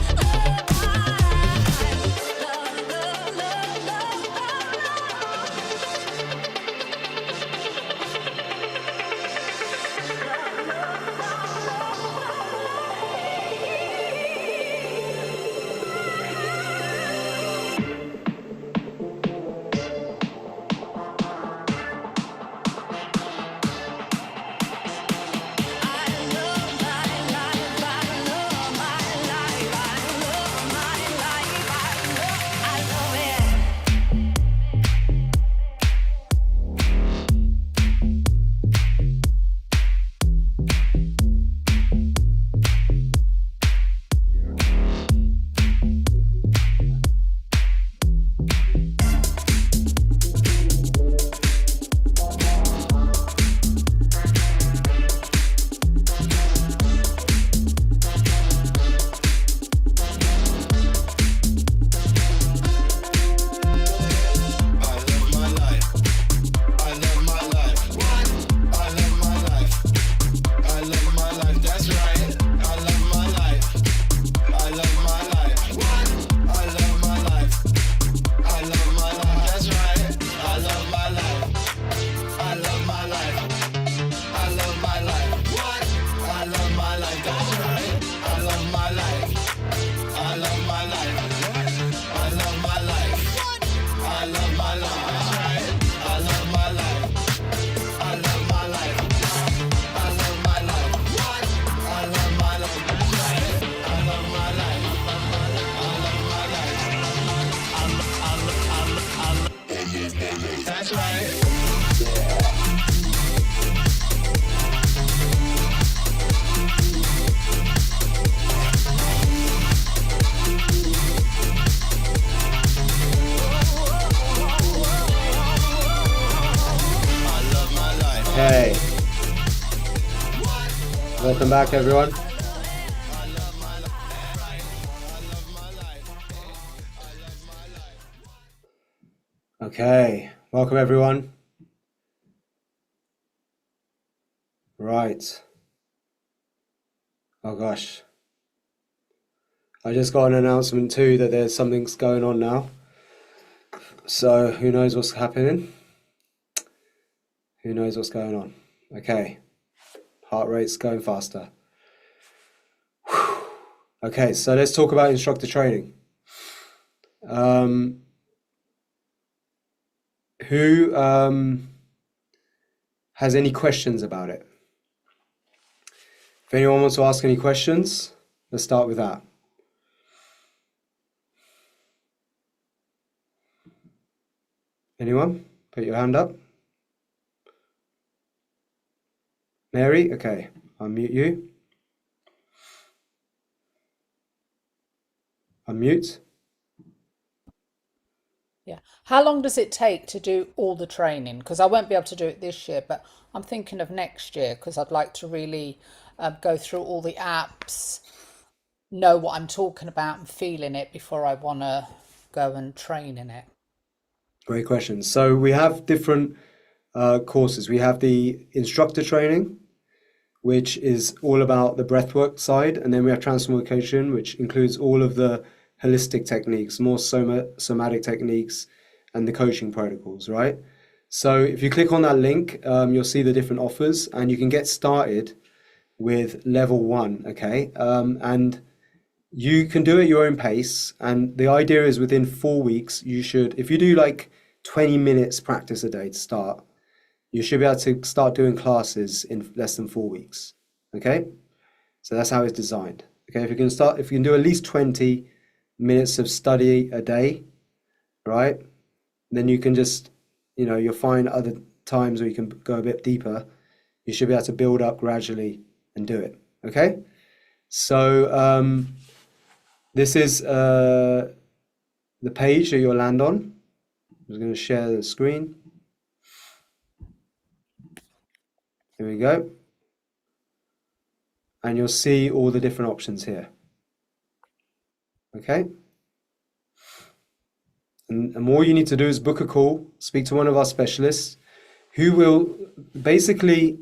[SPEAKER 12] That's right.
[SPEAKER 1] Hey, welcome back, everyone. Okay, welcome, everyone. Right. Oh gosh. I just got an announcement too that there's something's going on now. So who knows what's happening? Who knows what's going on? Okay. Heart rate's going faster. Whew. Okay, so let's talk about instructor training. Who has any questions about it? If anyone wants to ask any questions, let's start with that. Anyone? Put your hand up. Mary? Okay, I'll mute you. Unmute.
[SPEAKER 13] Yeah. How long does it take to do all the training? Because I won't be able to do it this year, but I'm thinking of next year because I'd like to really go through all the apps, know what I'm talking about and feeling it before I want to go and train in it.
[SPEAKER 1] Great question. So we have different courses. We have the instructor training, which is all about the breathwork side, and then we have transformation, which includes all of the holistic techniques, more somatic techniques, and the coaching protocols, right? So if you click on that link, you'll see the different offers, and you can get started with level 1, okay? And you can do it at your own pace, and the idea is within 4 weeks, you should, if you do like 20 minutes practice a day to start, you should be able to start doing classes in less than 4 weeks, okay? So that's how it's designed, okay? If you can do at least 20 minutes of study a day, right? Then you can just, you'll find other times where you can go a bit deeper. You should be able to build up gradually and do it, okay? So This is the page that you'll land on. I'm just going to share the screen. Here we go. And you'll see all the different options here. Okay. And all you need to do is book a call, speak to one of our specialists who will basically,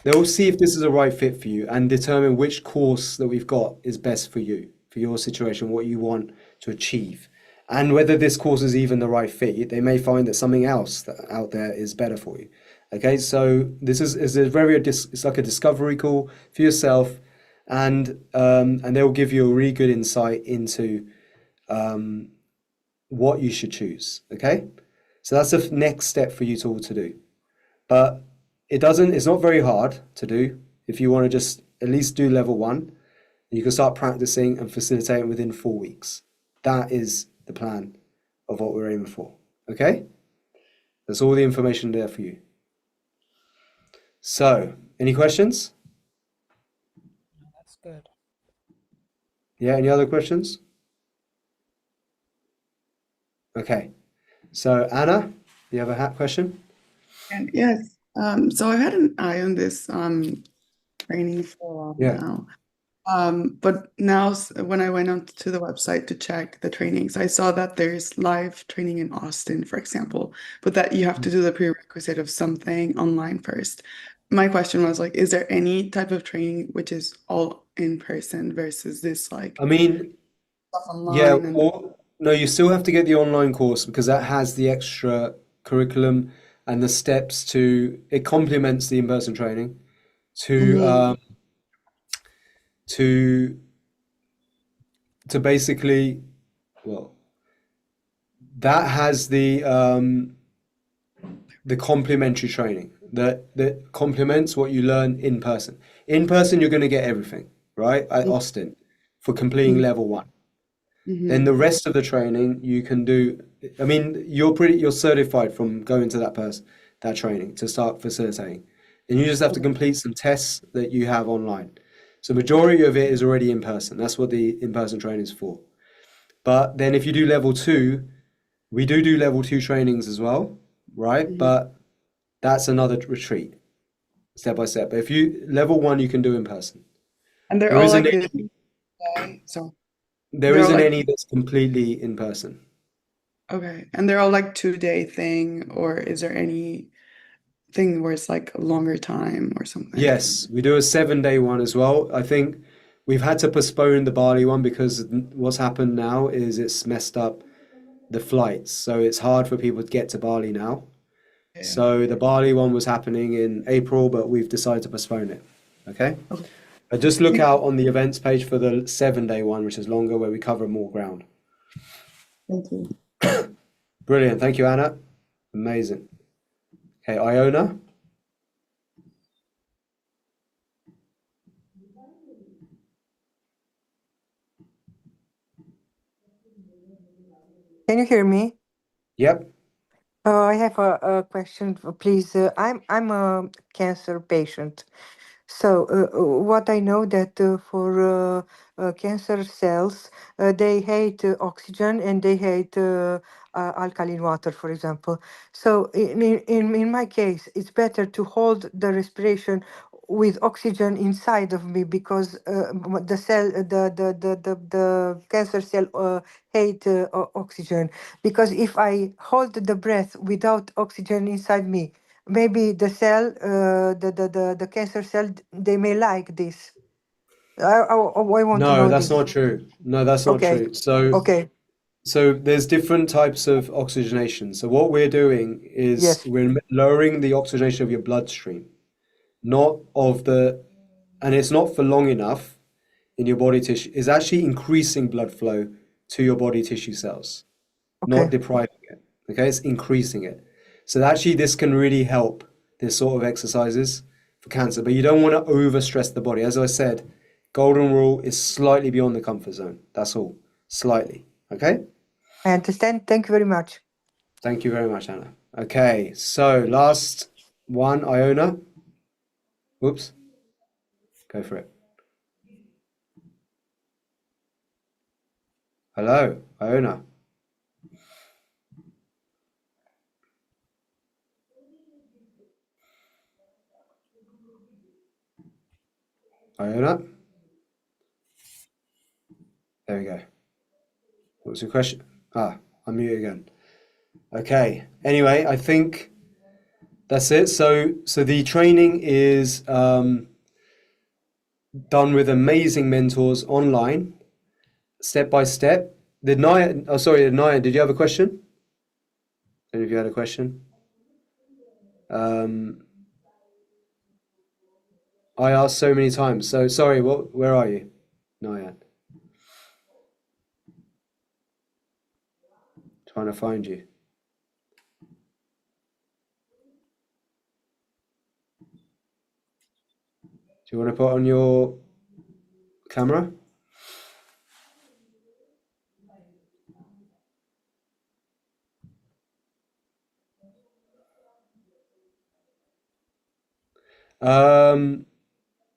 [SPEAKER 1] they'll see if this is a right fit for you and determine which course that we've got is best for you, for your situation, what you want to achieve. And whether this course is even the right fit, they may find that something else that out there is better for you. Okay, so this is it's like a discovery call for yourself, and they'll give you a really good insight into what you should choose. Okay, so that's the next step for you to all to do. But it's not very hard to do if you want to just at least do level 1. You can start practicing and facilitating within 4 weeks. That is the plan of what we're aiming for. Okay, that's all the information there for you. So, any questions?
[SPEAKER 13] That's good.
[SPEAKER 1] Yeah, any other questions? Okay, so Anna, you have a question?
[SPEAKER 7] And yes. So I've had an eye on this training for a while now. But now when I went onto the website to check the trainings, I saw that there's live training in Austin, for example, but that you have to do the prerequisite of something online first. My question was like, is there any type of training which is all in person versus this like
[SPEAKER 1] I mean,
[SPEAKER 7] stuff online?
[SPEAKER 1] yeah,
[SPEAKER 7] And
[SPEAKER 1] no, you still have to get the online course because that has the extra curriculum and the steps to, it complements the in-person training to basically, well, that has the complementary training that complements what you learn in person. In person, you're going to get everything, right? At Austin for completing level 1. Then the rest of the training you can do. I mean, you're certified from going to that training to start facilitating, and you just have to complete some tests that you have online. So majority of it is already in person. That's what the in-person training is for. But then if you do level 2, we do level 2 trainings as well, right? But that's another retreat, step by step. But if you level 1, you can do in person.
[SPEAKER 7] and they're
[SPEAKER 1] There
[SPEAKER 7] all
[SPEAKER 1] isn't
[SPEAKER 7] like
[SPEAKER 1] any,
[SPEAKER 7] this. So
[SPEAKER 1] there
[SPEAKER 7] they're all
[SPEAKER 1] isn't
[SPEAKER 7] like
[SPEAKER 1] any that's completely in person.
[SPEAKER 7] okay, and they're all like 2-day thing, or is there any thing where it's like a longer time or something?
[SPEAKER 1] Yes, we do a 7-day one as well. I think we've had to postpone the Bali one because what's happened now is it's messed up the flights. So it's hard for people to get to Bali now. So the Bali one was happening in April, but we've decided to postpone it. Okay? But just look out on the events page for the 7-day one, which is longer, where we cover more ground.
[SPEAKER 7] Thank you.
[SPEAKER 1] Brilliant. Thank you, Anna. Amazing. Okay, Iona.
[SPEAKER 14] Can you hear me?
[SPEAKER 1] Yep.
[SPEAKER 14] I have a question, please. I'm a cancer patient. So what I know that for cancer cells, they hate oxygen and they hate alkaline water, for example. So in my case, it's better to hold the respiration with oxygen inside of me because the cell, the cancer cell hate oxygen. Because if I hold the breath without oxygen inside me, maybe the cell, the cancer cell, they may like this. I want to
[SPEAKER 1] No,
[SPEAKER 14] know
[SPEAKER 1] that's
[SPEAKER 14] this.
[SPEAKER 1] not true. No, that's not
[SPEAKER 14] Okay.
[SPEAKER 1] true. So
[SPEAKER 14] Okay.
[SPEAKER 1] there's different types of oxygenation. So what we're doing is
[SPEAKER 14] Yes.
[SPEAKER 1] we're lowering the oxygenation of your bloodstream, not of the, and it's not for long enough in your body tissue. It's actually increasing blood flow to your body tissue cells, not
[SPEAKER 14] Okay.
[SPEAKER 1] depriving it. Okay, it's increasing it. So actually this can really help, this sort of exercises for cancer, but you don't want to overstress the body. As I said, golden rule is slightly beyond the comfort zone. That's all, slightly. Okay?
[SPEAKER 14] I understand. Thank you very much.
[SPEAKER 1] Thank you very much, Anna. Okay, so last one, Iona. Whoops. Go for it. Hello, Iona. Iona? There we go. What was your question? I'm mute again. Okay. Anyway, I think that's it. So the training is done with amazing mentors online, step by step. Naya, did you have a question? Any of you had a question? I asked so many times. So sorry, where are you? Naya. Trying to find you. Do you want to put on your camera?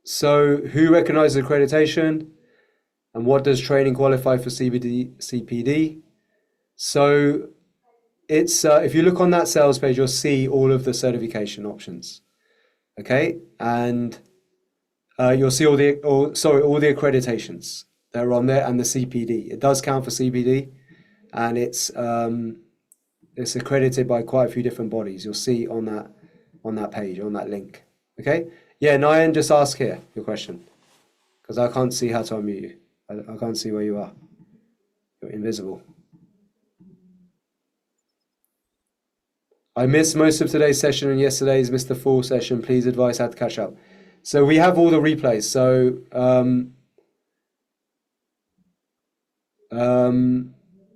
[SPEAKER 1] So who recognizes accreditation and what does training qualify for CPD? So it's if you look on that sales page, you'll see all of the certification options. Okay, and you'll see all the accreditations that are on there and the CPD. It does count for CPD, and it's accredited by quite a few different bodies. You'll see on that page, on that link. Okay, yeah, Nayan, just ask here your question, because I can't see how to unmute you. I can't see where you are. You're invisible. I missed most of today's session and yesterday's, missed the full session. Please advise how to catch up. So we have all the replays. So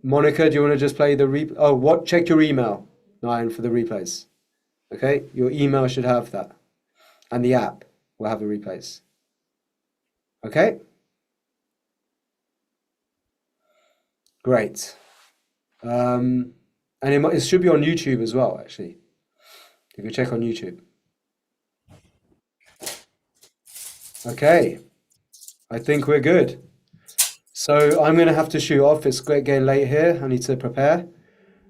[SPEAKER 1] Monica, do you want to just play the replay? Oh, check your email, Nayan, for the replays. Okay, your email should have that. And the app will have the replays. Okay? Great. And it should be on YouTube as well, actually. If you check on YouTube. Okay. I think we're good. So I'm going to have to shoot off. It's getting late here. I need to prepare.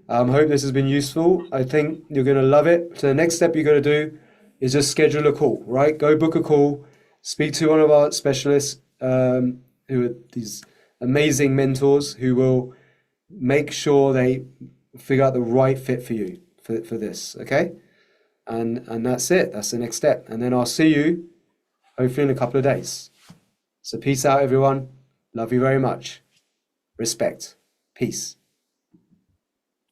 [SPEAKER 1] Hope this has been useful. I think you're going to love it. So the next step you're going to do is just schedule a call, right? Go book a call. Speak to one of our specialists who are these amazing mentors who will make sure they figure out the right fit for you for this, okay? And that's it. That's the next step. And then I'll see you hopefully in a couple of days. So peace out, everyone. Love you very much. Respect. Peace.